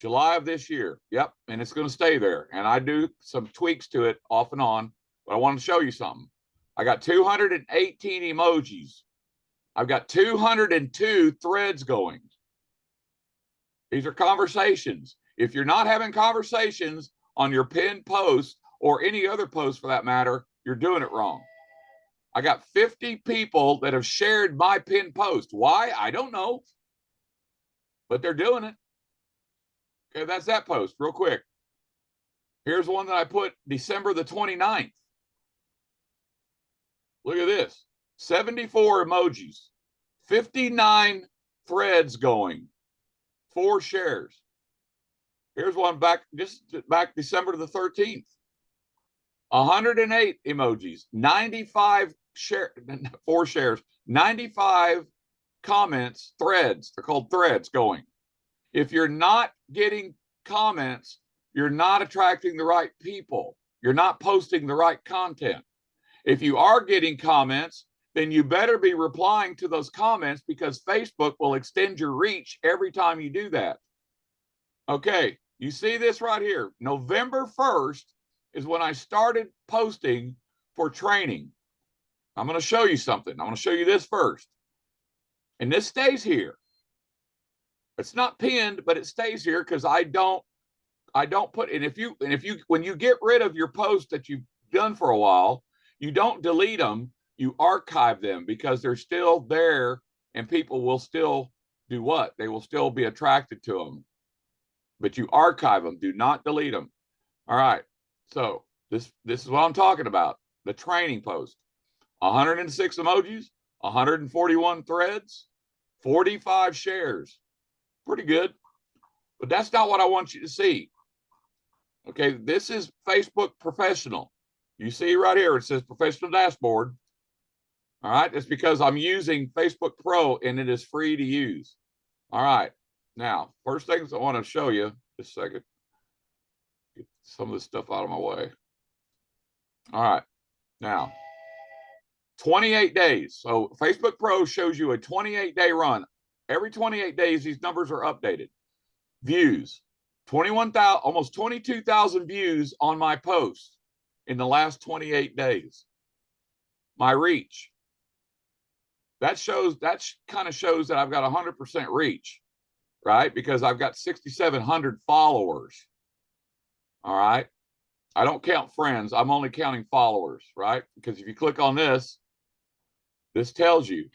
July of this year. Yep, and it's going to stay there. And I do some tweaks to it off and on, but I want to show you something. I got 218 emojis. I've got 202 threads going. These are conversations. If you're not having conversations on your pinned post or any other post for that matter, you're doing it wrong. I got 50 people that have shared my pinned post. Why? I don't know, but they're doing it. Okay, that's that post real quick. Here's one that I put December the 29th. Look at this, 74 emojis, 59 threads going, 4 shares. Here's one back December the 13th. 108 emojis, 95 4 shares, 95 comments, threads. They're called threads going. If you're not getting comments, you're not attracting the right people. You're not posting the right content. If you are getting comments, then you better be replying to those comments because Facebook will extend your reach every time you do that. Okay, you see this right here. November 1st is when I started posting for training. I'm going to show you something. I'm going to show you this first. And this stays here. It's not pinned, but it stays here because I don't put, when you get rid of your post that you've done for a while, you don't delete them, you archive them because they're still there and people will still do what? They will still be attracted to them. But you archive them, do not delete them. All right. So this is what I'm talking about. The training post. 106 emojis, 141 threads, 45 shares. Pretty good. But that's not what I want you to see. Okay, this is Facebook Professional. You see right here, it says Professional Dashboard. All right, it's because I'm using Facebook Pro and it is free to use. All right, now, first things I want to show you, just a second. Get some of this stuff out of my way. All right, now, 28 days. So Facebook Pro shows you a 28-day run. Every 28 days, these numbers are updated. Views, 21,000, almost 22,000 views on my posts in the last 28 days. My reach, that kind of shows that I've got 100% reach, right? Because I've got 6,700 followers. All right. I don't count friends. I'm only counting followers, right? Because if you click on this, This tells you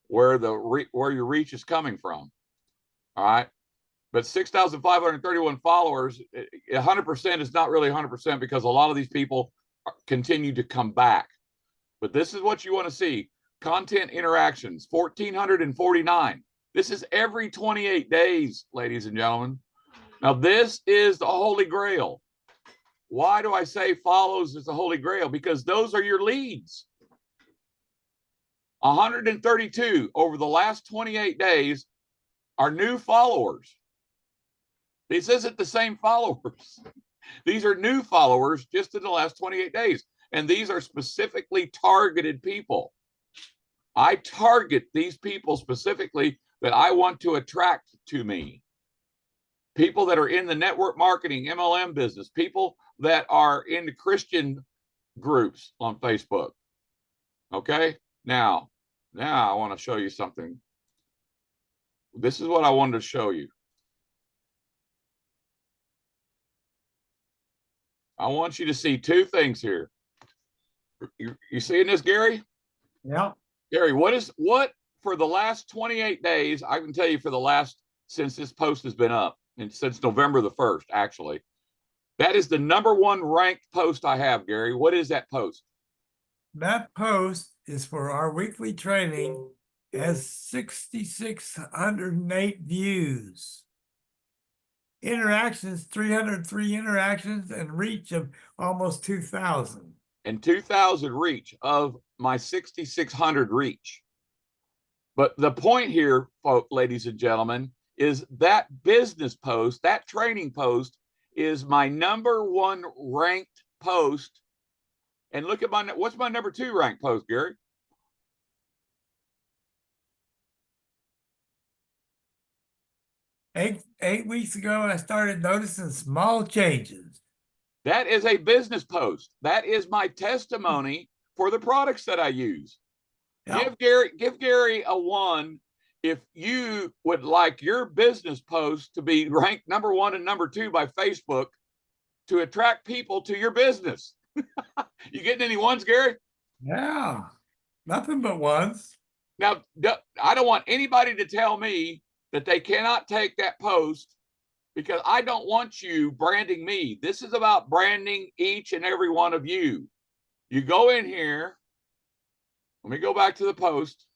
where where your reach is coming from. All right. But 6,531 followers, 100% is not really 100% because a lot of these people continue to come back. But this is what you want to see. Content interactions, 1,449. This is every 28 days, ladies and gentlemen. Now, this is the Holy Grail. Why do I say follows is the Holy Grail? Because those are your leads. 132 over the last 28 days are new followers. This isn't the same followers. These are new followers just in the last 28 days. And these are specifically targeted people. I target these people specifically that I want to attract to me. People that are in the network marketing, MLM business, people that are in the Christian groups on Facebook. Okay. Now I want to show you something. This is what I wanted to show you. I want you to see two things here. You seeing this, Gary? Yeah. Gary, what for the last 28 days, I can tell you for the last, since this post has been up, and since November the 1st, actually, that is the #1 ranked post I have, Gary. What is that post? That post is for our weekly training, has 6,608 views. Interactions, 303 interactions, and reach of almost 2,000. And 2,000 reach of my 6,600 reach. But the point here, folks, ladies and gentlemen, is that business post, that training post, is my #1 ranked post. And look at what's my #2 ranked post, Gary? Eight weeks ago, I started noticing small changes. That is a business post. That is my testimony for the products that I use. Yep. Give Gary a 1 if you would like your business post to be ranked #1 and #2 by Facebook to attract people to your business. You getting any ones, Gary? Yeah, nothing but ones. Now, I don't want anybody to tell me that they cannot take that post, because I don't want you branding me. This is about branding each and every one of you. You go in here. Let me go back to the post.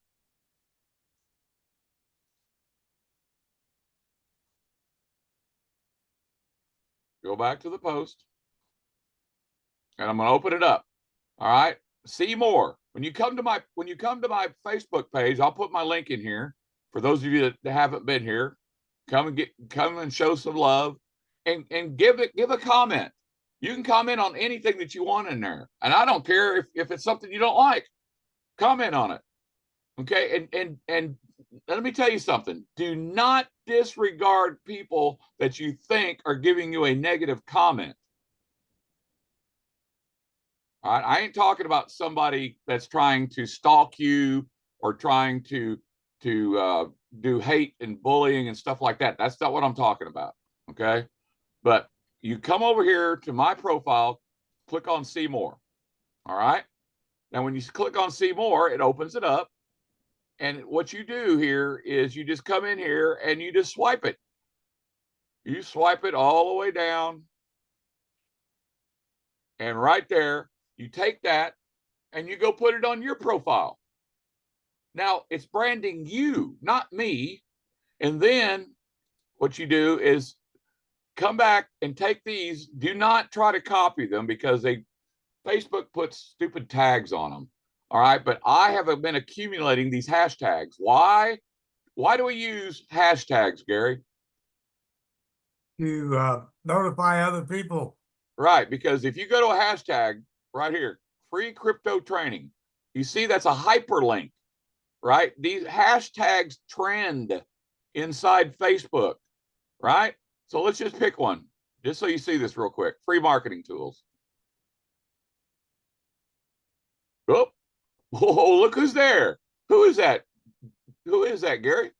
Go back to the post. And I'm going to open it up. All right. See more. When you come to my Facebook page, I'll put my link in here for those of you that haven't been here. Come and show some love, and give a comment. You can comment on anything that you want in there, and I don't care if it's something you don't like. Comment on it, okay? And let me tell you something. Do not disregard people that you think are giving you a negative comment. All right, I ain't talking about somebody that's trying to stalk you or trying to do hate and bullying and stuff like that. That's not what I'm talking about. Okay. But you come over here to my profile, click on see more. All right. Now, when you click on see more, it opens it up. And what you do here is you just come in here and you just swipe it. You swipe it all the way down. And right there, you take that and you go put it on your profile. Now, it's branding you, not me. And then what you do is come back and take these. Do not try to copy them, because Facebook puts stupid tags on them. All right. But I have been accumulating these hashtags. Why? Why do we use hashtags, Gary? To notify other people. Right. Because if you go to a hashtag right here, free crypto training, you see that's a hyperlink. Right? These hashtags trend inside Facebook, right? So let's just pick one, just so you see this real quick. Free marketing tools. Oh, look who's there. Who is that? Who is that, Gary?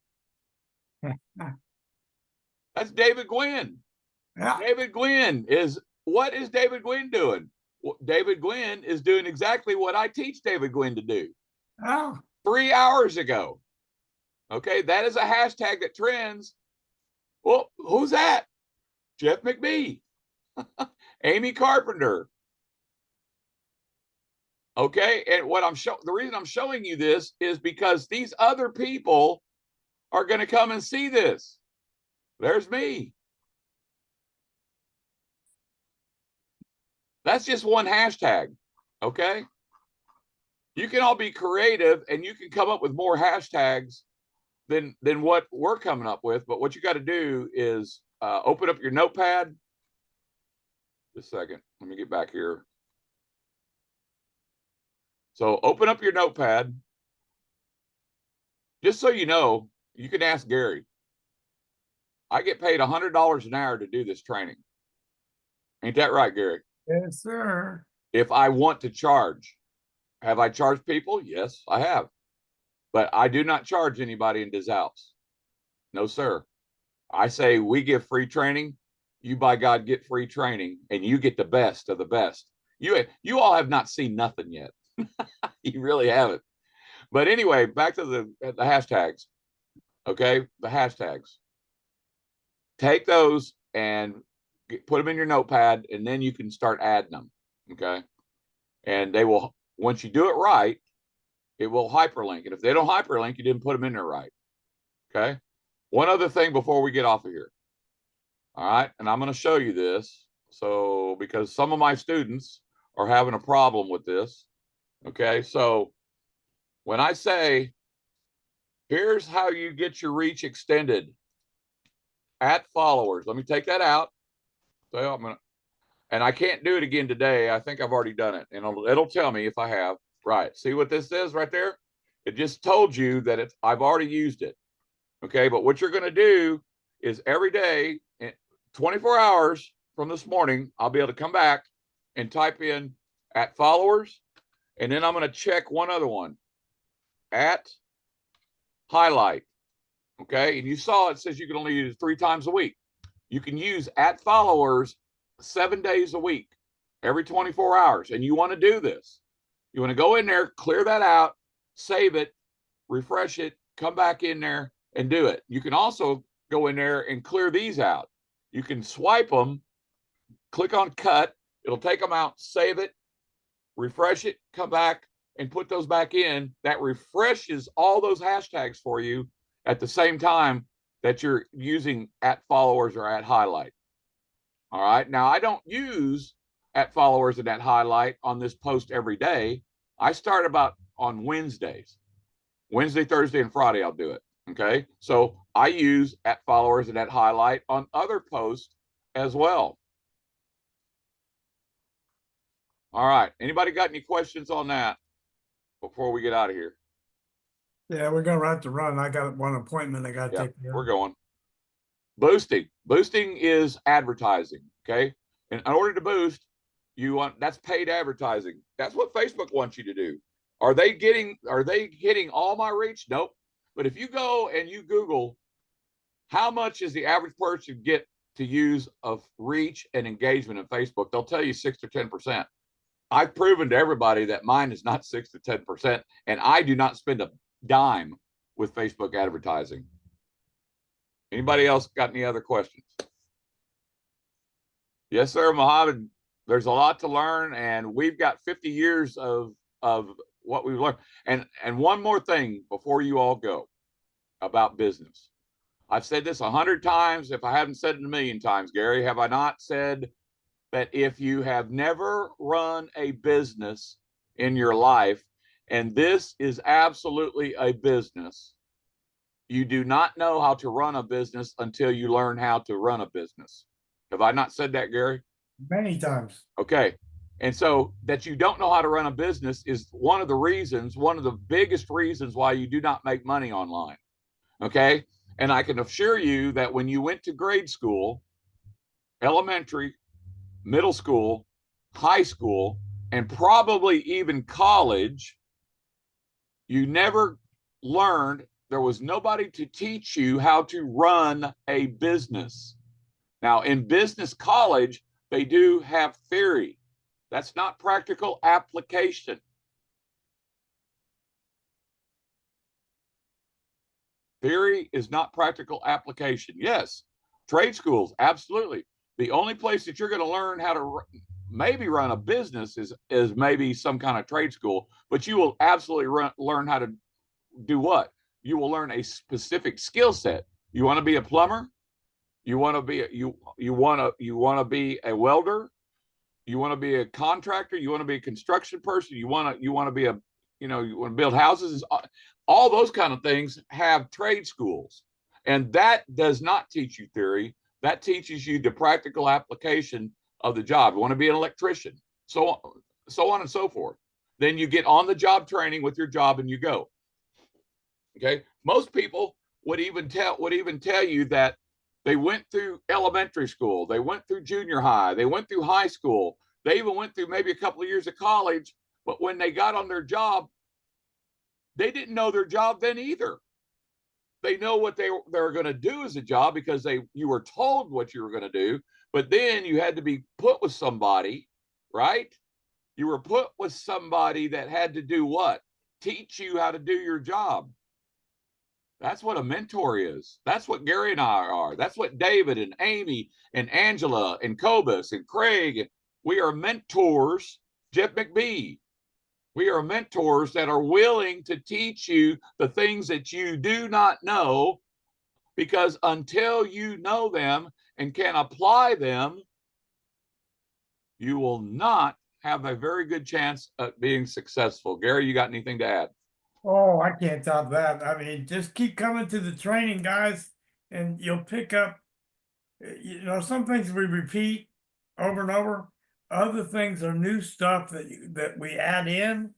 That's David Gwynn. Yeah. David Gwynn what is David Gwynn doing? Well, David Gwynn is doing exactly what I teach David Gwynn to do. Oh. 3 hours ago. Okay, that is a hashtag that trends. Well, who's that? Jeff McBee, Amy Carpenter. Okay, and what the reason I'm showing you this is because these other people are going to come and see this. There's me. That's just one hashtag. Okay, you can all be creative and you can come up with more hashtags than what we're coming up with. But what you got to do is open up your notepad. Just a second. Let me get back here. So open up your notepad. Just so you know, you can ask Gary. I get paid $100 an hour to do this training. Ain't that right, Gary? Yes, sir. If I want to charge. Have I charged people? Yes, I have. But I do not charge anybody in Des Alpes. No, sir. I say we give free training. You, by God, get free training, and you get the best of the best. You all have not seen nothing yet. You really haven't. But anyway, back to the hashtags. Okay, the hashtags. Take those and put them in your notepad, and then you can start adding them. Okay, and they will. Once you do it right, it will hyperlink. And if they don't hyperlink, you didn't put them in there right. Okay. One other thing before we get off of here. All right, and I'm going to show you this. So because some of my students are having a problem with this. Okay, so when I say, here's how you get your reach extended at followers. Let me take that out. So I'm gonna, and I can't do it again today. I think I've already done it, and it'll tell me if I have. Right. See what this is right there? It just told you that I've already used it. Okay, but what you're going to do is every day, 24 hours from this morning, I'll be able to come back and type in at followers, and then I'm going to check one other one, at highlight. Okay, and you saw it says you can only use it 3 times a week. You can use at followers 7 days a week, every 24 hours, and you want to do this. You want to go in there, clear that out, save it, refresh it, come back in there and do it. You can also go in there and clear these out. You can swipe them, click on cut, it'll take them out, save it, refresh it, come back and put those back in. That refreshes all those hashtags for you at the same time that you're using at followers or at highlight. All right. Now, I don't use at followers and at highlight on this post every day. I start about on Wednesdays. Wednesday, Thursday, and Friday, I'll do it. Okay. So I use at followers and at highlight on other posts as well. All right. Anybody got any questions on that before we get out of here? Yeah, we're gonna have to run. I got one appointment I gotta take care We're of. going. Boosting. Boosting is advertising. Okay. And in order to boost, that's paid advertising. That's what Facebook wants you to do. Are they getting all my reach? Nope. But if you go and you Google how much is the average person get to use of reach and engagement in Facebook, they'll tell you 6 to 10%. I've proven to everybody that mine is not 6 to 10%, and I do not spend a dime with Facebook advertising. Anybody else got any other questions? Yes, sir, Mohammed. There's a lot to learn, and we've got 50 years of what we've learned. And one more thing before you all go about business. I've said this 100 times. If I haven't said it a million times, Gary, have I not said that if you have never run a business in your life, and this is absolutely a business, you do not know how to run a business until you learn how to run a business. Have I not said that, Gary? Many times. Okay. And so that you don't know how to run a business is one of the biggest reasons why you do not make money online. Okay. And I can assure you that when you went to grade school, elementary, middle school, high school, and probably even college, you never learned, there was nobody to teach you how to run a business. Now, in business college, they do have theory. That's not practical application. Theory is not practical application. Yes, trade schools, absolutely. The only place that you're going to learn how to maybe run a business is maybe some kind of trade school, but you will absolutely learn how to do what? You will learn a specific skill set. You want to be a plumber? You want to be you want to be a welder? You want to be a contractor? You want to be a construction person? You want to be a you want to build houses? All those kind of things have trade schools, and that does not teach you theory. That teaches you the practical application of the job. You want to be an electrician, so on and so forth. Then you get on the job training with your job and you go. Okay, most people would even tell you that they went through elementary school, they went through junior high, they went through high school, they even went through maybe a couple of years of college, but when they got on their job, they didn't know their job then either. They know what they were going to do as a job because you were told what you were going to do, but then you had to be put with somebody, right? You were put with somebody that had to do what? Teach you how to do your job. That's what a mentor is. That's what Gary and I are. That's what David and Amy and Angela and Cobus and Craig. We are mentors. Jeff McBee. We are mentors that are willing to teach you the things that you do not know, because until you know them and can apply them, you will not have a very good chance at being successful. Gary, you got anything to add? Oh, I can't top that. I mean, just keep coming to the training, guys, and you'll pick up, some things we repeat over and over. Other things are new stuff that we add in.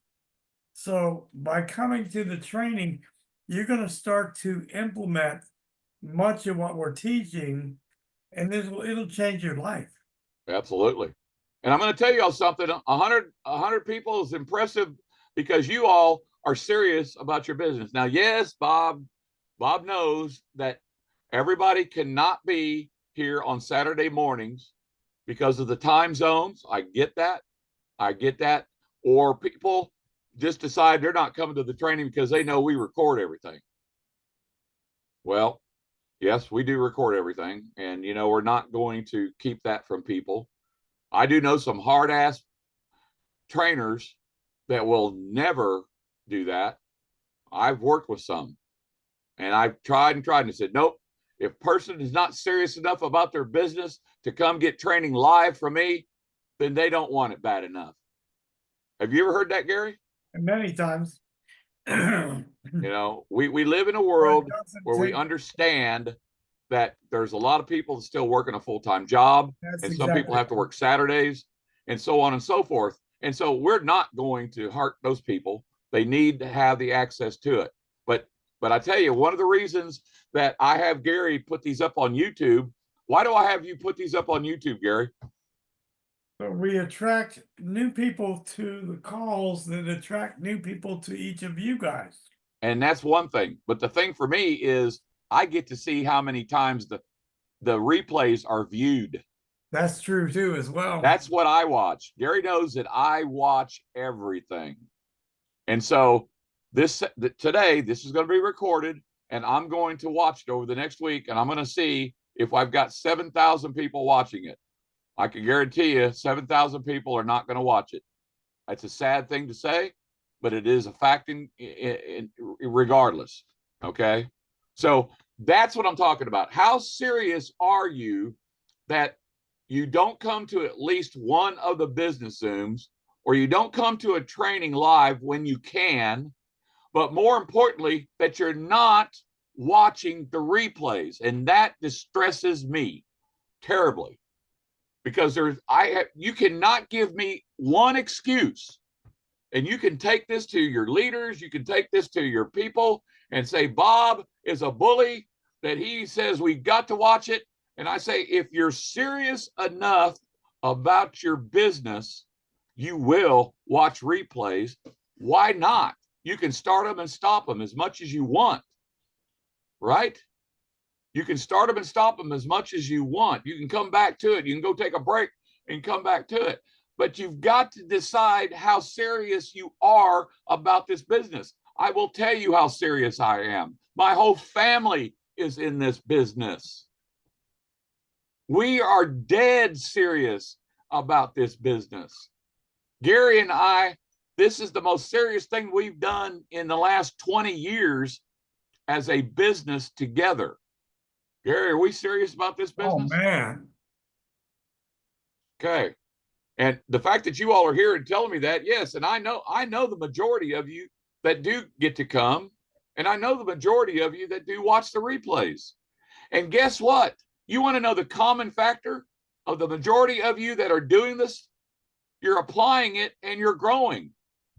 So by coming to the training, you're going to start to implement much of what we're teaching, and it'll change your life. Absolutely. And I'm going to tell you all something. 100 people is impressive because you all are serious about your business. Now, yes, Bob knows that everybody cannot be here on Saturday mornings because of the time zones. I get that. Or people just decide they're not coming to the training because they know we record everything. Well, yes, we do record everything. And, we're not going to keep that from people. I do know some hard ass trainers that will never do that. I've worked with some, and I've tried and said, nope, if person is not serious enough about their business to come get training live from me, then they don't want it bad enough. Have you ever heard that, Gary? Many times. We live in a world where we understand that there's a lot of people that still working a full-time job, and some people have to work Saturdays and so on and so forth. And so we're not going to hurt those people. They need to have the access to it. But I tell you, one of the reasons that I have Gary put these up on YouTube, why do I have you put these up on YouTube, Gary? So we attract new people to the calls that attract new people to each of you guys. And that's one thing. But the thing for me is I get to see how many times the replays are viewed. That's true too, as well. That's what I watch. Gary knows that I watch everything. And so today, this is going to be recorded, and I'm going to watch it over the next week, and I'm going to see if I've got 7,000 people watching it. I can guarantee you 7,000 people are not going to watch it. That's a sad thing to say, but it is a fact regardless. Okay. So that's what I'm talking about. How serious are you that you don't come to at least one of the business Zooms, or you don't come to a training live when you can, but more importantly, that you're not watching the replays? And that distresses me terribly, because you cannot give me one excuse. And you can take this to your leaders, you can take this to your people and say, Bob is a bully, that he says we got to watch it. And I say, if you're serious enough about your business, you will watch replays. Why not? You can start them and stop them as much as you want, right? You can start them and stop them as much as you want. You can come back to it. You can go take a break and come back to it. But you've got to decide how serious you are about this business. I will tell you how serious I am. My whole family is in this business. We are dead serious about this business. Gary and I, this is the most serious thing we've done in the last 20 years as a business together. Gary, are we serious about this Oh, business? man. Okay. And the fact that you all are here and telling me that, yes, and I know the majority of you that do get to come, and I know the majority of you that do watch the replays. And guess what? You want to know the common factor of the majority of you that are doing this? You're applying it and you're growing.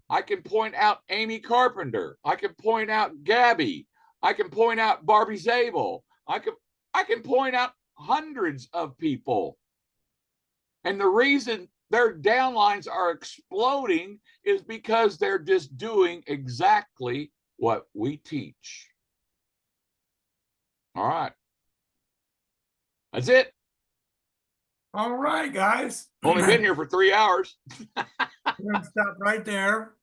I can point out Amy Carpenter. I can point out Gabby. I can point out Barbie Zabel. I can point out hundreds of people. And the reason their downlines are exploding is because they're just doing exactly what we teach. All right. That's it. All right, guys. Only been here for 3 hours. We're gonna stop right there.